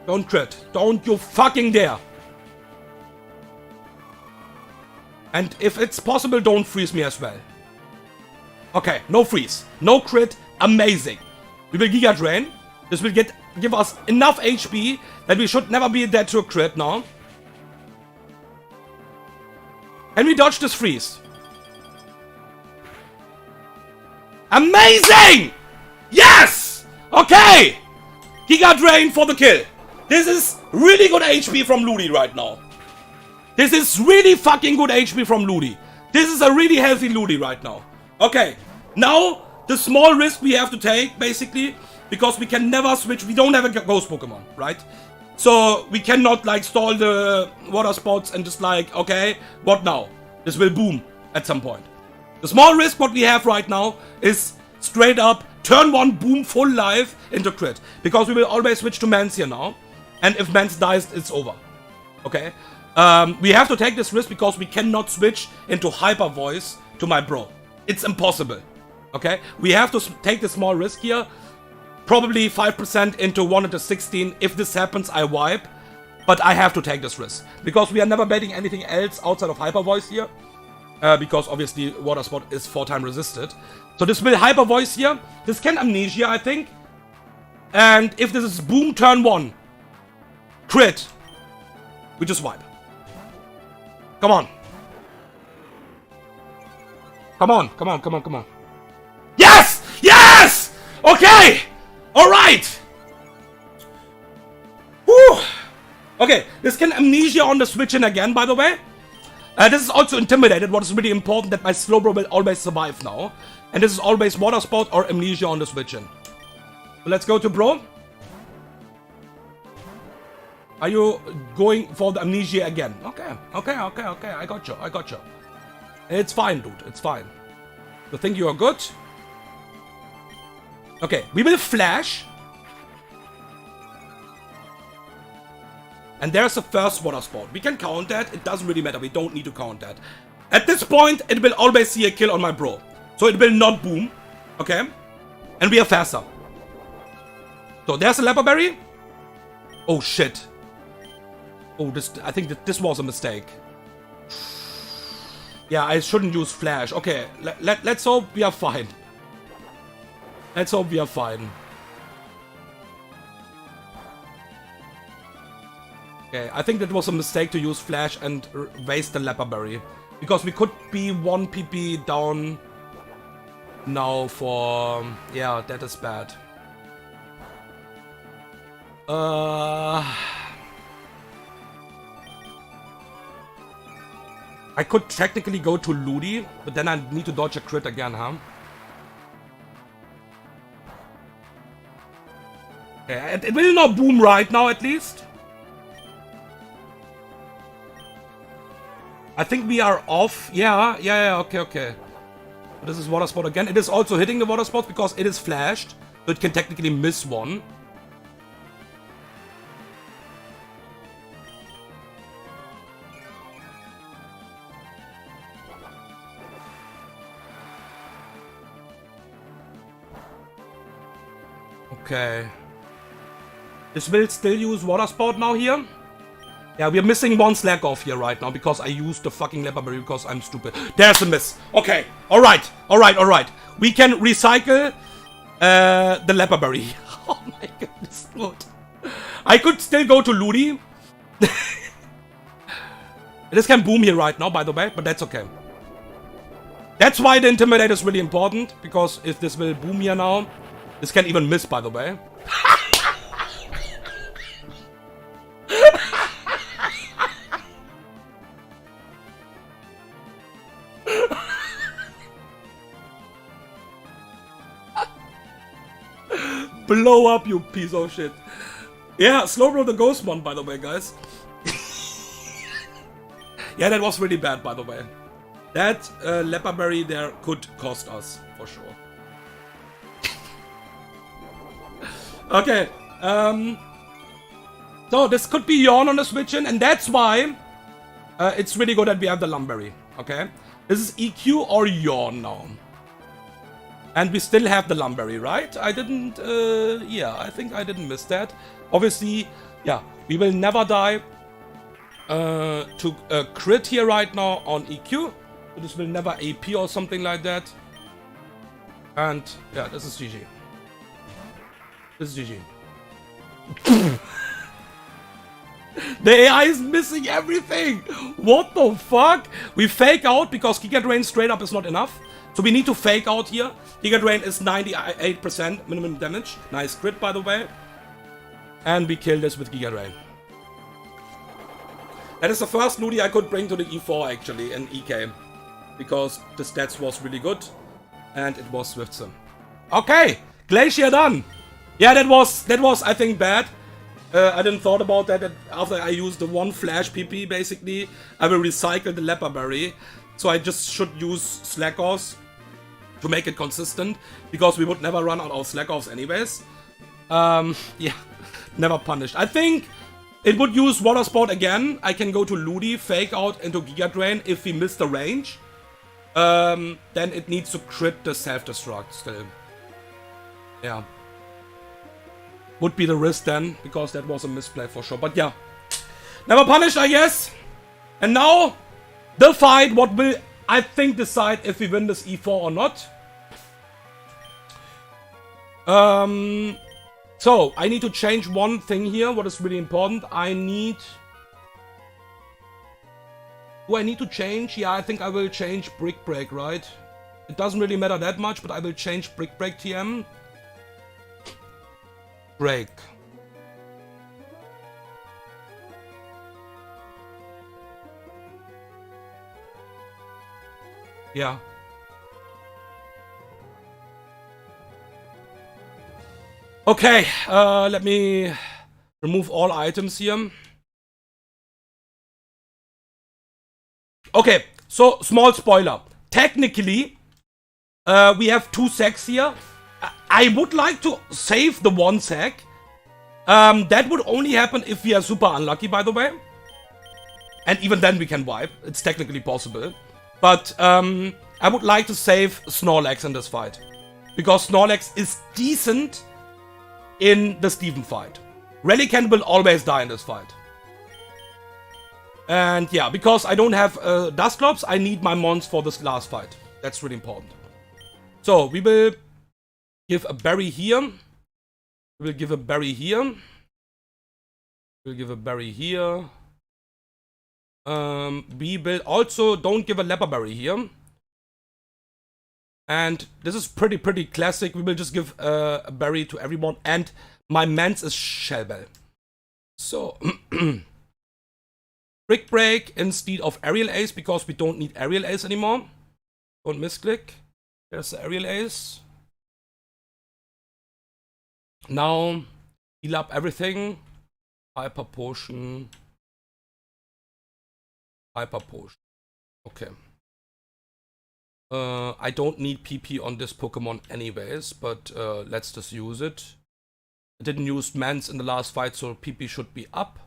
Don't crit. Don't you fucking dare. And if it's possible, don't freeze me as well. Okay, no freeze. No crit. Amazing. We will Giga Drain. This will give us enough HP that we should never be dead to a crit now. Can we dodge this freeze? Amazing! Yes! Okay! Giga Drain for the kill. This is really good HP from Ludi right now. This is really fucking good HP from Ludi. This is a really healthy Ludi right now. Okay, now the small risk we have to take, basically, because we can never switch. We don't have a ghost Pokemon, right? So we cannot like stall the water spots and just like, okay, what now? This will boom at some point. The small risk what we have right now is straight up turn 1 boom full life into crit. Because we will always switch to Mance here now. And if Mance dies, it's over. Okay? We have to take this risk because we cannot switch into Hyper Voice to my bro. It's impossible. Okay? We have to take the small risk here. Probably 5% into 1 into 16. If this happens, I wipe. But I have to take this risk. Because we are never betting anything else outside of Hyper Voice here. Because obviously Water Spot is 4-time resisted. So this will Hyper Voice here. This can Amnesia, I think. And if this is boom turn 1. Crit. We just wipe. Come on. Come on, come on, come on, come on. Yes! Yes! Okay! Alright! Whew! Okay, this can Amnesia on the switch in again, by the way. This is also Intimidated, what is really important, that my Slowbro will always survive now. And this is always Water Spot or Amnesia on the switch in. So let's go to Bro. Are you going for the amnesia again? Okay. I got you. It's fine, dude. It's fine. You think you are good? Okay, we will flash. And there's the first water sport. We can count that. It doesn't really matter. We don't need to count that. At this point, it will always see a kill on my bro. So it will not boom. Okay? And we are faster. So there's a Leperberry. Oh, shit. Oh, I think that this was a mistake. Yeah, I shouldn't use flash. Okay, let's hope we are fine. Let's hope we are fine. Okay, I think that was a mistake to use flash and waste the Leperberry. Because we could be 1 PP down now for... Yeah, that is bad. I could technically go to Ludi, but then I need to dodge a crit again, huh? Okay, it will not boom right now, at least. I think we are off. Yeah, okay. This is water spot again. It is also hitting the water spot because it is flashed, so it can technically miss one. Okay. This will still use water spout now here. Yeah, we are missing one slack off here right now because I used the fucking Leperberry because I'm stupid. There's a miss. Okay. Alright. We can recycle the Leperberry. Oh my goodness. Good. I could still go to Ludi. This can boom here right now, by the way, but that's okay. That's why the Intimidate is really important, because if this will boom here now, this can even miss, by the way. Blow up, you piece of shit. Yeah, slow roll the ghost one, by the way, guys. Yeah, that was really bad, by the way. That Leperberry there could cost us, for sure. Okay, so this could be Yawn on the switch in, and that's why it's really good that we have the Lumberry, okay? This is EQ or Yawn now. And we still have the Lumberry, right? I didn't, yeah, I think I didn't miss that. Obviously, yeah, we will never die to crit here right now on EQ. So this will never AP or something like that. And, yeah, this is GG. This is GG. The AI is missing everything! What the fuck? We fake out because Giga Drain straight up is not enough. So we need to fake out here. Giga Drain is 98% minimum damage. Nice crit, by the way. And we kill this with Giga Drain. That is the first Ludi I could bring to the E4 actually in EK. Because the stats was really good. And it was Swift Sim. Okay! Glacier done! Yeah, that was I think bad. I didn't thought about that after I used the one flash PP basically. I will recycle the Leperberry. So I just should use slack offs to make it consistent, because we would never run out of slack offs anyways. Yeah, never punished. I think it would use water spout again. I can go to Ludi, fake out into Giga Drain if we miss the range. Then it needs to crit the self-destruct still. Yeah. Would be the risk then, because that was a misplay for sure. But yeah, never punished, I guess. And now the fight, what will, I think, decide if we win this E4 or not. So, I need to change one thing here, what is really important. Do I need to change? Yeah, I think I will change Brick Break, right? It doesn't really matter that much, but I will change Brick Break TM. Break. Yeah. Okay, let me remove all items here. Okay, so small spoiler. Technically, we have 2 sacks here. I would like to save the 1 sack. That would only happen if we are super unlucky, by the way. And even then we can wipe. It's technically possible. But I would like to save Snorlax in this fight. Because Snorlax is decent in the Steven fight. Relicanth will always die in this fight. And yeah, because I don't have Dusclops, I need my mons for this last fight. That's really important. So, we will give a berry here. We will give a berry here. We'll give a berry here. We will also don't give a leper berry here. And this is pretty classic. We will just give a berry to everyone. And my mans is Shellbell. So, Brick Break instead of Aerial Ace, because we don't need Aerial Ace anymore. Don't misclick. There's the Aerial Ace. Now, heal up everything. Hyper Potion. Hyper Potion. Okay. I don't need PP on this Pokemon anyways, but let's just use it. I didn't use Mans in the last fight, so PP should be up.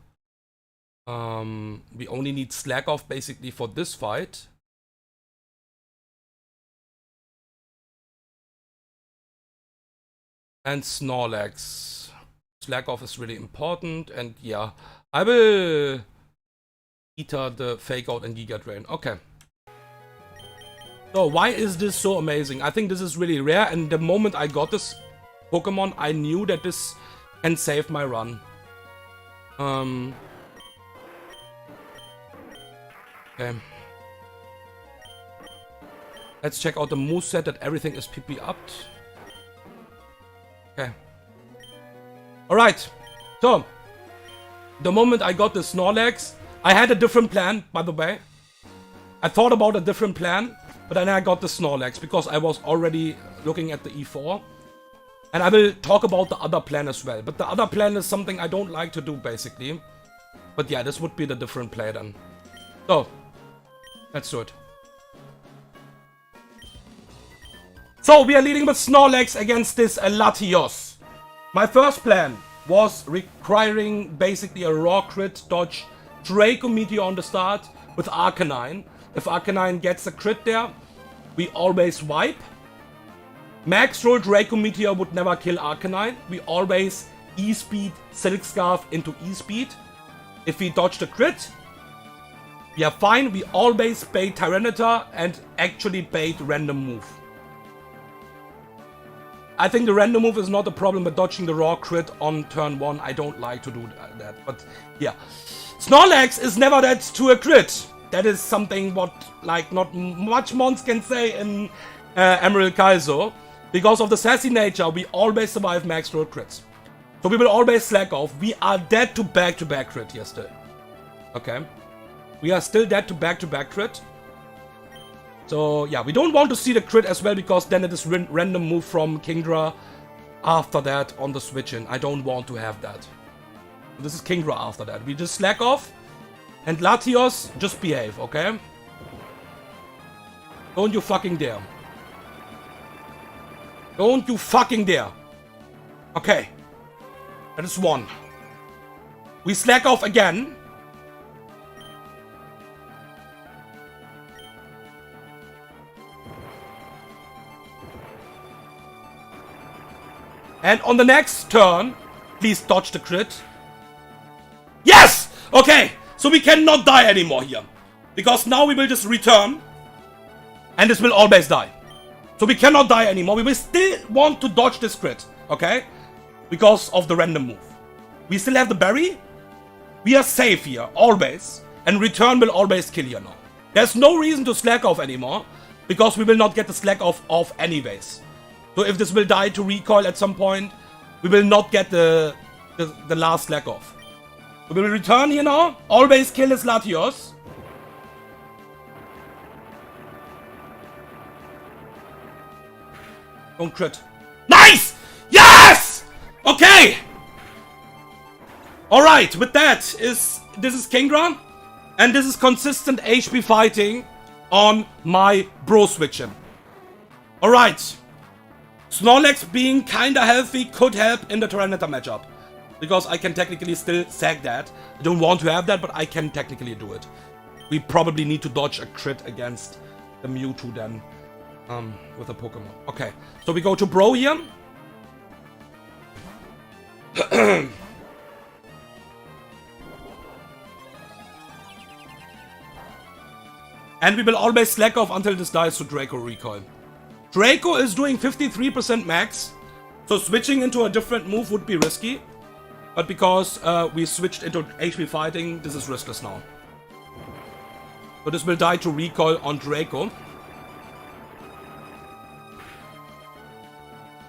We only need Slack Off basically for this fight. And Snorlax. Slack Off is really important, and yeah, I will Ether the Fake Out and Giga Drain. Okay. So why is this so amazing? I think this is really rare, and the moment I got this Pokemon, I knew that this can save my run. Okay. Let's check out the moveset that everything is PP upped. Okay. Alright. So, the moment I got the Snorlax, I had a different plan, by the way. I thought about a different plan, but then I got the Snorlax because I was already looking at the E4. And I will talk about the other plan as well. But the other plan is something I don't like to do, basically. But yeah, this would be the different play then. So, let's do it. So, we are leading with Snorlax against this Latios. My first plan was requiring basically a raw crit dodge Draco Meteor on the start with Arcanine. If Arcanine gets a crit there, we always wipe. Max roll Draco Meteor would never kill Arcanine. We always E-Speed Silk Scarf into E-Speed. If we dodge the crit, we are fine. We always bait Tyranitar and actually bait random move. I think the random move is not a problem, but dodging the raw crit on turn 1, I don't like to do that. But yeah, Snorlax is never dead to a crit. That is something what like not much mons can say in Emerald Kaizo. Because of the sassy nature, we always survive max roll crits. So we will always slack off. We are dead to back-to-back crit yesterday. Okay. We are still dead to back-to-back crit. So yeah, we don't want to see the crit as well, because then it is random move from Kingdra after that on the switch in. I don't want to have that. This is Kingdra after that. We just slack off. And Latios, just behave, okay? Don't you fucking dare. Don't you fucking dare. Okay. That is 1. We slack off again. And on the next turn, please dodge the crit. Yes! Okay, so we cannot die anymore here. Because now we will just return. And this will always die. So we cannot die anymore. We will still want to dodge this crit. Okay? Because of the random move. We still have the berry. We are safe here, always. And return will always kill you now. There's no reason to slack off anymore. Because we will not get the slack off anyways. So if this will die to recoil at some point, we will not get the last slack off. We will return here now. Always kill his Latios. Don't crit. Nice! Yes! Okay! Alright, with that, this is Kingdra. And this is consistent HP fighting on my bro switching. Alright. Snorlax being kinda healthy could help in the Tyranitar matchup. Because I can technically still sack that. I don't want to have that, but I can technically do it. We probably need to dodge a crit against the Mewtwo then. With a Pokemon. Okay. So we go to bro here. And we will always slack off until this dies to Draco Recoil. Draco is doing 53% max, so switching into a different move would be risky. But because we switched into HP fighting, this is riskless now. So this will die to Recoil on Draco.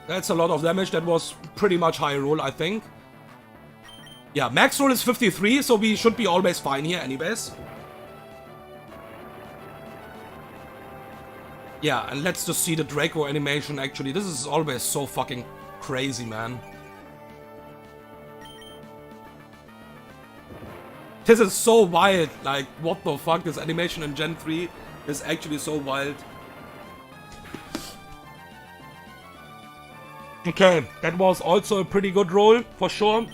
That's a lot of damage. That was pretty much high roll, I think. Yeah, max roll is 53, so we should be always fine here anyways. Yeah, and let's just see the Draco animation actually. This is always so fucking crazy, man. This is so wild. Like, what the fuck? This animation in Gen 3 is actually so wild. Okay, that was also a pretty good roll, for sure.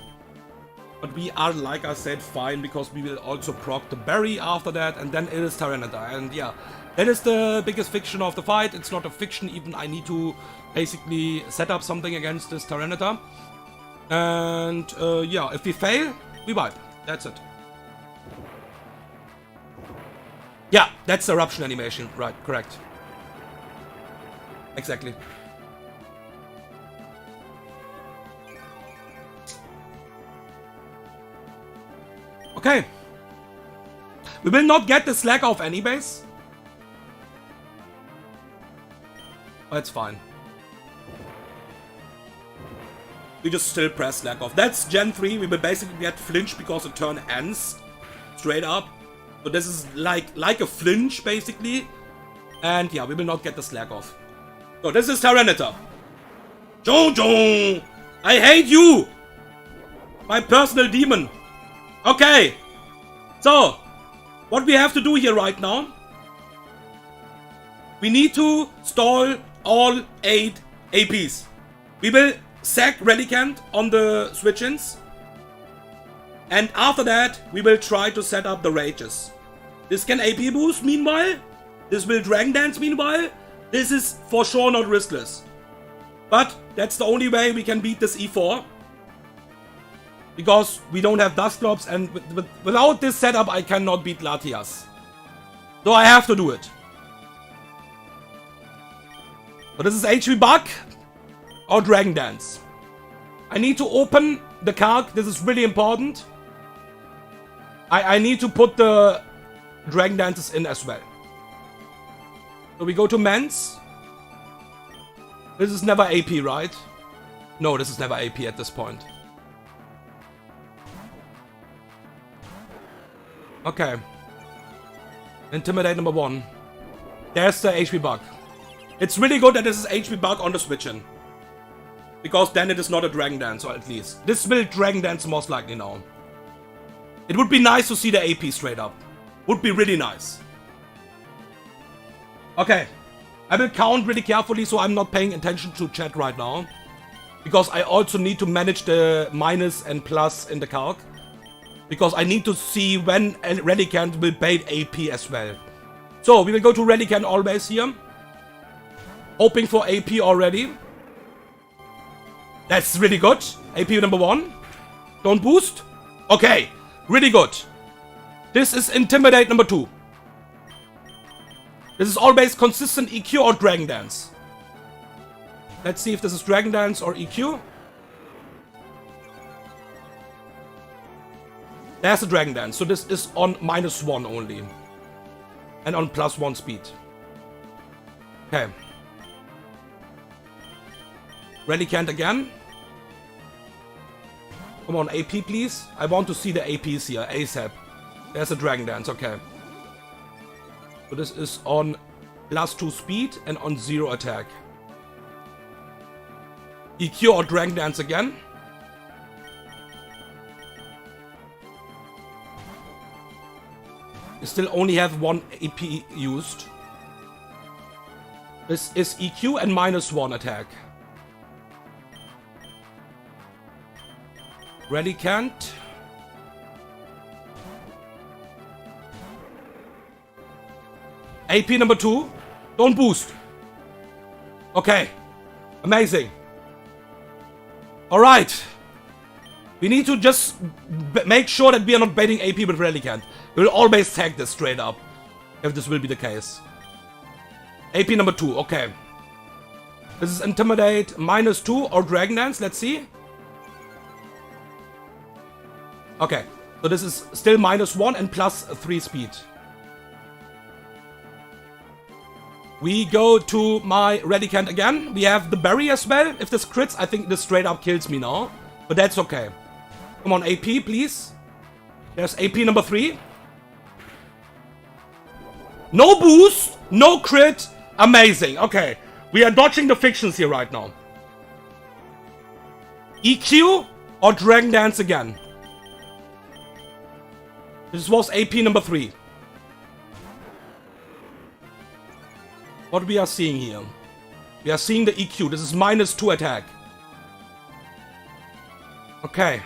But we are, like I said, fine, because we will also proc the berry after that, and then it is Tyranitar. And yeah, that is the biggest fiction of the fight. It's not a fiction, even I need to basically set up something against this Tyranitar. And yeah, if we fail, we wipe. That's it. Yeah, that's the eruption animation. Right, correct. Exactly. Okay. We will not get the slack off anyways. But it's fine. We just still press slack off. That's Gen 3. We will basically get flinch because the turn ends. Straight up. So this is like a flinch basically. And yeah, we will not get the slack off. So this is Tyranitar. Jojo! I hate you! My personal demon. Okay, so what we have to do here right now, we need to stall all 8 APs. We will sack Relicanth on the switch-ins, and after that we will try to set up the rages. This can AP boost meanwhile, this will Dragon Dance meanwhile, this is for sure not riskless. But that's the only way we can beat this E4. Because we don't have Dusclops, and without this setup I cannot beat Latias. So I have to do it. So this is HP Bug or Dragon Dance. I need to open the card. This is really important. I need to put the Dragon Dances in as well. So we go to Mans. This is never AP, right? No, this is never AP at this point. Okay. Intimidate number 1. There's the HP Bug. It's really good that this is HP Bug on the switch-in. Because then it is not a Dragon Dance, or at least. This will Dragon Dance most likely now. It would be nice to see the AP straight up. Would be really nice. Okay. I will count really carefully so I'm not paying attention to chat right now. Because I also need to manage the minus and plus in the calc. Because I need to see when Relicanth will bait AP as well. So, we will go to Relicanth always here. Hoping for AP already. That's really good. AP number 1. Don't boost. Okay, really good. This is Intimidate number 2. This is always consistent EQ or Dragon Dance. Let's see if this is Dragon Dance or EQ. There's a Dragon Dance, so this is on -1 only. And on +1 speed. Okay. Relicanth again. Come on, AP please. I want to see the APs here, ASAP. There's a Dragon Dance, okay. So this is on +2 speed and on 0 attack. EQ or Dragon Dance again. We still only have 1 AP used. This is EQ and -1 attack. Relicanth. AP number 2. Don't boost. Okay. Amazing. Alright. We need to just make sure that we are not baiting AP with Relicanth. We'll always tag this straight up, if this will be the case. AP number 2, okay. This is Intimidate -2 or Dragon Dance, let's see. Okay, so this is still -1 and +3 speed. We go to my Relicanth again. We have the Berry as well. If this crits, I think this straight up kills me now. But that's okay. Come on, AP, please. There's AP number 3. No boost, no crit. Amazing. Okay, we are dodging the fictions here right now. EQ or Dragon Dance again. This was AP number 3. What we are seeing here? We are seeing the EQ. This is -2 attack. Okay.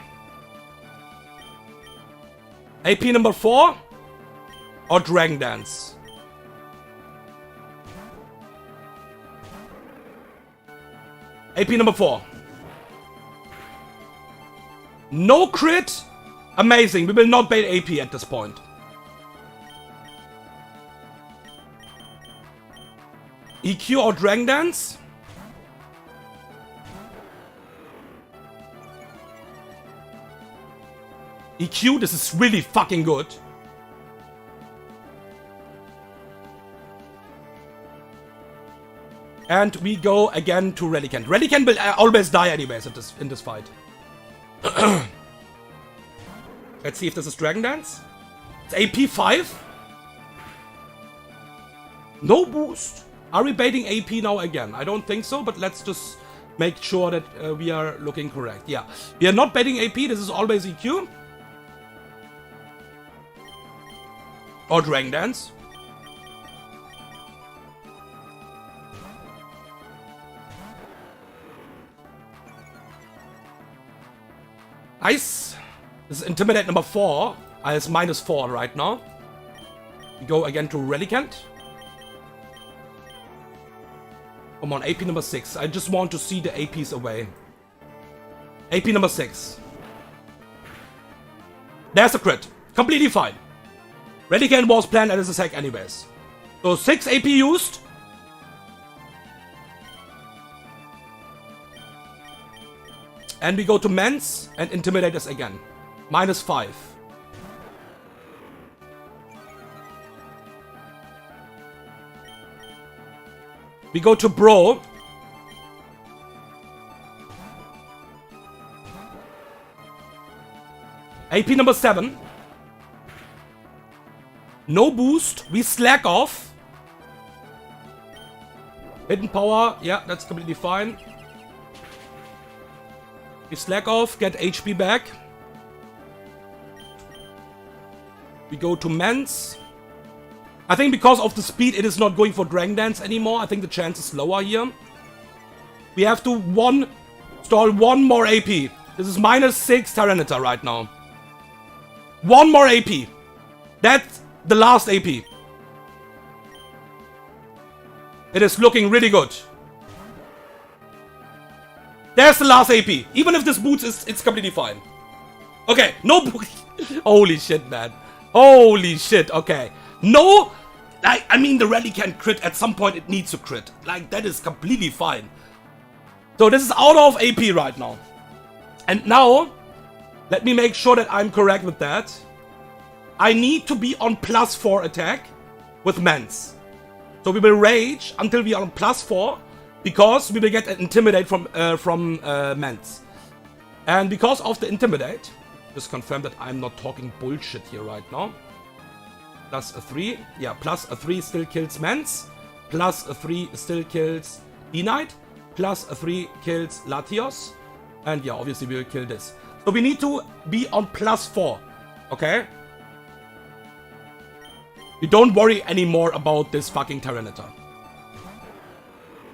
AP number 4 or Dragon Dance. AP number 4. No crit. Amazing. We will not bait AP at this point. EQ or Dragon Dance? EQ, this is really fucking good. And we go again to Relicanth. Relicanth will always die anyways in this fight. Let's see if this is Dragon Dance. It's AP 5. No boost. Are we baiting AP now again? I don't think so, but let's just make sure that we are looking correct. Yeah, we are not baiting AP. This is always EQ. Or Dragon Dance. Nice. This is Intimidate number 4. It's -4 right now. We go again to Relicanth. Come on, AP number 6. I just want to see the APs away. AP number 6. There's a crit. Completely fine. Relicanth was planned as a sack anyways. So 6 AP used. And we go to Mance and Intimidate us again. -5. We go to Bro. AP number 7. No boost. We slack off. Hidden power. Yeah, that's completely fine. We slack off. Get HP back. We go to Mance. I think because of the speed, it is not going for Dragon Dance anymore. I think the chance is lower here. We have to stall 1 more AP. This is -6 Tyranitar right now. 1 more AP. That's the last AP. It is looking really good. There's the last AP. Even if this boots, it's completely fine. Okay, no boost. Holy shit, man. Holy shit, okay. No, I mean the Relicanth crit, at some point it needs to crit. Like, that is completely fine. So this is out of AP right now. And now, let me make sure that I'm correct with that. I need to be on +4 attack with Mance. So we will rage until we are on +4, because we will get an Intimidate from Mance. And because of the Intimidate, just confirm that I'm not talking bullshit here right now. +3, yeah, +3 still kills Mance. +3 still kills E-Knight. +3 kills Latios. And yeah, obviously we will kill this. So we need to be on +4, okay? We don't worry anymore about this fucking Tyranitar.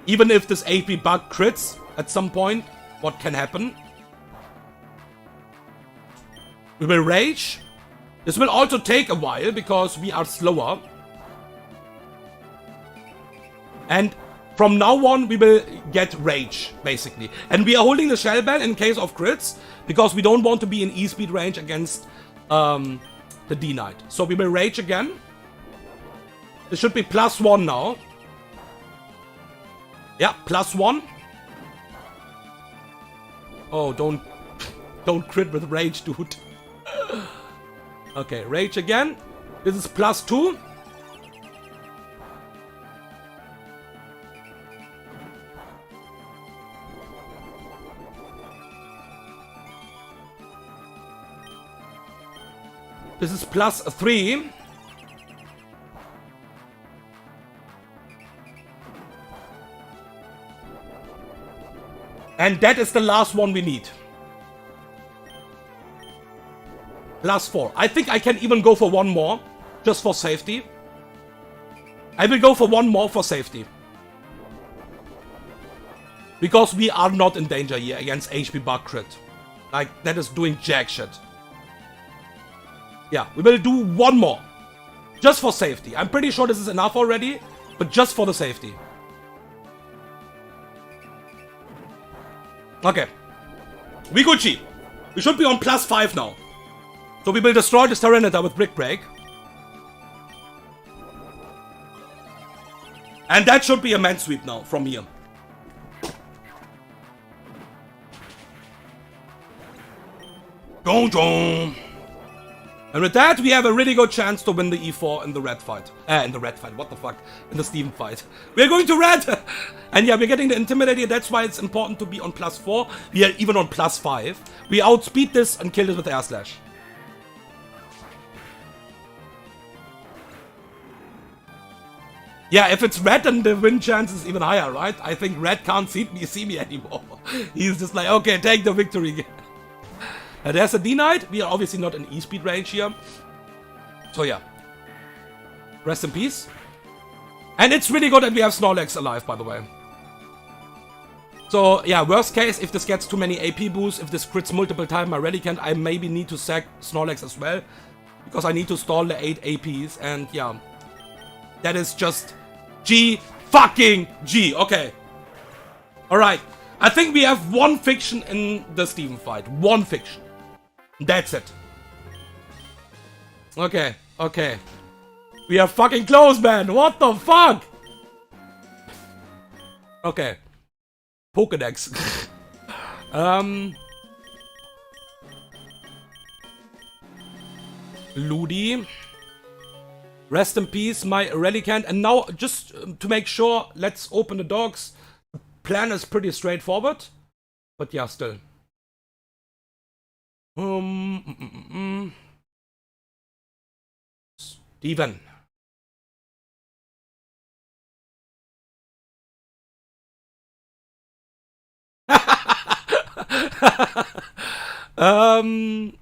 Even if this AP bug crits at some point, what can happen? We will rage. This will also take a while because we are slower. And from now on, we will get rage, basically. And we are holding the Shell Bell in case of crits because we don't want to be in E-speed range against the D-Knight. So we will rage again. This should be +1 now. Yeah, +1. Oh, don't crit with rage, dude. Okay, rage again. This is +2. This is +3. And that is the last one we need. +4. I think I can even go for one more, just for safety. I will go for one more for safety. Because we are not in danger here against HP bug crit. Like, that is doing jack shit. Yeah, we will do one more. Just for safety. I'm pretty sure this is enough already, but just for the safety. Okay. We Gucci. We should be on +5 now. So we will destroy this Tyranitar with Brick Break. And that should be a man sweep now from here. Dong. And with that, we have a really good chance to win the E4 in the red fight. In the red fight, what the fuck? In the Steven fight. We're going to red! And yeah, we're getting the Intimidator, that's why it's important to be on +4. We are even on +5. We outspeed this and kill it with Air Slash. Yeah, if it's red, then the win chance is even higher, right? I think red can't see me anymore. He's just like, okay, take the victory. There's a D-Knight. We are obviously not in E-speed range here. So yeah. Rest in peace. And it's really good that we have Snorlax alive, by the way. So yeah, worst case, if this gets too many AP boosts, if this crits multiple times my Relicanth, I maybe need to sack Snorlax as well. Because I need to stall the 8 APs, and yeah. That is just G fucking G. Okay. Alright. I think we have one fiction in the Steven fight. One fiction. That's it. Okay, okay. We are fucking close, man. What the fuck? Okay. Pokédex. Ludi. Rest in peace, my Relicanth. And now, just to make sure, let's open the dogs. The plan is pretty straightforward. But yeah, still. Steven.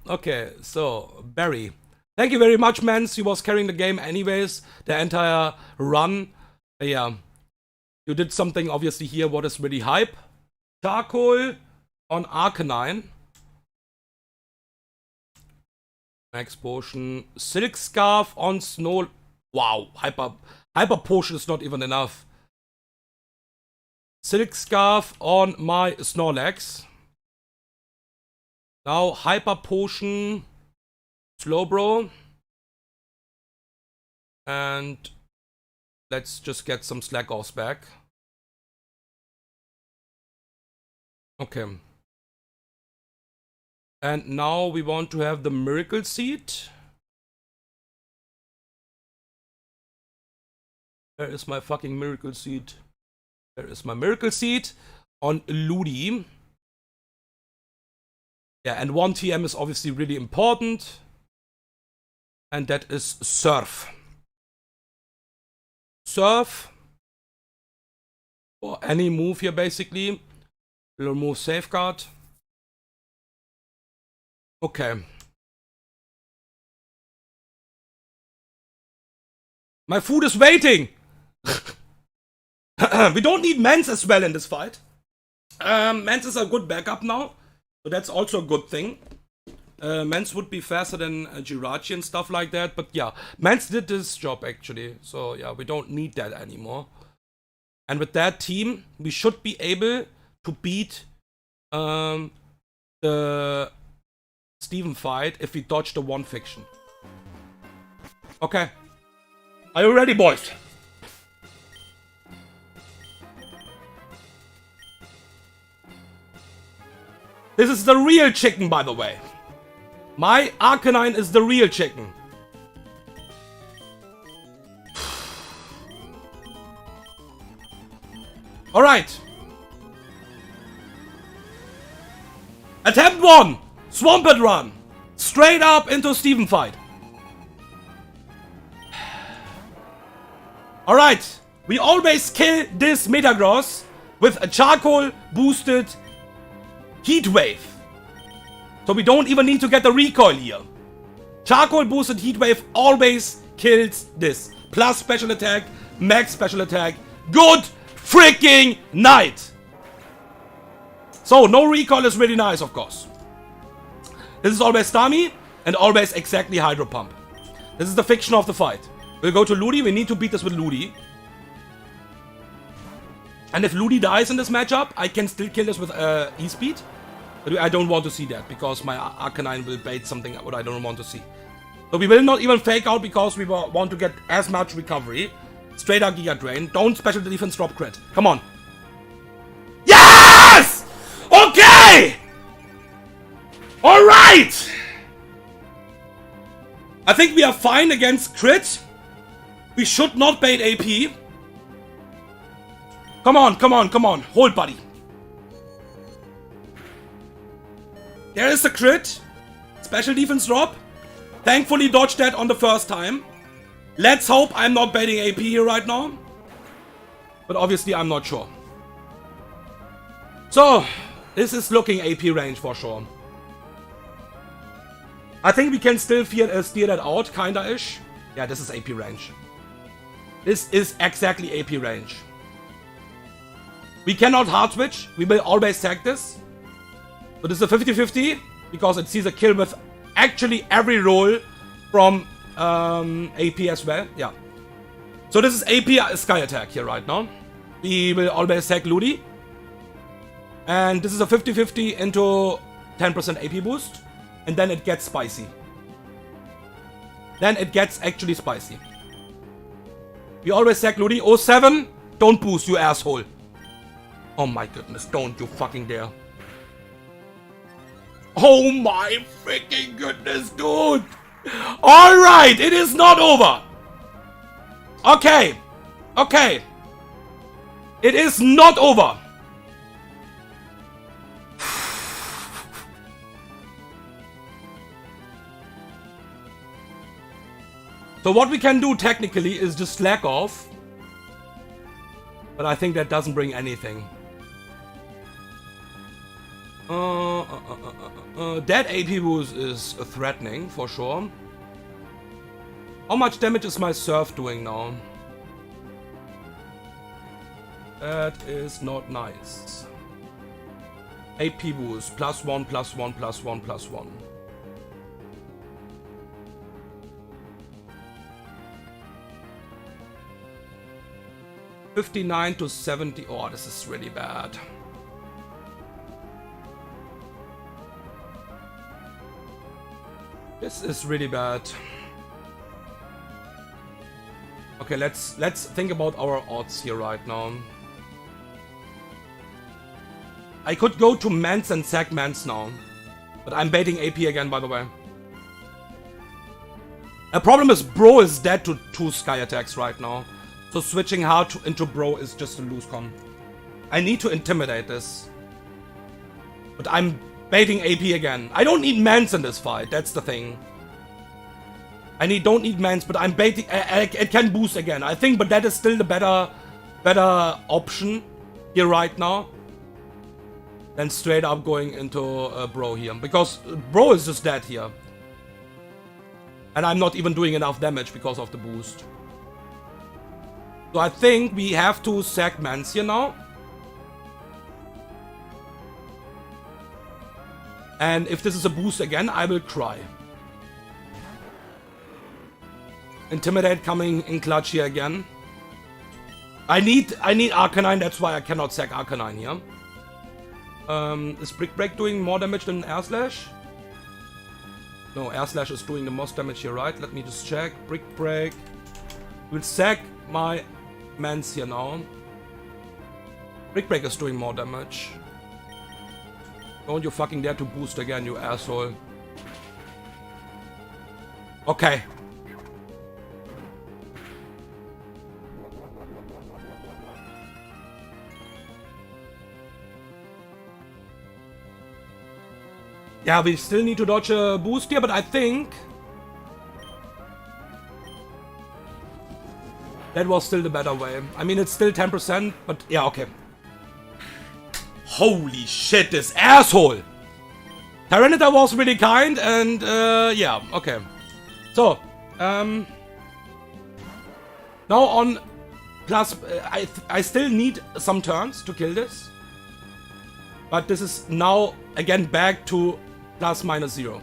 Okay, so, Barry. Thank you very much, Mans. He was carrying the game anyways, the entire run. Yeah. You did something, obviously, here, what is really hype. Charcoal on Arcanine. Max Potion. Silk Scarf on Snow... Wow, Hyper Potion is not even enough. Silk Scarf on my Snorlax. Now, Hyper Potion... Slowbro. And let's just get some slack offs back. Okay. And now we want to have the Miracle Seed. Where is my fucking Miracle Seed? There is my Miracle Seed on Ludi. Yeah, and 1 TM is obviously really important. And that is Surf. Surf. Or any move here, basically. We'll remove Safeguard. Okay. My food is waiting! We don't need Mans as well in this fight. Mans is a good backup now, so that's also a good thing. Mans would be faster than Jirachi and stuff like that, but yeah, Mans did this job actually, so yeah, we don't need that anymore. And with that team, we should be able to beat the Steven fight if we dodge the one fiction. Okay. Are you ready, boys? This is the real chicken, by the way. My Arcanine is the real chicken. Alright. Attempt 1. Swampert Run. Straight up into Steven fight. Alright. We always kill this Metagross with a charcoal boosted Heat Wave. So we don't even need to get the recoil here. Charcoal boosted Heat Wave always kills this. Plus special attack, max special attack. Good freaking night. So no recoil is really nice, of course. This is always Stami and always exactly Hydro Pump. This is the fiction of the fight. We'll go to Ludi. We need to beat this with Ludi. And if Ludi dies in this matchup, I can still kill this with E-Speed. But I don't want to see that, because my Arcanine will bait something what I don't want to see. So we will not even fake out, because we want to get as much recovery. Straight up Giga Drain. Don't special defense drop crit. Come on. Yes! Okay! Alright! I think we are fine against crit. We should not bait AP. Come on, come on, come on. Hold, buddy. There is a crit. Special defense drop. Thankfully dodged that on the first time. Let's hope I'm not baiting AP here right now. But obviously I'm not sure. So, this is looking AP range for sure. I think we can still steer that out, kinda-ish. Yeah, this is AP range. This is exactly AP range. We cannot hard switch. We will always tag this. So this is a 50-50, because it sees a kill with actually every roll from AP as well. Yeah. So this is AP Sky Attack here right now. We will always tag Ludi. And this is a 50-50 into 10% AP boost. And then it gets spicy. Then it gets actually spicy. We always tag Ludi. 07, don't boost, you asshole. Oh my goodness, don't you fucking dare. Oh my freaking goodness, dude! Alright, it is not over! Okay, okay. It is not over! So what we can do technically is just slack off. But I think that doesn't bring anything. That AP boost is threatening, for sure. How much damage is my Surf doing now? That is not nice. AP boost, +1, +1, +1, +1. $59 to $70. Oh, this is really bad. This is really bad. Okay, let's think about our odds here right now. I could go to Mans and sack Mans now, but I'm baiting AP again, by the way. The problem is Bro is dead to 2 Sky Attacks right now, so switching hard into Bro is just a loose con. I need to intimidate this, but I'm baiting AP again. I don't need Mans in this fight, that's the thing. Don't need Mans, but I'm baiting. It can boost again, I think, but that is still the better option here right now than straight up going into Bro here, because Bro is just dead here, and I'm not even doing enough damage because of the boost. So I think we have to sack Mans here now. And if this is a boost again, I will cry. Intimidate coming in clutch here again. I need Arcanine, that's why I cannot sack Arcanine here. Is Brick Break doing more damage than Air Slash? No, Air Slash is doing the most damage here, right? Let me just check. Brick Break. We'll sack my Mans here now. Brick Break is doing more damage. Don't you fucking dare to boost again, you asshole. Okay. Yeah, we still need to dodge a boost here, but I think that was still the better way. I mean, it's still 10%, but yeah, okay. Holy shit, this asshole! Tyranitar was really kind, and yeah, okay. So, now on plus, I still need some turns to kill this. But this is now, again, back to ±0.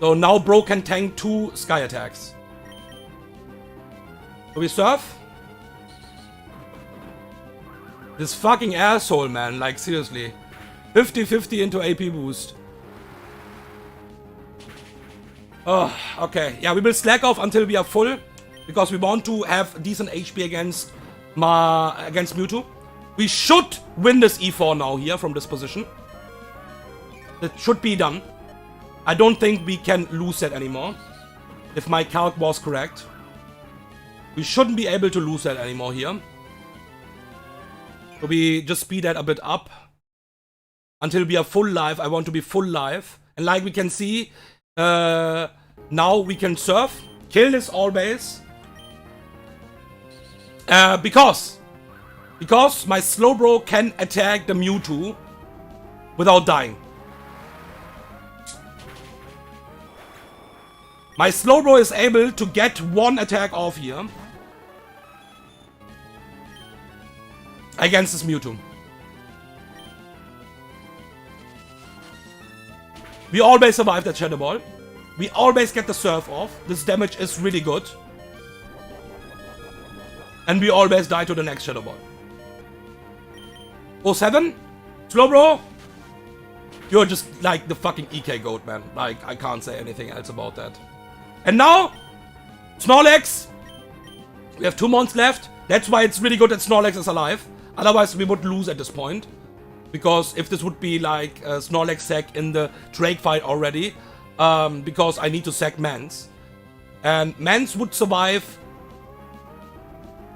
So now Bro can tank 2 Sky attacks. So we surf. This fucking asshole, man, like seriously. 50-50 into AP boost. Oh, okay. Yeah, we will slack off until we are full. Because we want to have decent HP against Mewtwo. We should win this E4 now here from this position. That should be done. I don't think we can lose that anymore. If my calc was correct. We shouldn't be able to lose that anymore here. So we just speed that a bit up. Until we are full life. I want to be full life. And like we can see, now we can surf. Kill this all base. Because my Slowbro can attack the Mewtwo without dying. My Slowbro is able to get 1 attack off here against this Mewtwo. We always survive that Shadow Ball. We always get the surf off. This damage is really good. And we always die to the next Shadow Ball. 07? Slowbro? You're just like the fucking EK goat, man. Like, I can't say anything else about that. And now, Snorlax. We have 2 months left. That's why it's really good that Snorlax is alive. Otherwise, we would lose at this point. Because if this would be like a Snorlax sack in the Drake fight already. Because I need to sack Mans. And Mans would survive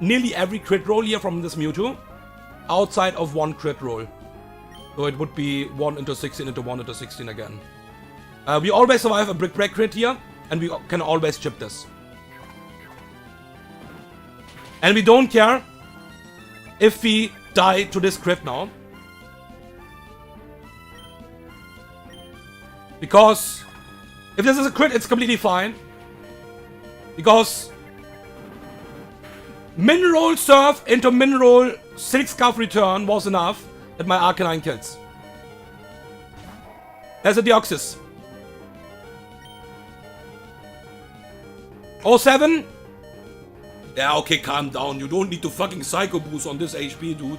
nearly every crit roll here from this Mewtwo. Outside of 1 crit roll. So it would be 1 into 16 into 1 into 16 again. We always survive a Brick Break crit here. And we can always chip this. And we don't care if we die to this crit now. Because if this is a crit, it's completely fine. Because Mineral Surf into Mineral Silk Scarf return was enough that my Arcanine kills. There's a Deoxys. 07? Yeah, okay, calm down. You don't need to fucking Psycho Boost on this HP, dude.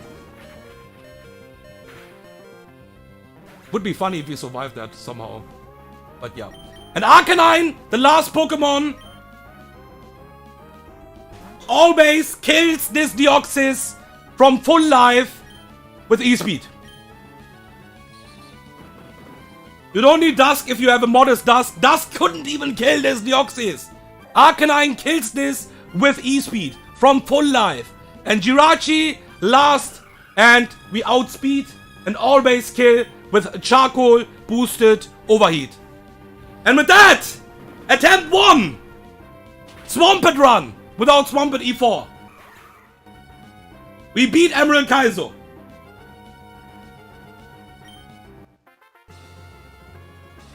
Would be funny if we survived that somehow. But yeah. And Arcanine, the last Pokemon, always kills this Deoxys from full life with E-Speed. You don't need Dusk if you have a modest Dusk. Dusk couldn't even kill this Deoxys. Arcanine kills this with E-Speed from full life. And Jirachi last, and we outspeed and always kill with Charcoal boosted Overheat. And with that, attempt 1! Swampert Run without Swampert E4. We beat Emerald Kaizo.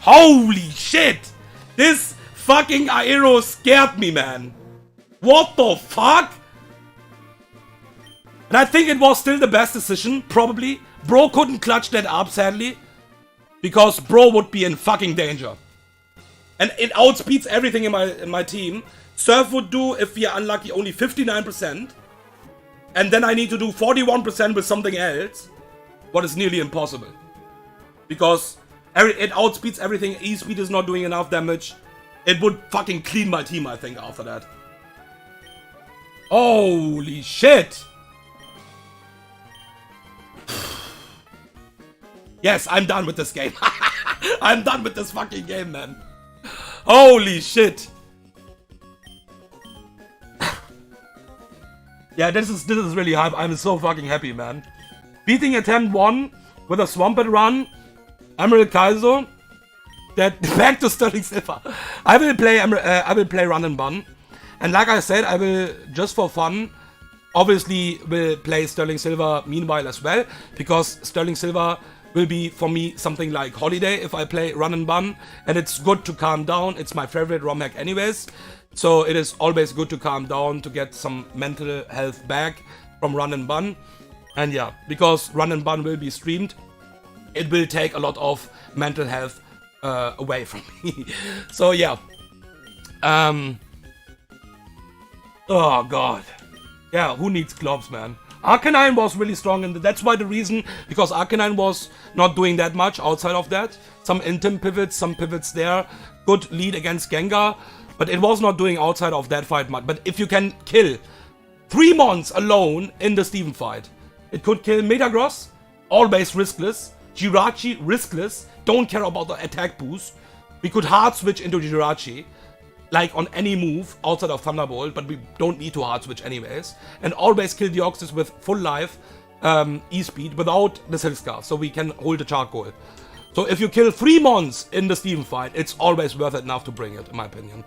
Holy shit! This fucking Aero scared me, man. What the fuck? And I think it was still the best decision, probably. Bro couldn't clutch that up, sadly. Because Bro would be in fucking danger. And it outspeeds everything in my team. Surf would do, if we are unlucky, only 59%. And then I need to do 41% with something else. What is nearly impossible. Because it outspeeds everything. E-speed is not doing enough damage. It would fucking clean my team, I think, after that. Holy shit! Yes, I'm done with this game. I'm done with this fucking game, man. Holy shit. Yeah, this is really hype. I'm so fucking happy, man. Beating attempt 1 with a Swampert Run, Emerald Kaizo. That back to Sterling Silver. I will play Run and Bun. And like I said, I will, just for fun, obviously will play Sterling Silver meanwhile as well, because Sterling Silver will be for me something like holiday if I play Run and Bun, and it's good to calm down. It's my favorite ROM hack anyways, so it is always good to calm down to get some mental health back from Run and Bun. And yeah, because Run and Bun will be streamed, it will take a lot of mental health away from me. So yeah. Oh god. Yeah, who needs Clops, man? Arcanine was really strong, and that's why the reason, because Arcanine was not doing that much outside of that. Some Intim pivots, some pivots there. Good lead against Gengar, but it was not doing outside of that fight much. But if you can kill 3 Mons alone in the Steven fight, it could kill Metagross, always riskless. Jirachi, riskless, don't care about the attack boost. We could hard switch into Jirachi, like on any move outside of Thunderbolt, but we don't need to hard switch anyways. And always kill Deoxys with full life, E-speed, without the Silk Scarf, so we can hold the charcoal. So if you kill 3 Mons in the Steven fight, it's always worth it enough to bring it, in my opinion.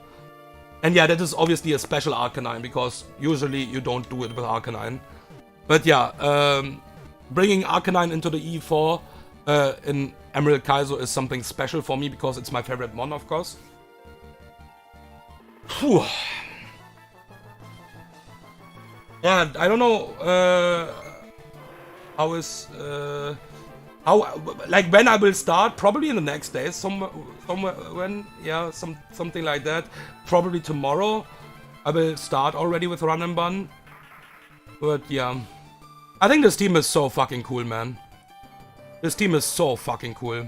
And yeah, that is obviously a special Arcanine, because usually you don't do it with Arcanine. But yeah, bringing Arcanine into the E4 in Emerald Kaizo is something special for me, because it's my favorite Mon, of course. Whew. Yeah, I don't know like when I will start. Probably in the next days, somewhere when, yeah, something like that. Probably tomorrow I will start already with Run and Bun. But yeah, I think this team is so fucking cool, man. This team is so fucking cool.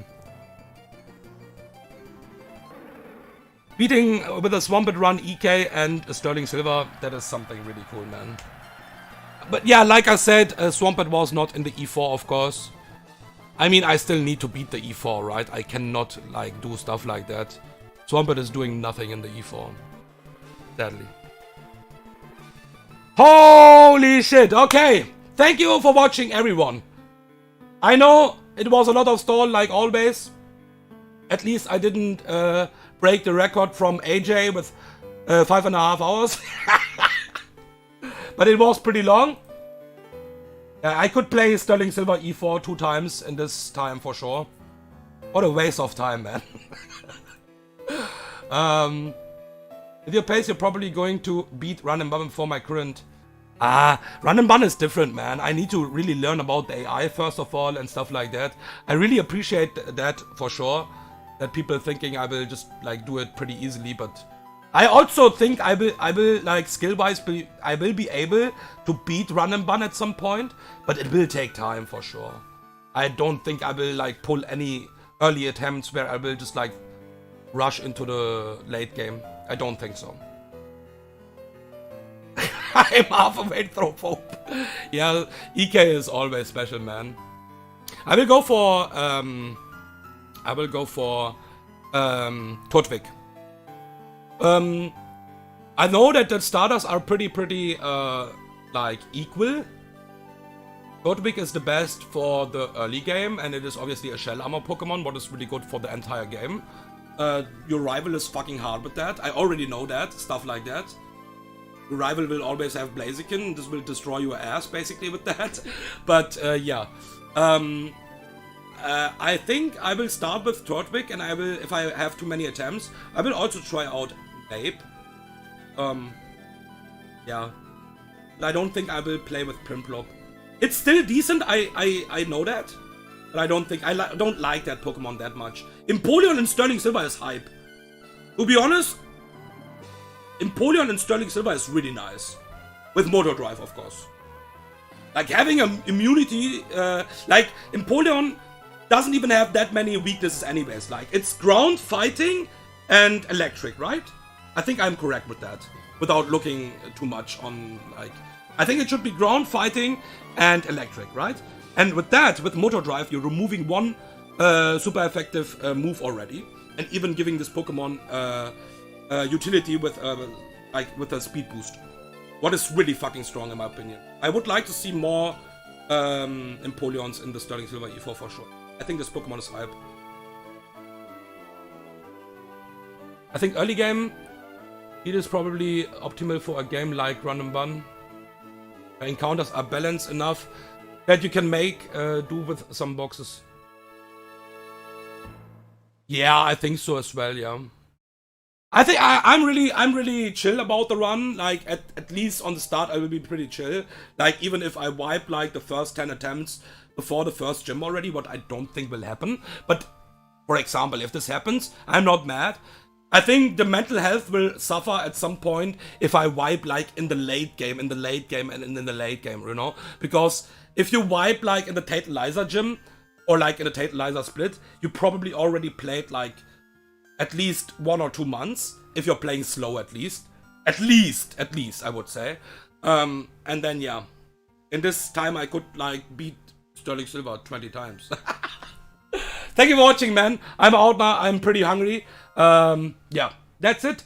Beating with a Swampert Run, EK, and a Sterling Silver, that is something really cool, man. But yeah, like I said, Swampert was not in the E4, of course. I mean, I still need to beat the E4, right? I cannot, like, do stuff like that. Swampert is doing nothing in the E4. Sadly. Holy shit, okay. Thank you for watching, everyone. I know it was a lot of stall, like always. At least I didn't break the record from AJ with 5.5 hours. But it was pretty long. I could play Sterling Silver E4 2 times in this time for sure. What a waste of time, man. With your pace, you're probably going to beat Run and Bun before my current... Run and Bun is different, man. I need to really learn about the AI first of all and stuff like that. I really appreciate that for sure. That people thinking I will just like do it pretty easily, but I also think I will like skill-wise I will be able to beat Run and Bun at some point, but it will take time for sure. I don't think I will like pull any early attempts where I will just like rush into the late game. I don't think so. I'm half a weight throw Pope. Yeah, EK is always special, man. I will go for Turtwig. I know that the starters are pretty like equal. Turtwig is the best for the early game, and it is obviously a shell armor Pokemon, what is really good for the entire game. Your rival is fucking hard with that. I already know that, stuff like that. Your rival will always have Blaziken. This will destroy your ass basically with that. But yeah. I think I will start with Turtwig, and I will, if I have too many attempts, I will also try out Babe. Yeah. I don't think I will play with Prinplup. It's still decent, I know that. But I don't think, I don't like that Pokemon that much. Empoleon and Sterling Silver is hype. To be honest, Empoleon and Sterling Silver is really nice. With Motor Drive, of course. Like having an immunity, like Empoleon doesn't even have that many weaknesses anyways. Like it's ground, fighting, and electric, right? I think I'm correct with that. Without looking too much on, like... I think it should be ground, fighting, and electric, right? And with that, with Motor Drive, you're removing one super effective move already. And even giving this Pokemon utility with a speed boost. What is really fucking strong in my opinion. I would like to see more Empoleons in the Sterling Silver E4 for sure. I think this Pokemon is hype. I think early game, it is probably optimal for a game like Run and Bun. Encounters are balanced enough that you can make do with some boxes. Yeah, I think so as well, yeah. I think I'm really chill about the run. Like at least on the start I will be pretty chill. Like even if I wipe like the first 10 attempts before the first gym already, what I don't think will happen. But for example, if this happens, I'm not mad. I think the mental health will suffer at some point if I wipe like in the late game, and in the late game, you know? Because if you wipe like in the Tantalizer gym, or like in the Tantalizer split, you probably already played like at least 1 or 2 months, if you're playing slow at least. At least, I would say. And then yeah, in this time I could like beat Sterling Silver 20 times. Thank you for watching, man. I'm out now, I'm pretty hungry. Yeah, that's it.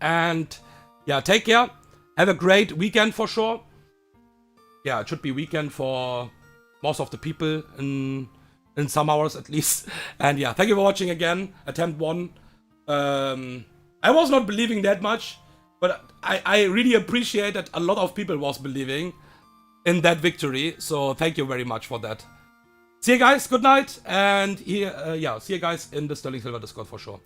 And yeah, take care. Have a great weekend for sure. Yeah, it should be weekend for most of the people in some hours at least. And yeah, thank you for watching again. Attempt 1. I was not believing that much, but I really appreciate that a lot of people was believing in that victory. So thank you very much for that. See you guys, good night, and here, yeah, see you guys in the Sterling Silver Discord for sure.